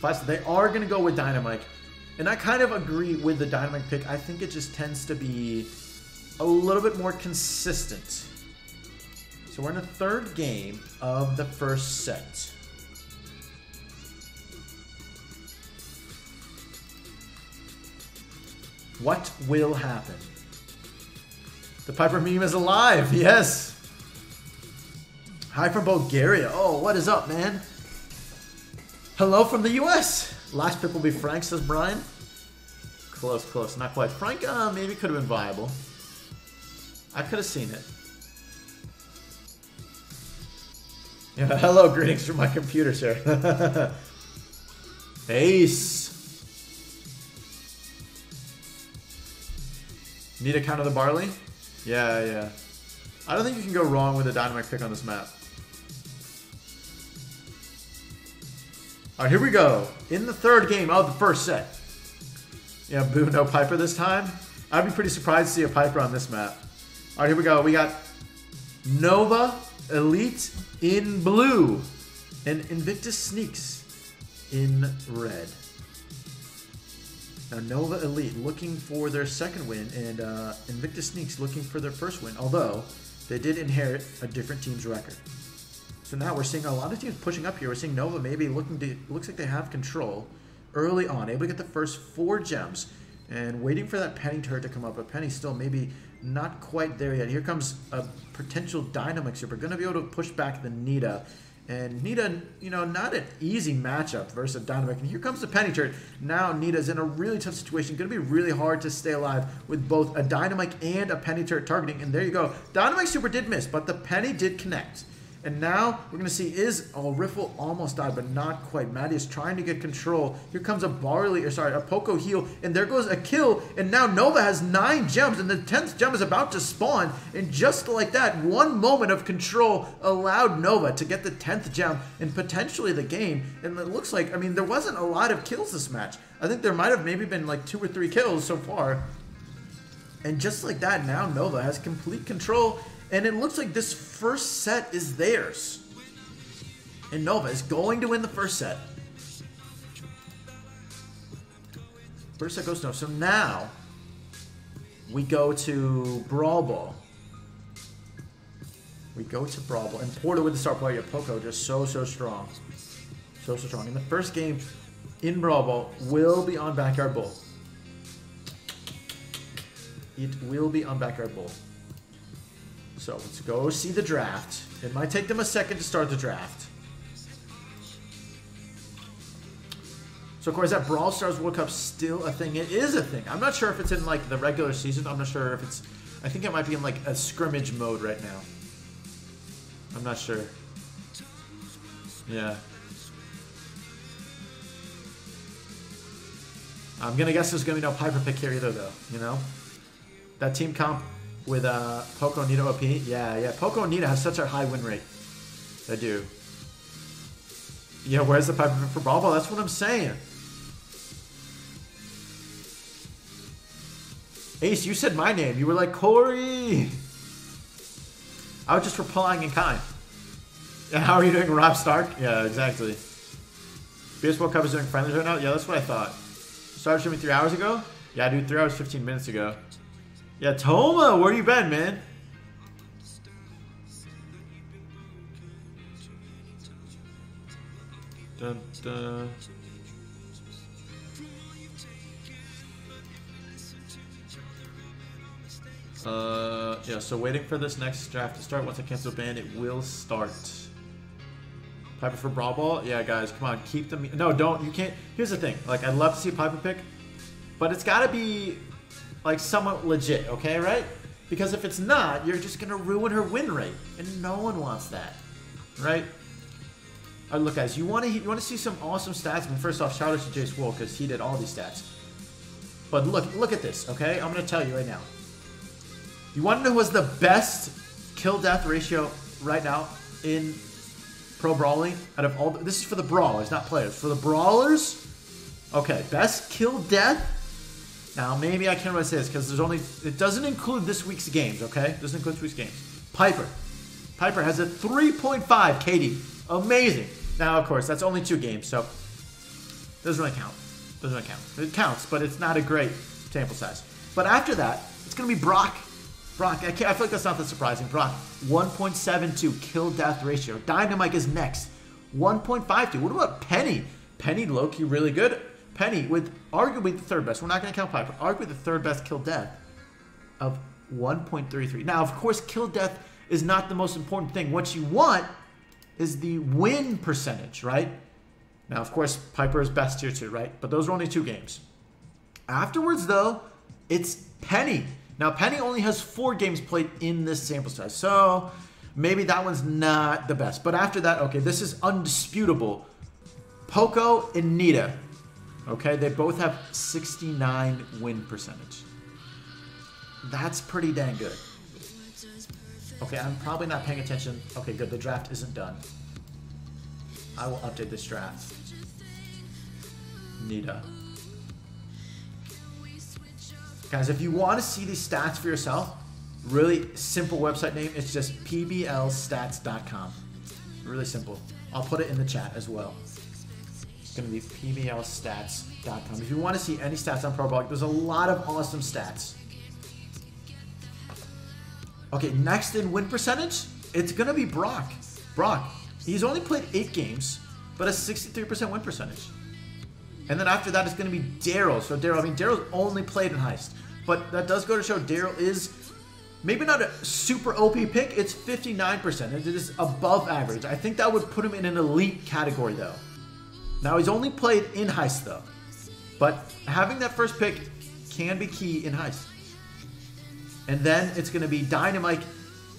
Speaker 1: But they are going to go with Dynamite. And I kind of agree with the Dynamite pick. I think it just tends to be a little bit more consistent. So we're in the third game of the first set. What will happen? The Piper meme is alive, yes. Hi from Bulgaria. Oh, what is up, man? Hello from the US. Last pick will be Frank, says Brian. Close, close, not quite. Frank maybe could have been viable. I could have seen it. Yeah, hello, greetings from my computer, sir. Ace. Need a count of the Barley? Yeah, yeah. I don't think you can go wrong with a Dynamite pick on this map. Alright, here we go. In the third game of the first set. Yeah, boo, no Piper this time. I'd be pretty surprised to see a Piper on this map. Alright, here we go. We got Nova Elite in blue. And Invictus Sneaks in red. Now, Nova Elite looking for their second win, and Invictus Sneaks looking for their first win, although they did inherit a different team's record. So now we're seeing a lot of teams pushing up here. We're seeing Nova maybe looking to, looks like they have control early on, able to get the first 4 gems, and waiting for that Penny turret to come up, but Penny's still maybe not quite there yet. Here comes a potential Dynamite Super, going to be able to push back the Nita. And Nita, you know, not an easy matchup versus Dynamite. And here comes the Penny turret. Now Nita's in a really tough situation. Going to be really hard to stay alive with both a Dynamite and a Penny turret targeting. And there you go. Dynamite Super did miss, but the Penny did connect. And now we're going to see Riffle almost died, but not quite. Maddie is trying to get control. Here comes a Poco heal, and there goes a kill. And now Nova has 9 gems, and the 10th gem is about to spawn. And just like that, one moment of control allowed Nova to get the 10th gem and potentially the game. And it looks like, I mean, there wasn't a lot of kills this match. I think there might have maybe been like 2 or 3 kills so far. And just like that, now Nova has complete control. And it looks like this first set is theirs. And Nova is going to win the first set. First set goes to Nova. So now we go to Brawl Ball. We go to Brawl Ball. And Porter with the star player, Poco, just so strong. So strong. In the first game in Brawl Ball will be on Backyard Bull. It will be on Backyard Bull. So let's go see the draft. It might take them a second to start the draft. So, of course, that Brawl Stars World Cup still a thing? It is a thing. I'm not sure if it's in, like, the regular season. I'm not sure if it's... I think it might be in, like, a scrimmage mode right now. I'm not sure. Yeah. I'm going to guess there's going to be no Piper pick here either, though. You know? That team comp with Poco, Nita, OP. Yeah. Poco and Nita have such a high win rate. They do. Yeah, where's the Piper for Brawl Ball? That's what I'm saying. Ace, you said my name. You were like, Cory. I was just replying in kind. Yeah, how are you doing, Rob Stark? Yeah, exactly. BS World Cup is doing friendlies right now? Yeah, that's what I thought. Started streaming 3 hours ago? Yeah, dude, 3 hours, 15 minutes ago. Yeah, Toma, where you been, man? Dun, dun. Yeah, so waiting for this next draft to start. Once I cancel ban, it will start. Piper for Brawl Ball? Yeah, guys, come on, keep them. No, don't. You can't. Here's the thing. Like, I'd love to see a Piper pick, but it's got to be, like, somewhat legit, okay, right? Because if it's not, you're just going to ruin her win rate, and no one wants that, right? All right, look, guys, you want to see some awesome stats? I mean, first off, shout out to Jace Wool, because he did all these stats. But look at this, okay? I'm going to tell you right now. You want to know what's the best kill-death ratio right now in Pro Brawl League? Out of all, this is for the brawlers, not players. For the brawlers, okay, best kill-death. Now, maybe I can't really say this because there's only, it doesn't include this week's games, okay? It doesn't include this week's games. Piper. Piper has a 3.5 KD. Amazing. Now, of course, that's only 2 games, so doesn't really count. Doesn't really count. It counts, but it's not a great sample size. But after that, it's going to be Brock. I feel like that's not that surprising. Brock, 1.72 kill-death ratio. Dynamite is next, 1.52. What about Penny? Penny, low-key, really good. Penny with arguably the third best. We're not going to count Piper. Arguably the third best kill-death of 1.33. Now, of course, kill-death is not the most important thing. What you want is the win percentage, right? Now, of course, Piper is best tier 2, right? But those are only 2 games. Afterwards, though, it's Penny. Now, Penny only has 4 games played in this sample size, so maybe that one's not the best. But after that, okay, this is undisputable. Poco and Nita, okay, they both have 69 win percentage. That's pretty dang good. Okay, I'm probably not paying attention. Okay, good, the draft isn't done. I will update this draft. Nita. Guys, if you want to see these stats for yourself, really simple website name. It's just pblstats.com. Really simple. I'll put it in the chat as well. It's going to be pblstats.com. If you want to see any stats on Pro Brawl League, there's a lot of awesome stats. Okay, next in win percentage, it's going to be Brock. Brock, he's only played 8 games, but a 63% win percentage. And then after that, it's going to be Daryl. So Daryl, I mean, Daryl's only played in Heist. But that does go to show Daryl is maybe not a super OP pick. It's 59%. It is above average. I think that would put him in an elite category, though. Now, he's only played in Heist, though. But having that first pick can be key in Heist. And then it's going to be Dynamite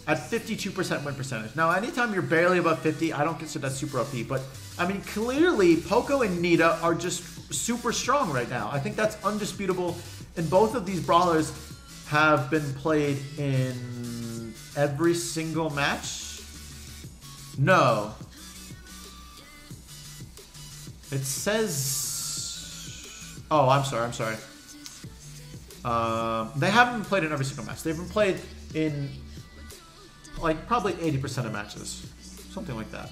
Speaker 1: at 52% win percentage. Now, anytime you're barely above 50, I don't consider that super OP. But, I mean, clearly, Poco and Nita are just super strong right now. I think that's undisputable. And both of these brawlers have been played in every single match. No. It says... Oh, I'm sorry. They haven't been played in every single match. They've been played in, like, probably 80% of matches. Something like that.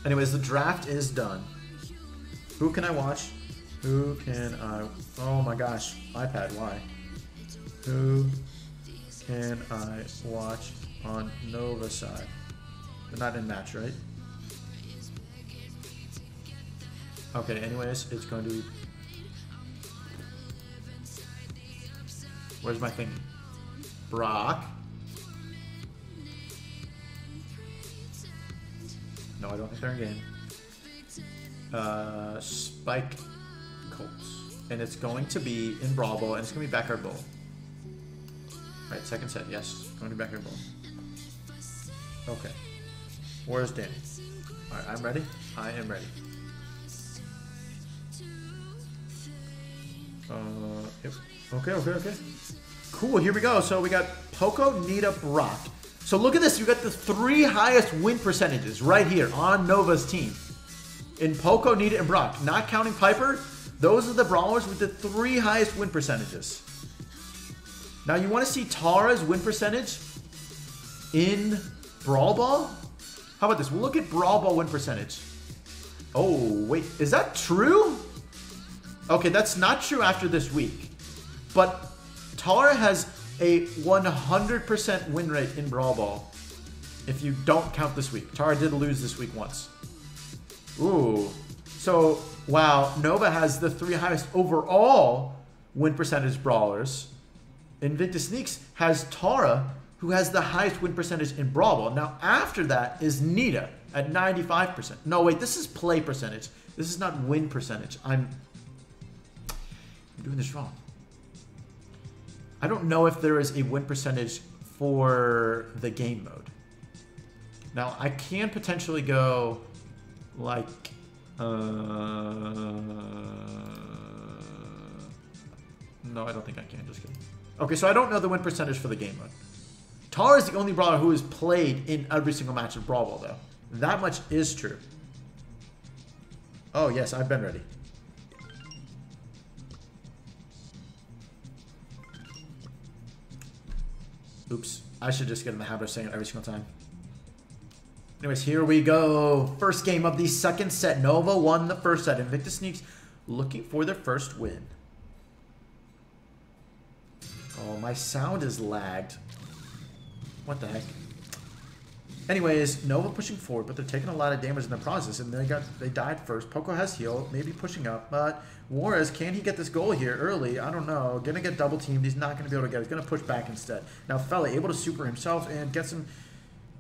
Speaker 1: Anyways, the draft is done. Who can I watch? Who can I... Oh my gosh. iPad, why? Who can I watch on Nova side? They're not in match, right? Okay, anyways, it's going to be... Where's my thing? Brock. No, I don't think they're in game. Spike Colts. And it's going to be in Brawl Ball, and it's going to be Backyard Bowl. Alright, second set, yes. Going to Backyard Bowl. Okay. Where's Danny? Alright, I'm ready. I am ready. Yep. Okay. Cool, here we go. So we got Poco, Nita, Brock. So look at this. You got the 3 highest win percentages right here on Nova's team. In Poco, Nita, and Brock. Not counting Piper, those are the brawlers with the 3 highest win percentages. Now you want to see Tara's win percentage in Brawl Ball? How about this? We'll look at Brawl Ball win percentage. Oh, wait. Is that true? Okay, that's not true after this week. But Tara has a 100% win rate in Brawl Ball if you don't count this week. Tara did lose this week once. Ooh. So, wow. Nova has the 3 highest overall win percentage brawlers. Invictus Sneaks has Tara, who has the highest win percentage in Brawl Ball. Now, after that is Nita at 95%. No, wait. This is play percentage. This is not win percentage. I'm doing this wrong. I don't know if there is a win percentage for the game mode. Now, I can potentially go like... No, I don't think I can. Just kidding. Okay, so I don't know the win percentage for the game mode. Tara is the only brawler who has played in every single match of Brawl Ball, though. That much is true. Oh, yes, I've been ready. Oops. I should just get in the habit of saying it every single time. Anyways, here we go. First game of the second set. Nova won the first set. Invictus Sneaks looking for their first win. Oh, my sound is lagged. What the heck? Anyways, Nova pushing forward, but they're taking a lot of damage in the process, and they died first. Poco has heal, maybe pushing up, but Juarez, can he get this goal here early? I don't know. Gonna get double teamed. He's not gonna be able to get it. He's gonna push back instead. Now Feli able to super himself and get some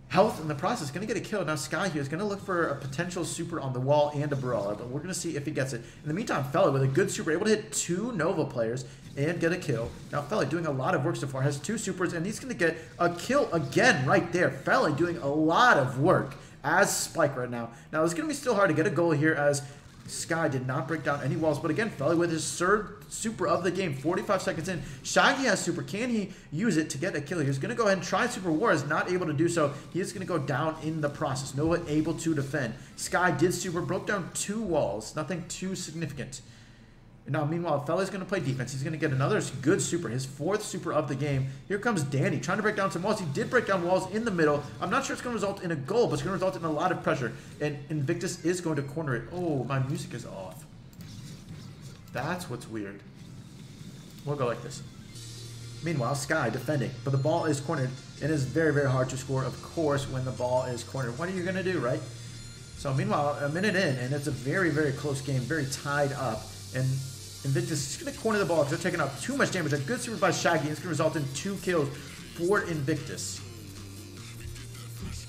Speaker 1: health in the process. Gonna get a kill. Now Sky here is gonna look for a potential super on the wall and a brawler, but we're gonna see if he gets it. In the meantime, Feli with a good super, able to hit 2 Nova players and get a kill. Now Feli doing a lot of work so far, has 2 supers, and he's gonna get a kill again right there. Feli doing a lot of work as Spike right now. Now it's gonna be still hard to get a goal here as Sky did not break down any walls, but again, Feli with his 3rd super of the game, 45 seconds in. Shaggy has super. Can he use it to get a kill? He's going to go ahead and try super. Juarez not able to do so. He is going to go down in the process. Nova able to defend. Sky did super, broke down 2 walls. Nothing too significant. Now, meanwhile, Feli's going to play defense. He's going to get another good super, his 4th super of the game. Here comes Danny trying to break down some walls. He did break down walls in the middle. I'm not sure it's going to result in a goal, but it's going to result in a lot of pressure. And Invictus is going to corner it. Oh, my music is off. That's what's weird. We'll go like this. Meanwhile, Sky defending, but the ball is cornered. It is very, very hard to score, of course, when the ball is cornered. What are you going to do, right? So, meanwhile, a minute in, and it's a very, very close game, very tied up. And Invictus is going to corner the ball because they're taking out too much damage. A good super by Shaggy. It's going to result in 2 kills for Invictus.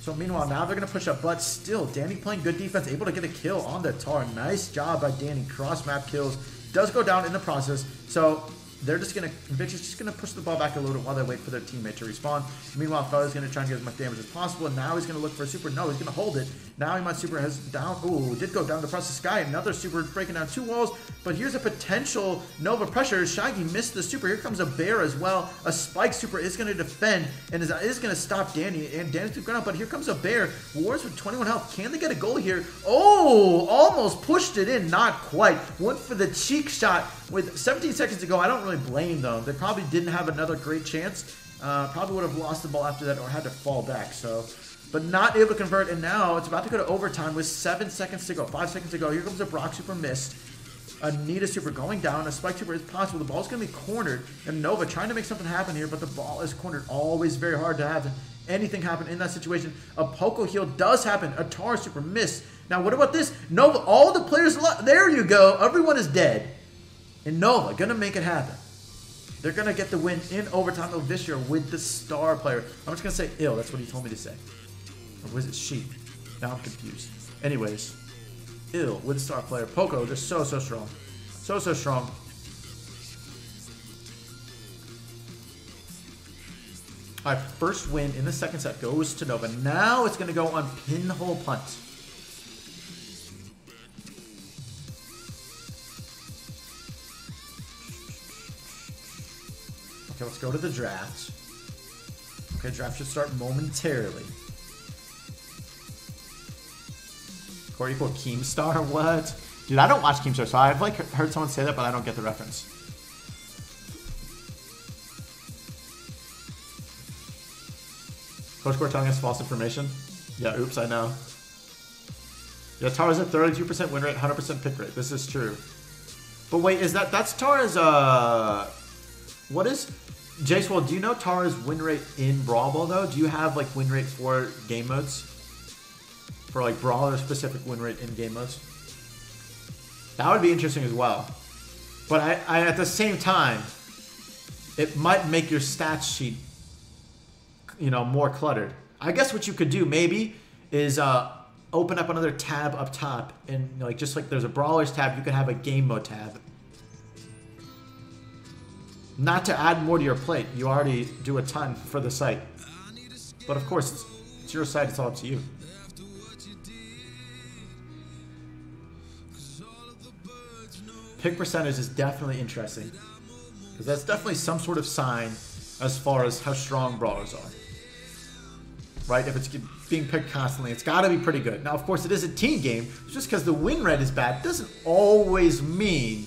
Speaker 1: So meanwhile, now they're going to push up, but still, Danny playing good defense, able to get a kill on the Tar. Nice job by Danny. Cross map kills. Does go down in the process. So they're just going to, Invictus just going to push the ball back a little bit while they wait for their teammate to respawn. Meanwhile, Feli's going to try and get as much damage as possible, and now he's going to look for a super. No, he's going to hold it. Now he might super has down. Ooh, did go down the process. Sky, another super breaking down 2 walls, but here's a potential Nova pressure. Shaggy missed the super. Here comes a bear as well. A Spike super is going to defend, and is going to stop Danny, and Danny's going out, but here comes a bear. Wars with 21 health. Can they get a goal here? Oh, almost pushed it in. Not quite. Went for the cheek shot with 17 seconds to go. I don't really blame them. They probably didn't have another great chance. Probably would have lost the ball after that or had to fall back. So, but not able to convert. And now it's about to go to overtime with 7 seconds to go. 5 seconds to go. Here comes a Brock super missed. A Nita super going down. A spike super is possible. The ball's going to be cornered. And Nova trying to make something happen here, but the ball is cornered. Always very hard to have anything happen in that situation. A Poco heal does happen. A Tara super miss. Now, what about this? Nova, all the players, there you go. Everyone is dead. And Nova going to make it happen. They're going to get the win in overtime of this year with the star player. I'm just going to say ill. That's what he told me to say. Or was it she? Now I'm confused. Anyways, ill with the star player. Poco just so strong. So strong. All right, first win in the second set goes to Nova. Now it's going to go on pinhole punt. Okay, let's go to the draft. Okay, draft should start momentarily. Cory equal Keemstar? What? Dude, I don't watch Keemstar, so I've like heard someone say that, but I don't get the reference. Coach Cory telling us false information? Yeah, oops, I know. Yeah, Tara's at 32% win rate, 100% pick rate. This is true. But wait, is that's Tara's, what is, J-Swell, do you know Tara's win rate in Brawl Ball, though? Do you have, like, win rate for game modes? For, like, Brawler specific win rate in game modes? That would be interesting as well. But I at the same time, it might make your stats sheet, you know, more cluttered. I guess what you could do, maybe, is open up another tab up top. And, like, just like there's a Brawlers tab, you could have a game mode tab. Not to add more to your plate. You already do a ton for the site. But of course, it's your site. It's all up to you. Pick percentage is definitely interesting. Because that's definitely some sort of sign as far as how strong brawlers are. Right? If it's being picked constantly, it's got to be pretty good. Now, of course, it is a team game. Just because the win rate is bad doesn't always mean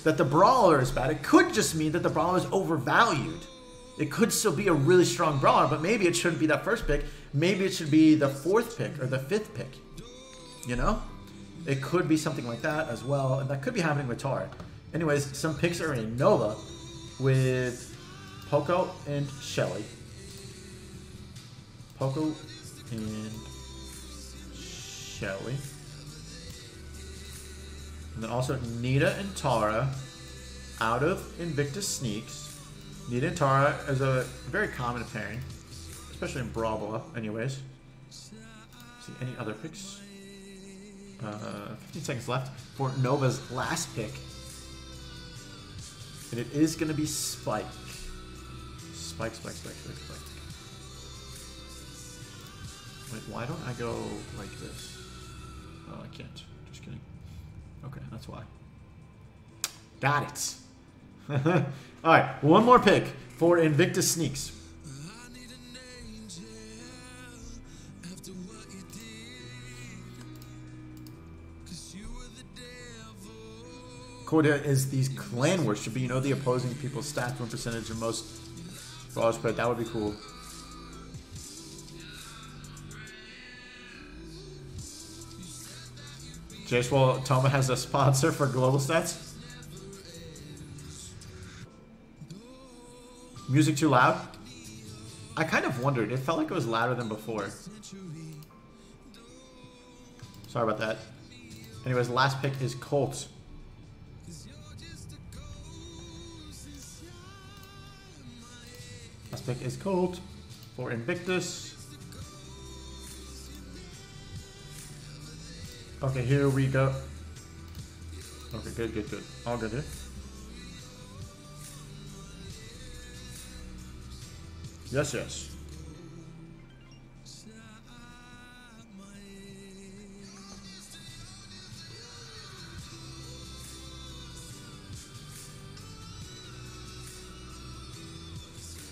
Speaker 1: that the brawler is bad. It could just mean that the brawler is overvalued. It could still be a really strong brawler, but maybe it shouldn't be that first pick. Maybe it should be the 4th pick or the 5th pick. You know? It could be something like that as well, and that could be happening with Tara. Anyways, some picks are in Nova with Poco and Shelly. Poco and Shelly. And then also Nita and Tara out of Invictus Sneaks. Nita and Tara is a very common pairing, especially in Brawl Ball, anyways. See any other picks? 15 seconds left for Nova's last pick. And it is going to be Spike. Spike. Wait, why don't I go like this? Oh, I can't. Just kidding. Okay, that's why. Got it. Alright, one more pick for Invictus Sneaks. Cool is these clan wars should be, you know, the opposing people's stats win percentage and most brawlers played. That would be cool. J-Swell, Toma has a sponsor for global stats. Music too loud? I kind of wondered. It felt like it was louder than before. Sorry about that. Anyways, last pick is Colt. Last pick is Colt for Invictus. Okay, here we go. Okay, good. All good here. Yes.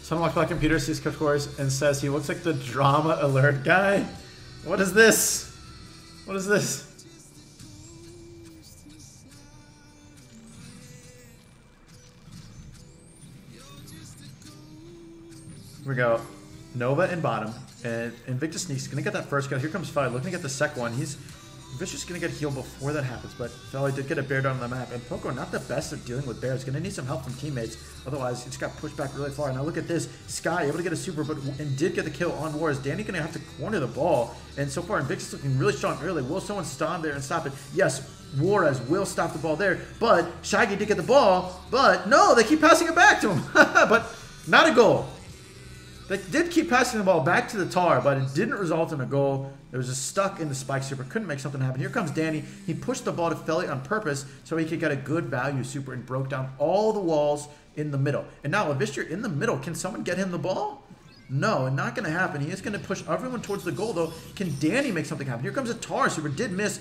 Speaker 1: Someone walks by the computer, sees Coach Cory, and says he looks like the drama alert guy. What is this? What is this? Here we go. Nova in bottom. And Invictus Sneaks going to get that first kill. Here comes Fire looking to get the second one. He's Vicious is going to get healed before that happens, but Felly did get a bear down on the map. And Poco, not the best at dealing with bears. Going to need some help from teammates. Otherwise, he just got pushed back really far. Now look at this. Sky able to get a super, and did get the kill on Wars. Danny going to have to corner the ball. And so far, Invictus looking really strong early. Will someone stand there and stop it? Yes, Juarez will stop the ball there. But Shaggy did get the ball. But no, they keep passing it back to him. But not a goal. They did keep passing the ball back to the Tar, but it didn't result in a goal. It was just stuck in the spike super. Couldn't make something happen. Here comes Danny. He pushed the ball to Felly on purpose so he could get a good value super and broke down all the walls in the middle. And now, Levistra in the middle. Can someone get him the ball? No, not going to happen. He is going to push everyone towards the goal, though. Can Danny make something happen? Here comes a Tar super. Did miss.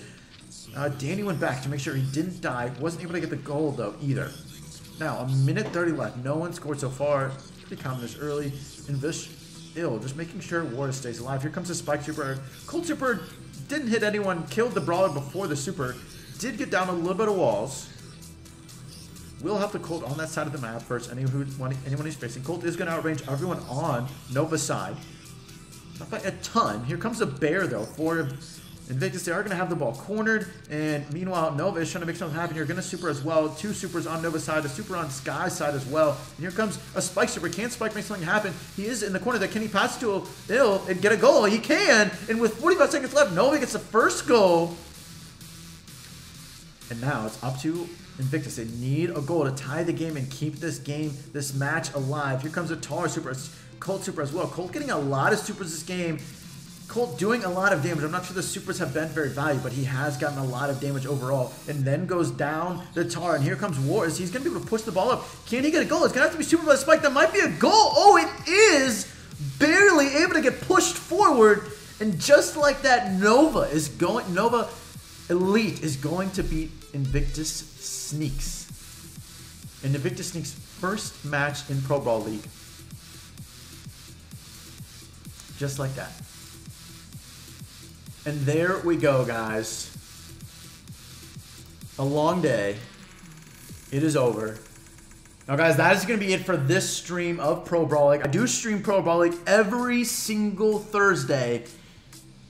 Speaker 1: Danny went back to make sure he didn't die. Wasn't able to get the goal, though, either. Now, a minute 30 left. No one scored so far. Pretty common this early. Invictus. Just making sure Warrior stays alive. Here comes the spike super. Cold super didn't hit anyone, killed the brawler before the super. Did get down a little bit of walls. Will have the Colt on that side of the map first. Anyone who's facing. Colt is going to outrange everyone on Nova's side. Not by a ton. Here comes the bear though for Invictus. They are going to have the ball cornered, and meanwhile Nova is trying to make something happen. You're going to super as well. 2 supers on Nova's side, a super on Sky's side as well. And here comes a spike super. Can Spike make something happen? He is in the corner there. Can he pass to Ill and get a goal? He can. And with 45 seconds left, Nova gets the first goal. And now it's up to Invictus. They need a goal to tie the game and keep this match alive. Here comes a Tar super, Colt super as well. Colt getting a lot of supers this game. Colt doing a lot of damage. I'm not sure the supers have been very valuable, but he has gotten a lot of damage overall. And then goes down the Tar. And here comes Wars. He's going to be able to push the ball up. Can he get a goal? It's going to have to be super by the spike. That might be a goal. Oh, it is barely able to get pushed forward. And just like that, Nova Elite is going to beat Invictus Sneaks. And Invictus Sneaks' first match in Pro Brawl League. Just like that. And there we go, guys. A long day. It is over. Now, guys, that is going to be it for this stream of Pro Brawl League. I do stream Pro Brawl League every single Thursday.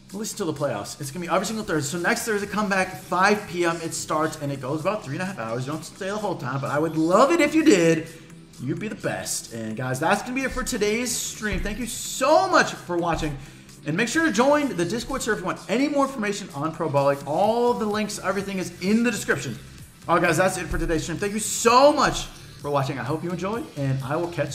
Speaker 1: At least until the playoffs. It's going to be every single Thursday. So next Thursday, come back, 5 p.m. It starts, and it goes about 3.5 hours. You don't stay the whole time, but I would love it if you did. You'd be the best. And, guys, that's going to be it for today's stream. Thank you so much for watching. And make sure to join the Discord server if you want any more information on Pro Brawl League. All the links, everything is in the description. All right, guys, that's it for today's stream. Thank you so much for watching. I hope you enjoyed, and I will catch you.